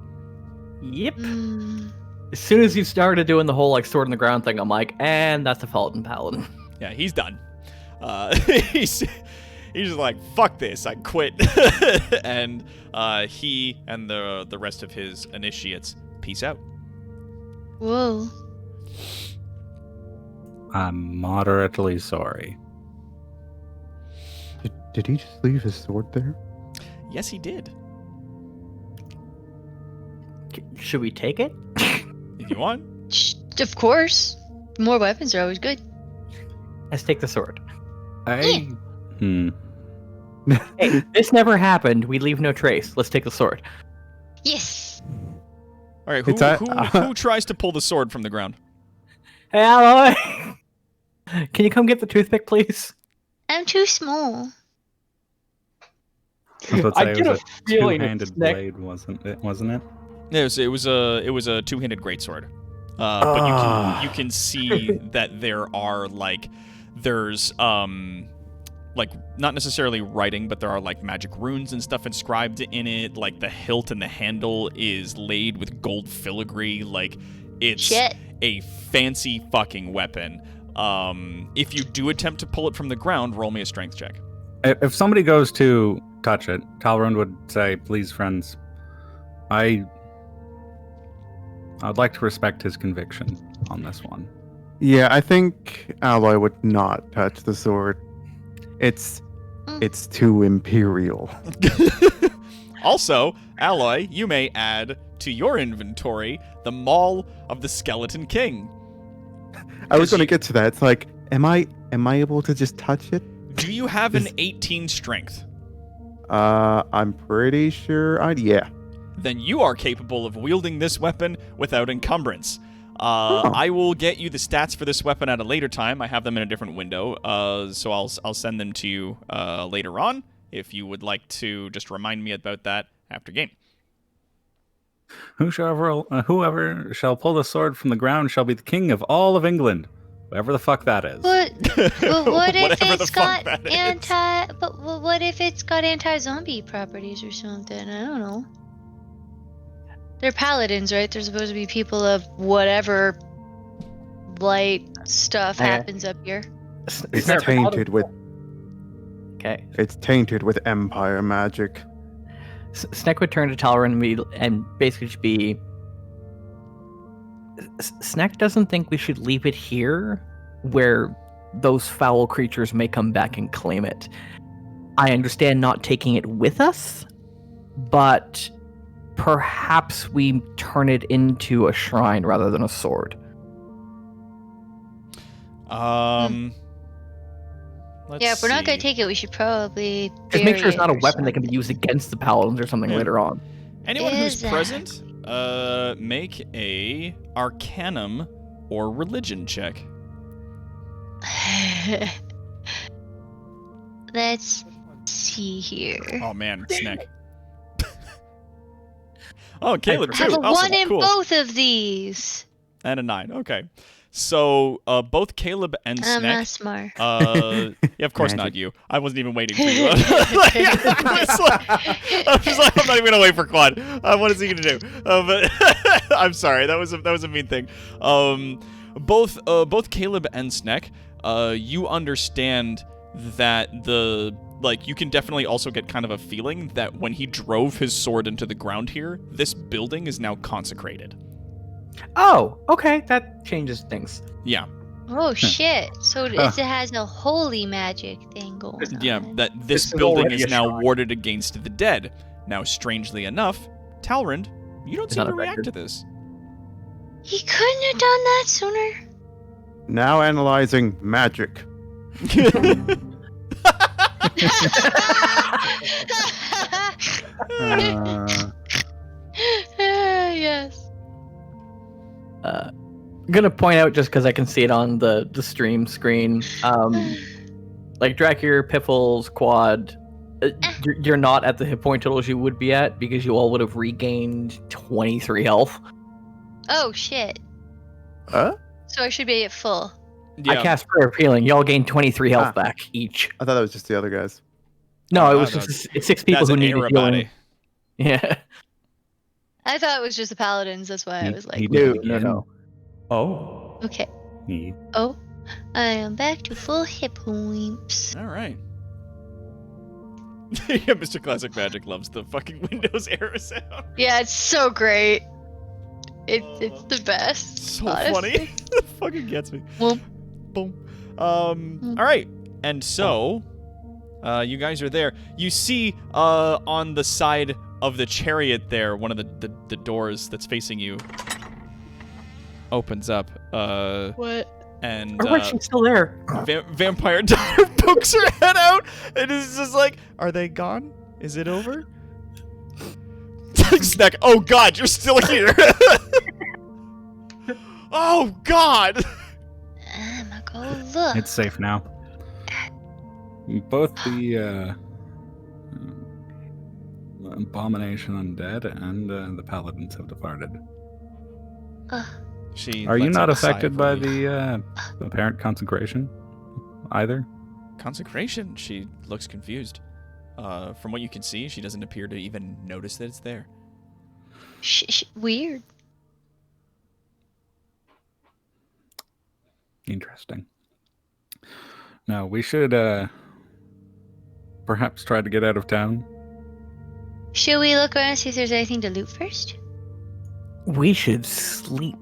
Yep. Mm. As soon as you started doing the whole like sword in the ground thing, I'm like, and that's a Paladin. Yeah, he's done. he's just like, fuck this, I quit. And he and the rest of his initiates peace out. Whoa. I'm moderately sorry. Did he just leave his sword there? Yes, he did. Should we take it? If you want. Of course. More weapons are always good. Let's take the sword. Hey, Hey, this never happened. We leave no trace. Let's take the sword. Yes. All right, It's a- who tries to pull the sword from the ground? Hey, Alloy! Can you come get the toothpick, please? I'm too small. I was about to say, I it get was a a feeling two-handed it's neck- blade, wasn't it? Yeah, it was a two-handed greatsword. But you can see that there's like not necessarily writing, but there are like magic runes and stuff inscribed in it. Like the hilt and the handle is laid with gold filigree. Like it's Shit. a fancy fucking weapon. If you do attempt to pull it from the ground, roll me a strength check. If somebody goes to touch it, Talrund would say, "Please, friends, I'd like to respect his conviction on this one." Yeah, I think Alloy would not touch the sword. It's too imperial. Also, Alloy, you may add to your inventory the Maul of the Skeleton King. I was going to get to that. It's like, am I able to just touch it? Do you have an 18 strength? I'm pretty sure yeah. Then you are capable of wielding this weapon without encumbrance. I will get you the stats for this weapon at a later time. I have them in a different window, so I'll send them to you later on. If you would like to just remind me about that after game. Whoever shall pull the sword from the ground shall be the king of all of England, whoever the fuck that is. But what if Whatever the it's fuck got that is. But what if it's got anti-zombie properties or something? I don't know. They're paladins, right? They're supposed to be people of whatever light stuff Yeah. happens up here. It's Snap- tainted with Okay. empire magic. Sneck would turn to Talrund and basically just be. Sneck doesn't think we should leave it here, where those foul creatures may come back and claim it. I understand not taking it with us, but perhaps we turn it into a shrine rather than a sword. Let's Yeah, if we're not gonna see. take it, we should probably Just make bury sure it's not it a or weapon that can be something. used against the paladins or something Yeah. later on. Anyone who's Is that- present, make a Arcanum or Religion check. Let's see here. Oh man, Snack. Oh, Caleb I too. have a Awesome, 1 in cool. both of these. And a 9. Okay. So both Caleb and I'm Snack. not smart. Yeah, of course not Magic. you. I wasn't even waiting for you. I was like, I'm not even gonna wait for Quad. What is he gonna do? But I'm sorry. That was a mean thing. Both Caleb and Snack, you understand that you can definitely also get kind of a feeling that when he drove his sword into the ground here, this building is now consecrated. Oh, okay, that changes things. Yeah. Oh shit! So it has a holy magic thing going on. Yeah, that this This is building already is a now shrine. warded against the dead. Now, strangely enough, Talrund, you don't It's seem not to react affected. to this. He couldn't have done that sooner. Now analyzing magic. Yes. I'm gonna point out just because I can see it on the stream screen. Like Drakir, Piffles, Quad, you're not at the hit point totals you would be at because you all would have regained 23 health. Oh shit. Huh? So I should be at full. Yeah. I cast Prayer of Healing. Y'all gain 23 health Ah. back each. I thought that was just the other guys. No, it Oh, was no, just it's 6 people That's who an needed error healing. body. Yeah. I thought it was just the paladins. That's why I was He like, did No, again. no. Oh. okay. He- Oh, I am back to full hit points. All right. Yeah, Mr. Classic Magic loves the fucking Windows error sound. Yeah, it's so great. It's the best. So honestly. funny. It fucking gets me. Well, Boom. All right. And so, you guys are there. You see, on the side of the chariot there, one of the doors that's facing you opens up. what? And Or wait, she's still there. Vampire Daughter pokes her head out and is just like, "Are they gone? Is it over?" Snack. Oh God, you're still here. Oh God. I'm gonna go look. It's safe now. Both the Abomination Undead and the Paladins have departed. She Are you lets not out a sigh affected of by relief. the apparent consecration either? Consecration? She looks confused. From what you can see, she doesn't appear to even notice that it's there. Weird. Interesting. Now, we should perhaps try to get out of town. Should we look around and see if there's anything to loot first? We should sleep.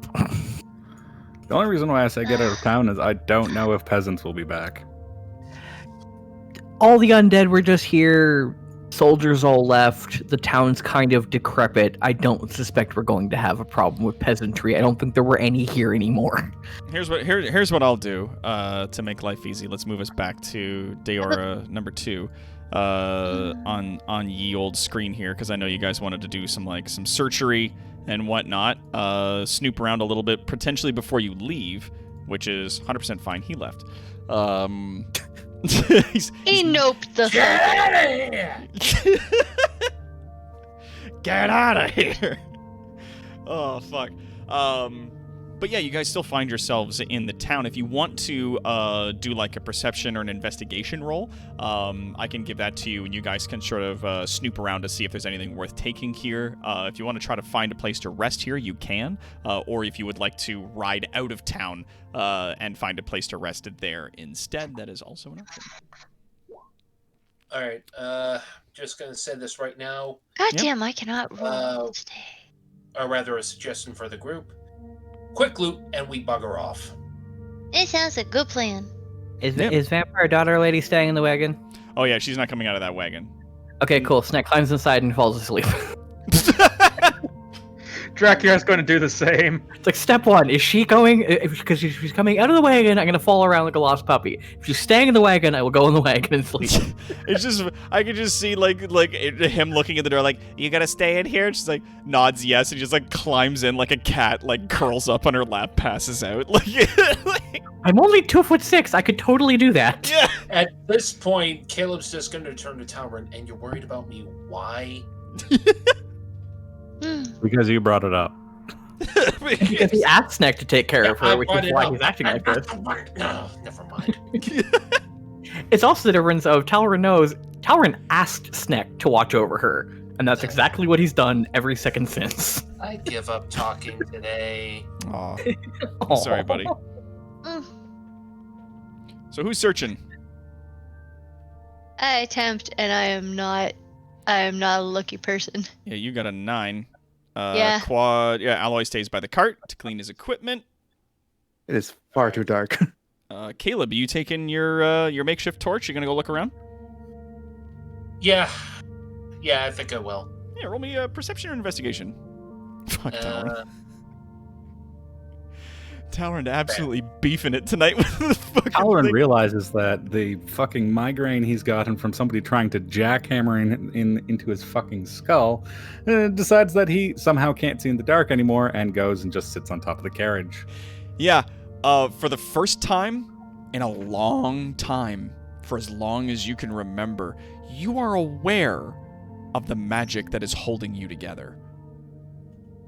The only reason why I say get out of town is I don't know if peasants will be back. All the undead were just here. Soldiers all left. The town's kind of decrepit. I don't suspect we're going to have a problem with peasantry. I don't think there were any here anymore. Here's what I'll do to make life easy. Let's move us back to Deora number 2 on ye old screen here, because I know you guys wanted to do some searchery and whatnot. Snoop around a little bit potentially before you leave, which is 100% fine. He left. He noped the fuck. Get out of here. Oh fuck. But yeah, you guys still find yourselves in the town. If you want to do like a perception or an investigation roll, I can give that to you, and you guys can sort of snoop around to see if there's anything worth taking here. If you want to try to find a place to rest here, you can. Or if you would like to ride out of town and find a place to rest there instead, that is also an option. All right. Just gonna say this right now, God Yep. damn, I cannot roll today. or rather, a suggestion for the group: quick loot, and we bugger off. It sounds like a good plan. Yep. Is Vampire Daughter Lady staying in the wagon? Oh yeah, she's not coming out of that wagon. Okay, cool. Snack climbs inside and falls asleep. Dracula's going to do the same. It's like step one. Is she going? Because if she's coming out of the wagon, I'm going to fall around like a lost puppy. If she's staying in the wagon, I will go in the wagon and sleep. It's just, I could just see like him looking at the door like, "You gotta stay in here?" And she's like, nods yes, and just like climbs in like a cat, like curls up on her lap, passes out. Like, I'm only 2'6". I could totally do that. yeah. At this point, Caleb's just gonna turn to Talron, and you're worried about me. Why? Because you brought it up. Because he asked Snack to take care of I her, which brought is it why up. he's acting like this. No, never mind. It's also the difference of Talron knows Talron asked Snack to watch over her, and that's exactly what he's done every second since. I give up talking today. Aw. Aw. Sorry, buddy. So who's searching? I attempt, and I am not a lucky person. Yeah, you got a 9. Yeah. Quad. Yeah, Alloy stays by the cart to clean his equipment. It is far too dark. Caleb, you taking your makeshift torch? You gonna go look around? Yeah, I think I will. Yeah, roll me a perception or investigation. Fuck Talon. Talon absolutely beefing it tonight with the fucking Talon thing. realizes that the fucking migraine he's gotten from somebody trying to jackhammer into his fucking skull, decides that he somehow can't see in the dark anymore and goes and just sits on top of the carriage. Yeah, for the first time in a long time, for as long as you can remember, you are aware of the magic that is holding you together.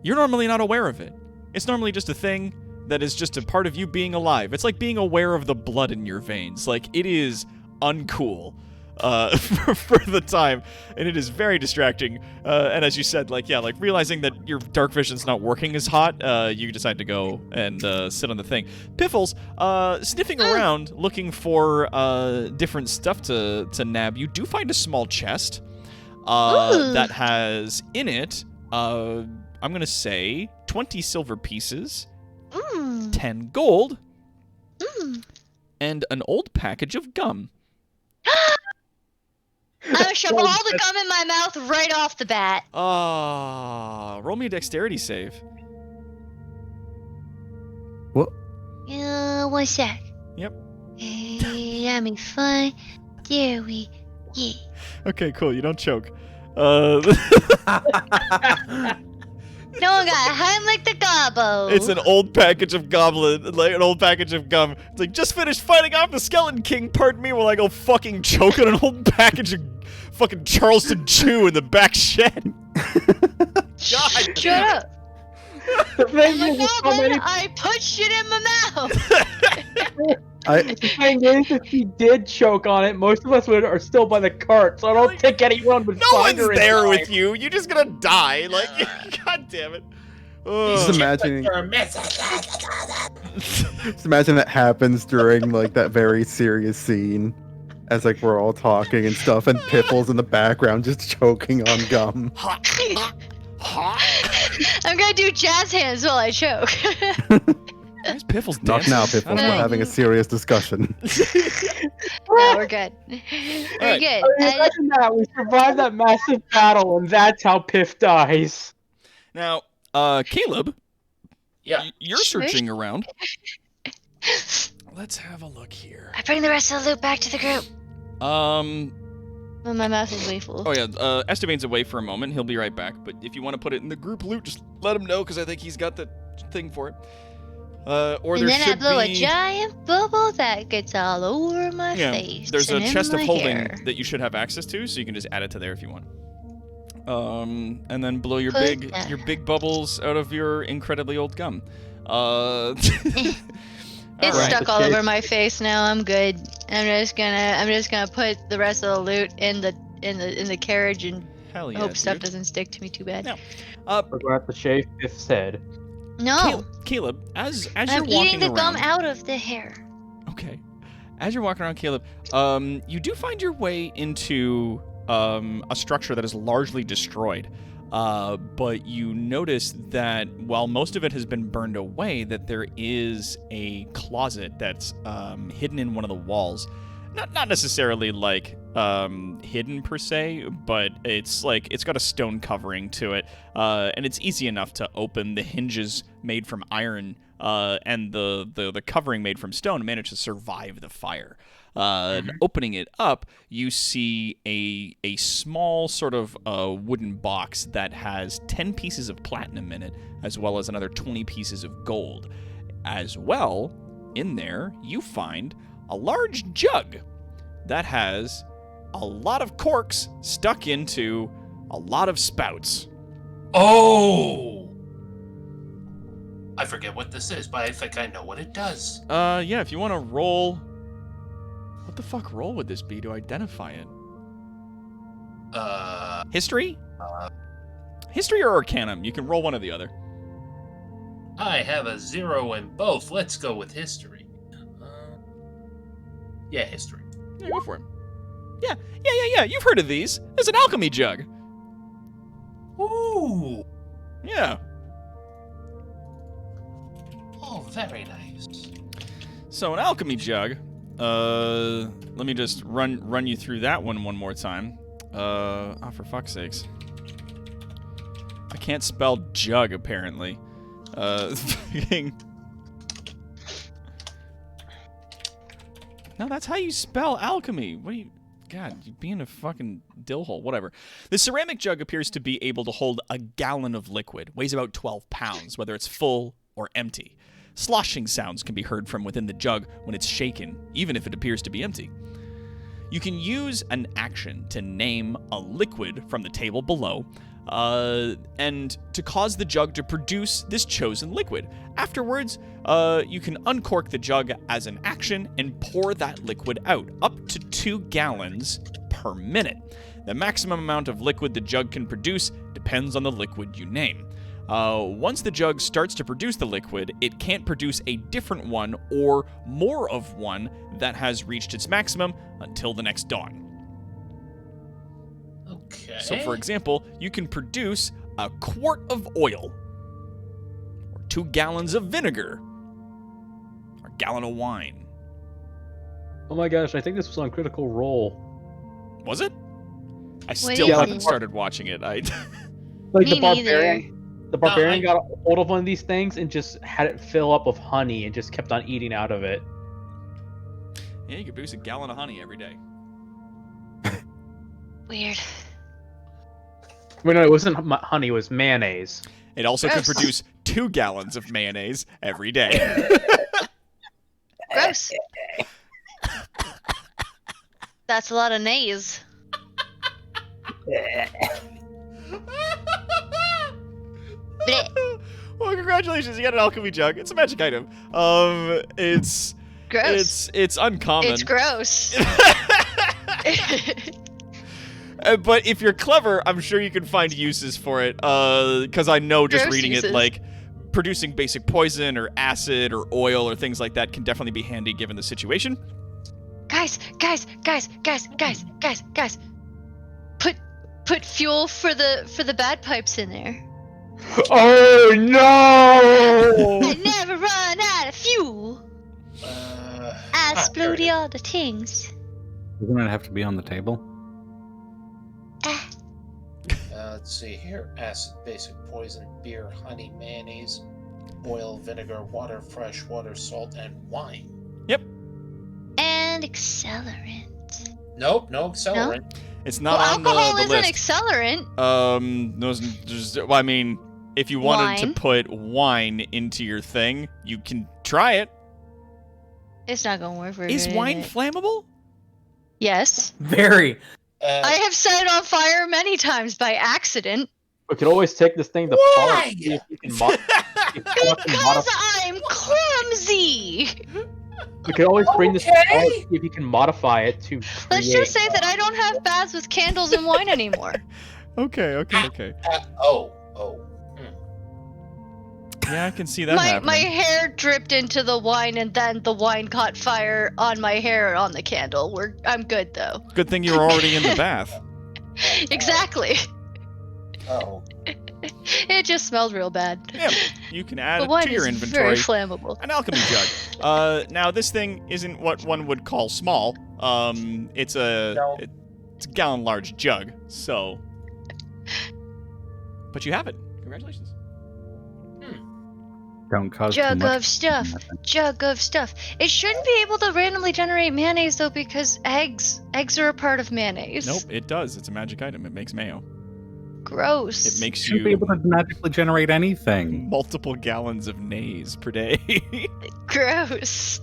You're normally not aware of it. It's normally just a thing that is just a part of you being alive. It's like being aware of the blood in your veins. Like, it is uncool. for the time, and it is very distracting. And as you said, like realizing that your dark vision's not working as hot, you decide to go and sit on the thing. Piffles, sniffing around, looking for different stuff to nab. You do find a small chest that has in it, I'm gonna say 20 silver pieces, 10 gold, and an old package of gum. I'm gonna shove all the gum in my mouth right off the bat. Roll me a dexterity save. What? 1 sec. Yep. Let me find. There we. Yeah. Okay, cool. You don't choke. No one got Heimlich the Gobbo. It's an old package of an old package of gum. It's like, just finished fighting off the Skeleton King, pardon me, while I go fucking choke on an old package of fucking Charleston Chew in the back shed. God, Shut up. The thing I'm a is, with so goblin, many I put shit in my mouth. The thing is, if he did choke on it, most of us are still by the cart, so I don't think anyone would No find one's her in there time. with you. You're just gonna die. Like, God damn it. Just Ugh. imagining, just imagine that happens during like that very serious scene, as like we're all talking and stuff, and Piffles in the background just choking on gum. I'm gonna do jazz hands while I choke. Where's Piffles Not dancing? now, I Piffles. don't We're know. having a serious discussion. No, we're good. We're Alright. good. I mean, imagine that we survived that massive battle, and that's how Piff dies. Now, Caleb, Yeah. you're searching around. Let's have a look here. I bring the rest of the loot back to the group. Well, my mouth is way full. Oh yeah, Esteban's away for a moment. He'll be right back. But if you want to put it in the group loot, just let him know, because I think he's got the thing for it. Or And there then I should blow be... a giant bubble that gets all over my Yeah, face. there's a and in chest of my holding hair. that you should have access to, so you can just add it to there if you want. And then blow your Put big that. bubbles out of your incredibly old gum. It's Alright. stuck all over my face now. I'm good. I'm just gonna put the rest of the loot in the carriage and Hell yeah, hope stuff dude. doesn't stick to me too bad. No. We're going to have to shave Piff's head. No, Caleb, as you're I'm walking eating the around, gum out of the hair. Okay. As you're walking around, Caleb, you do find your way into a structure that is largely destroyed. But you notice that while most of it has been burned away, that there is a closet that's hidden in one of the walls. Not necessarily like hidden per se, but it's got a stone covering to it, and it's easy enough to open. The hinges made from iron and the covering made from stone managed to survive the fire. And opening it up, you see a small sort of wooden box that has 10 pieces of platinum in it, as well as another 20 pieces of gold. As well, in there, you find a large jug that has a lot of corks stuck into a lot of spouts. Oh! I forget what this is, but I think I know what it does. Yeah, if you want to roll... What the fuck roll would this be to identify it? History? History or Arcanum? You can roll one or the other. I have a 0 in both. Let's go with history. Yeah, history. Yeah, go for it. Yeah. You've heard of these. There's an alchemy jug. Ooh! Yeah. Oh, very nice. So an alchemy jug. Let me just run you through that one more time. Oh, for fuck's sakes. I can't spell jug, apparently. No, that's how you spell alchemy. What do you... God, you being a fucking dillhole. Whatever. The ceramic jug appears to be able to hold a gallon of liquid. Weighs about 12 pounds, whether it's full or empty. Sloshing sounds can be heard from within the jug when it's shaken, even if it appears to be empty. You can use an action to name a liquid from the table below, and to cause the jug to produce this chosen liquid. Afterwards, you can uncork the jug as an action and pour that liquid out, up to 2 gallons per minute. The maximum amount of liquid the jug can produce depends on the liquid you name. Once the jug starts to produce the liquid, it can't produce a different one or more of one that has reached its maximum until the next dawn. Okay. So, for example, you can produce a quart of oil, or 2 gallons of vinegar, or a gallon of wine. Oh my gosh, I think this was on Critical Role. Was it? I What still is haven't it? started watching it. Like Me the barbarian. The No, barbarian I- got a hold of one of these things and just had it fill up with honey and just kept on eating out of it. Yeah, you can produce a gallon of honey every day. Weird. Well, no, it wasn't honey, it was mayonnaise. It also can Gross. produce 2 gallons of mayonnaise every day. Gross. That's a lot of nays. Blech. Well, congratulations, you got an alchemy jug. It's a magic item. It's Gross. it's uncommon. It's gross. But if you're clever, I'm sure you can find uses for it. Because I know just Gross reading it, uses. like producing basic poison or acid or oil or things like that can definitely be handy given the situation. guys. Put fuel for the bad pipes in there. Oh no! I never run out of fuel. I explode all the things. Doesn't it have to be on the table? Let's see here. Acid, basic poison, beer, honey, mayonnaise, oil, vinegar, water, fresh water, salt, and wine. And accelerant. Nope, no accelerant. It's not Well, on the alcohol isn't list. accelerant. Well, I mean, if you wanted Wine. to put wine into your thing, you can try it. It's not gonna work very Is good, wine is it? flammable? Yes. Very. I have set it on fire many times by accident. We could always take this thing to Why? see if we can Because I'm clumsy. we could always bring this to Okay. Paul, see if he can modify it to Let's create- just say that I don't have baths with candles and wine anymore. Okay. oh. Yeah, I can see that my happening. hair dripped into the wine and then the wine caught fire on my hair on the candle. I'm good though. Good thing you were already in the bath. Exactly. Oh. It just smelled real bad. Yeah, you can add But it wine to your is inventory. very flammable. An alchemy jug. Now this thing isn't what one would call small. It's a No. it's a gallon large jug. So, but you have it. Congratulations. Don't cause too Jug much. of stuff. Jug of stuff. It shouldn't be able to randomly generate mayonnaise though because eggs are a part of mayonnaise. Nope, it does. It's a magic item. It makes mayo. Gross. It makes Shouldn't be you able to magically generate anything. multiple gallons of nays per day. Gross.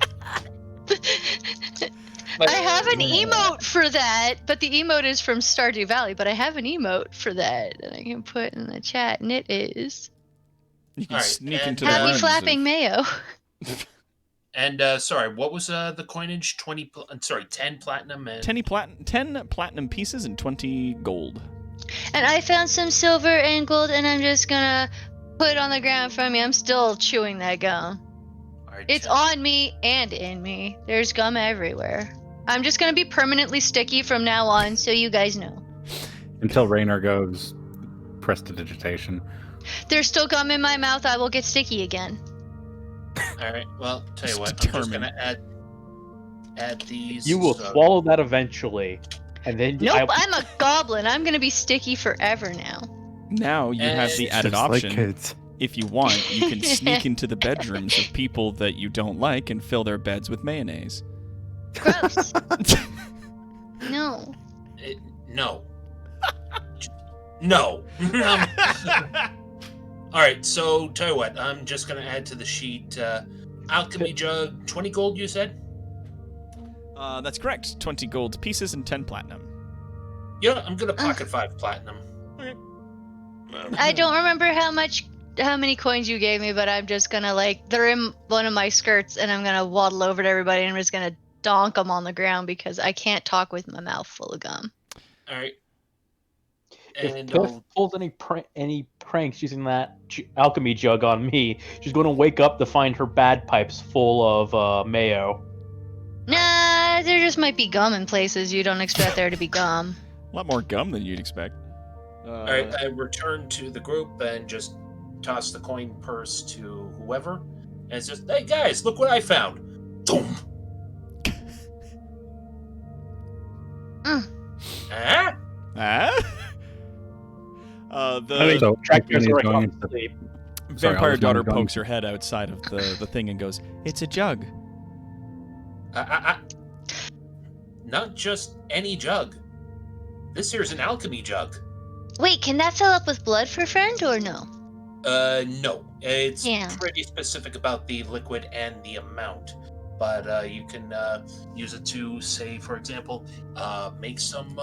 I have an emote for that, but the emote is from Stardew Valley, but I have an emote for that that I can put in the chat, and it is You can Alright, sneak and, into the Happy rooms Flapping of- Mayo. And sorry, what was the coinage? 10 platinum and 10 platinum pieces and 20 gold. And I found some silver and gold, and I'm just gonna put it on the ground from me. I'm still chewing that gum. Alright, It's 10. on me and in me. There's gum everywhere. I'm just gonna be permanently sticky from now on, so you guys know. Until Raynor goes prestidigitation. There's still gum in my mouth. I will get sticky again. All right. Well, tell you It's what, I'm just determined. gonna add these. You will so- swallow that eventually, and then Nope, I'm a goblin. I'm gonna be sticky forever now. Now you have the It's added Just like option. kids. If you want, you can sneak into the bedrooms of people that you don't like and fill their beds with mayonnaise. Gross. No. No. No. All right. So tell you what, I'm just gonna add to the sheet. Alchemy jug, 20 gold. You said. That's correct. 20 gold pieces and 10 platinum. Yeah, I'm gonna pocket 5 platinum. I don't remember how many coins you gave me, but I'm just gonna they're in one of my skirts, and I'm gonna waddle over to everybody and I'm just gonna donk them on the ground because I can't talk with my mouth full of gum. All right. If And Piff pulls any pranks using that alchemy jug on me, she's going to wake up to find her bad pipes full of mayo. Nah, there just might be gum in places you don't expect there to be gum. A lot more gum than you'd expect. all right, I return to the group and just toss the coin purse to whoever, and it's just, hey guys, look what I found. Boom. Huh? Ah? I The think so. Dracula's Jenny's already going gone into to sleep. Sorry, I vampire was daughter going- pokes her head outside of the thing and goes, "It's a jug." Not just any jug. This here's an alchemy jug. Wait, can that fill up with blood for friend or no? No. It's Yeah. pretty specific about the liquid and the amount. But you can use it to, say, for example, make some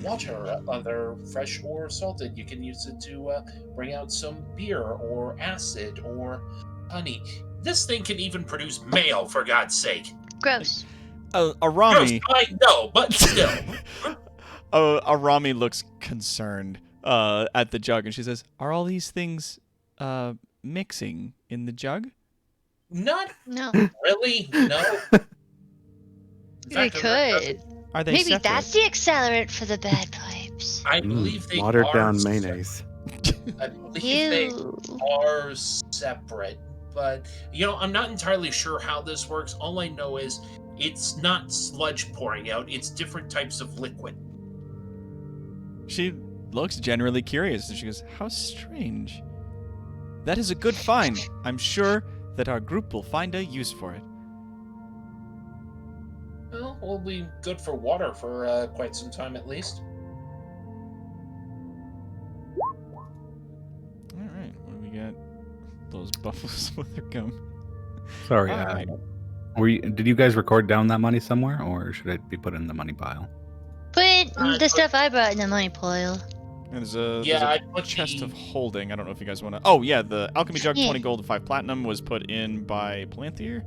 water, either fresh or salted. You can use it to bring out some beer or acid or honey. This thing can even produce mayo, for God's sake. Gross. Arami. Gross, I know, but still. Arami looks concerned at the jug, and she says, "Are all these things mixing in the jug?" Not No. really, no. In They fact, could. Are they Maybe separate? that's the accelerant for the bad pipes. I believe they watered are down mayonnaise. I believe they Ew. are separate, but I'm not entirely sure how this works. All I know is it's not sludge pouring out, it's different types of liquid. She looks generally curious, and she goes, "How strange. That is a good find. I'm sure that our group will find a use for it." Well, we'll be good for water for quite some time at least. All right, what do we got? Those buffaloes with their gum. Sorry. All right. Did you guys record down that money somewhere, or should it be put in the money pile? Put the stuff I brought in the money pile. And there's Yeah, I a put chest the- of holding. I don't know if you guys want to. Oh yeah, the alchemy jug, Yeah. 20 gold, 5 platinum, was put in by Palantir.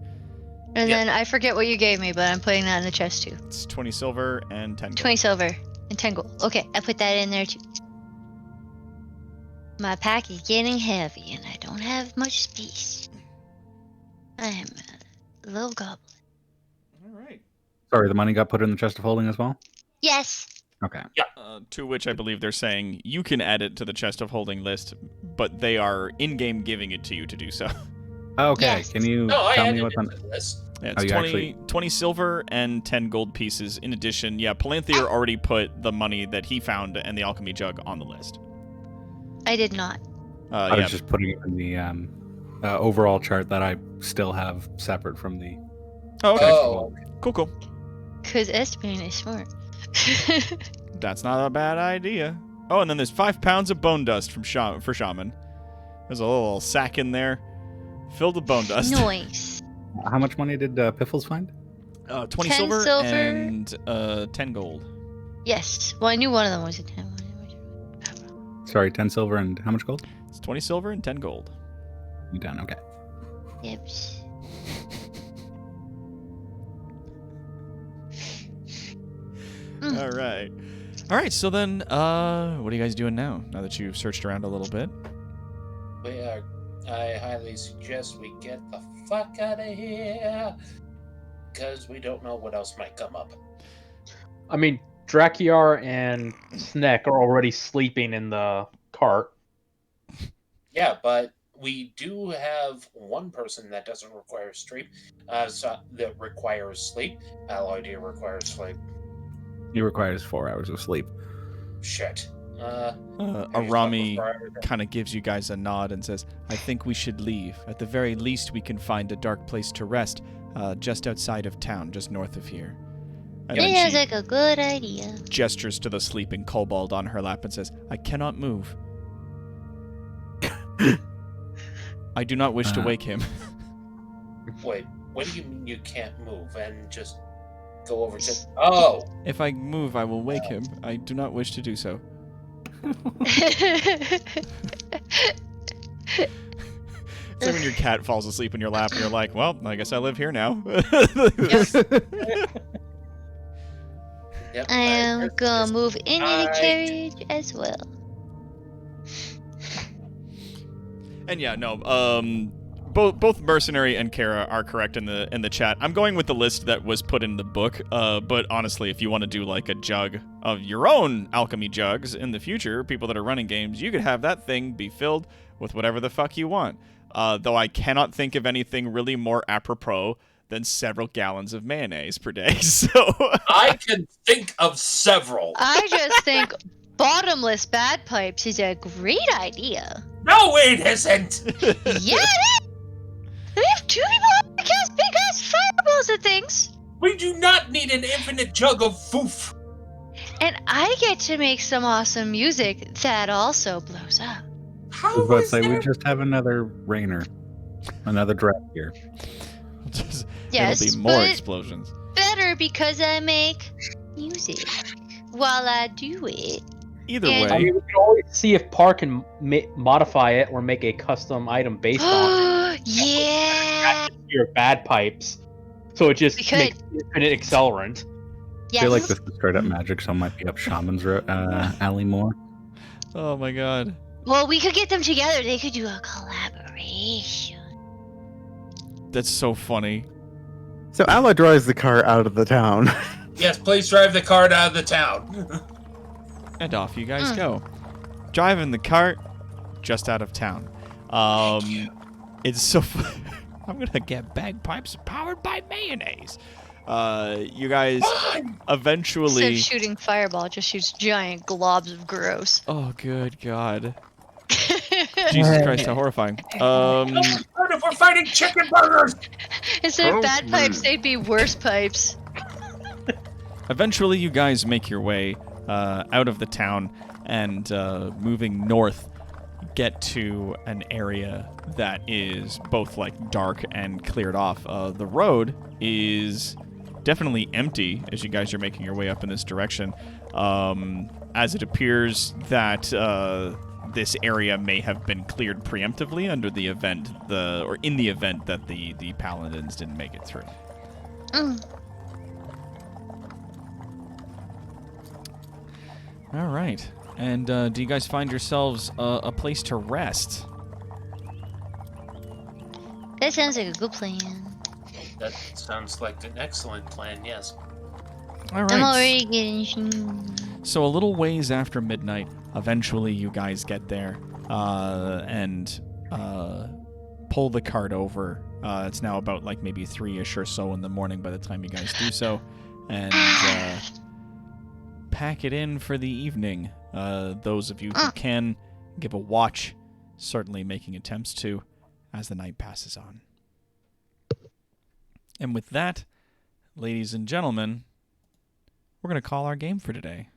And Yeah. then I forget what you gave me, but I'm putting that in the chest too. It's 20 silver and 10 gold. 20 silver and 10 gold. Okay, I put that in there too. My pack is getting heavy and I don't have much space. I am a little goblin. All right. Sorry, the money got put in the chest of holding as well? Yes. Okay. To which I believe they're saying you can add it to the chest of holding list, but they are in-game giving it to you to do so. Okay, Yes. can you No, I tell me added what's it on... to the list. Yeah, Oh, it's you 20, actually- 20 silver and 10 gold pieces. In addition, yeah, Palantir already put the money that he found and the alchemy jug on the list. I did not. I Yeah, was just putting it in the overall chart that I still have separate from the... oh, okay. Oh, Cool. Because Esteban is smart. That's not a bad idea. Oh, and then there's 5 pounds of bone dust for Shaman. There's a little sack in there filled with bone dust. Nice. How much money did Piffles find? 20 10 silver, silver. and 10 gold. Yes. Well, I knew one of them was a 10. Sorry, 10 silver and how much gold? It's 20 silver and 10 gold. You done, okay. Yep. All right. All right, so then, what are you guys doing now that you've searched around a little bit? I highly suggest we get the fuck out of here, because we don't know what else might come up. I mean, Drakiar and Sneck are already sleeping in the cart. Yeah, but we do have one person that doesn't require sleep, that requires sleep. Aloydia requires sleep. He requires 4 hours of sleep. Shit. Arami kind of gives you guys a nod and says, "I think we should leave. At the very least, we can find a dark place to rest, just outside of town, just north of here." And That then sounds she like a good idea. gestures to the sleeping kobold on her lap and says, "I cannot move. I do not wish to wake him." Wait, what do you mean you can't move and just go over to... Oh! If I move, I will wake him. I do not wish to do so. It's like when your cat falls asleep in your lap and you're like, "Well, I guess I live here now." Yep, I am gonna move into the I- carriage as well. And yeah, no, both Mercenary and Kara are correct in the chat. I'm going with the list that was put in the book, but honestly, if you want to do like a jug of your own alchemy jugs in the future, people that are running games, you could have that thing be filled with whatever the fuck you want. Though I cannot think of anything really more apropos than several gallons of mayonnaise per day. So I can think of several. I just think bottomless bad pipes is a great idea. No, it isn't. Yeah, it is. We have two people that cast big ass fireballs at things, We do not need an infinite jug of foof. and I get to make some awesome music that also blows up. I was How about to is say, we there? just have another Rainer. Another draft here. Yes, it'll be more but explosions. better because I make music while I do it. Either And- I way, mean, we can always see if Park can modify it or make a custom item based on Yeah. your bad pipes. So it just We could. makes infinite accelerant. I Yes. feel like this is straight up magic, so it might be up Shaman's alley more. oh my god. Well, we could get them together. They could do a collaboration. That's so funny. So Allah drives the car out of the town. Yes, please drive the cart out of the town. And off you guys go. Driving the cart just out of town. It's so I'm gonna get bagpipes powered by mayonnaise. You guys Fun! Instead eventually of shooting fireball, it just shoots giant globs of gross. Oh good god. Jesus Christ, how horrifying. What if we're fighting chicken burgers? Instead of bad pipes, they'd be worse pipes. Eventually, you guys make your way out of the town and moving north, get to an area that is both like dark and cleared off. The road is definitely empty as you guys are making your way up in this direction, as it appears that this area may have been cleared preemptively under the event, in the event that the paladins didn't make it through. Mm. All right. And do you guys find yourselves a place to rest? That sounds like a good plan. That sounds like an excellent plan, yes. All right. I'm already getting. So a little ways after midnight, eventually you guys get there and pull the cart over. It's now about like maybe 3-ish or so in the morning by the time you guys do so, and pack it in for the evening. Those of you who can give a watch, certainly making attempts to, as the night passes on. And with that, ladies and gentlemen, we're going to call our game for today.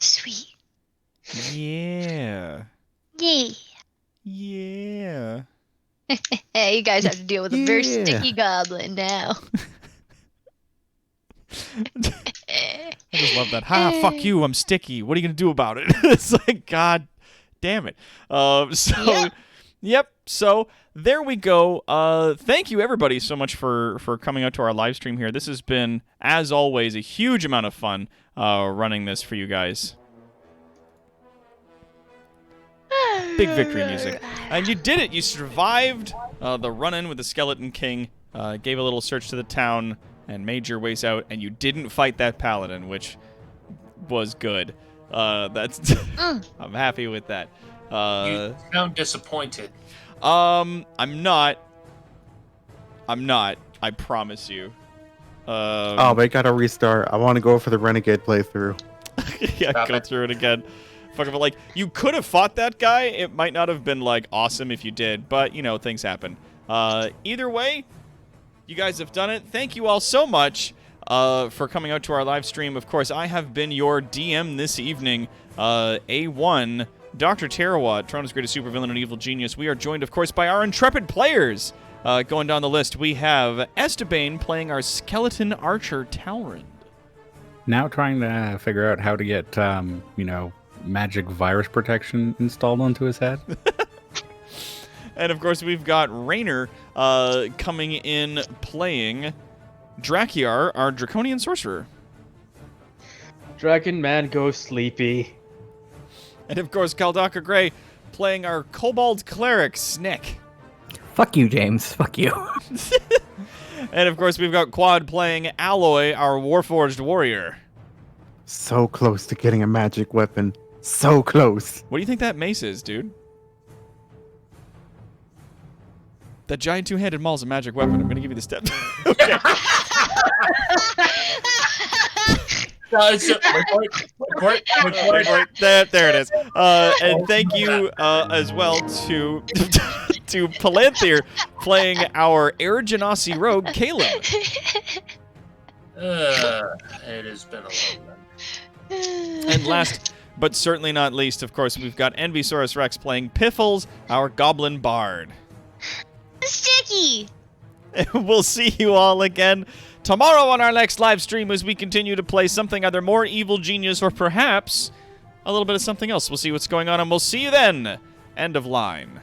Sweet. Yeah. Yay. Yeah. Hey, you guys have to deal with a very Yeah. sticky goblin now. I just love that. Ha, fuck you, I'm sticky. What are you going to do about it? It's like, god damn it. Yep. So there we go. Thank you everybody so much for coming out to our live stream here. This has been, as always, a huge amount of fun running this for you guys. Big victory music. And you did it. You survived the run-in with the Skeleton King, gave a little search to the town, and made your ways out, and you didn't fight that paladin, which was good. That's I'm happy with that. You sound disappointed. I'm not. I promise you. Oh, but I gotta restart. I want to go for the Renegade playthrough. Yeah, Stop go it. through it again. Fuck it, like, you could have fought that guy. It might not have been, like, awesome if you did, but, you know, things happen. Either way, you guys have done it. Thank you all so much for coming out to our live stream. Of course, I have been your DM this evening, A1, Dr. Tarawat, Toronto's greatest supervillain and evil genius. We are joined, of course, by our intrepid players. Going down the list, we have Esteban playing our skeleton archer, Talrand. Now trying to figure out how to get, magic virus protection installed onto his head. And of course, we've got Rainer coming in playing Drakiar, our draconian sorcerer. Dragon Man goes sleepy. And of course, Kaldaka Gray playing our Kobold Cleric, Snick. Fuck you, James. Fuck you. And of course, we've got Quad playing Alloy, our Warforged Warrior. So close to getting a magic weapon. So close. What do you think that mace is, dude? That giant two-handed maul is a magic weapon. I'm gonna give you the step. Okay. There it is. And thank you as well to to Palanthir playing our Air Genasi rogue, Caleb. It has been a long one. And last but certainly not least, of course, we've got Envisaurus Rex playing Piffles, our Goblin Bard. Sticky. We'll see you all again tomorrow on our next live stream as we continue to play something either more Evil Genius or perhaps a little bit of something else. We'll see what's going on, and we'll see you then. End of line.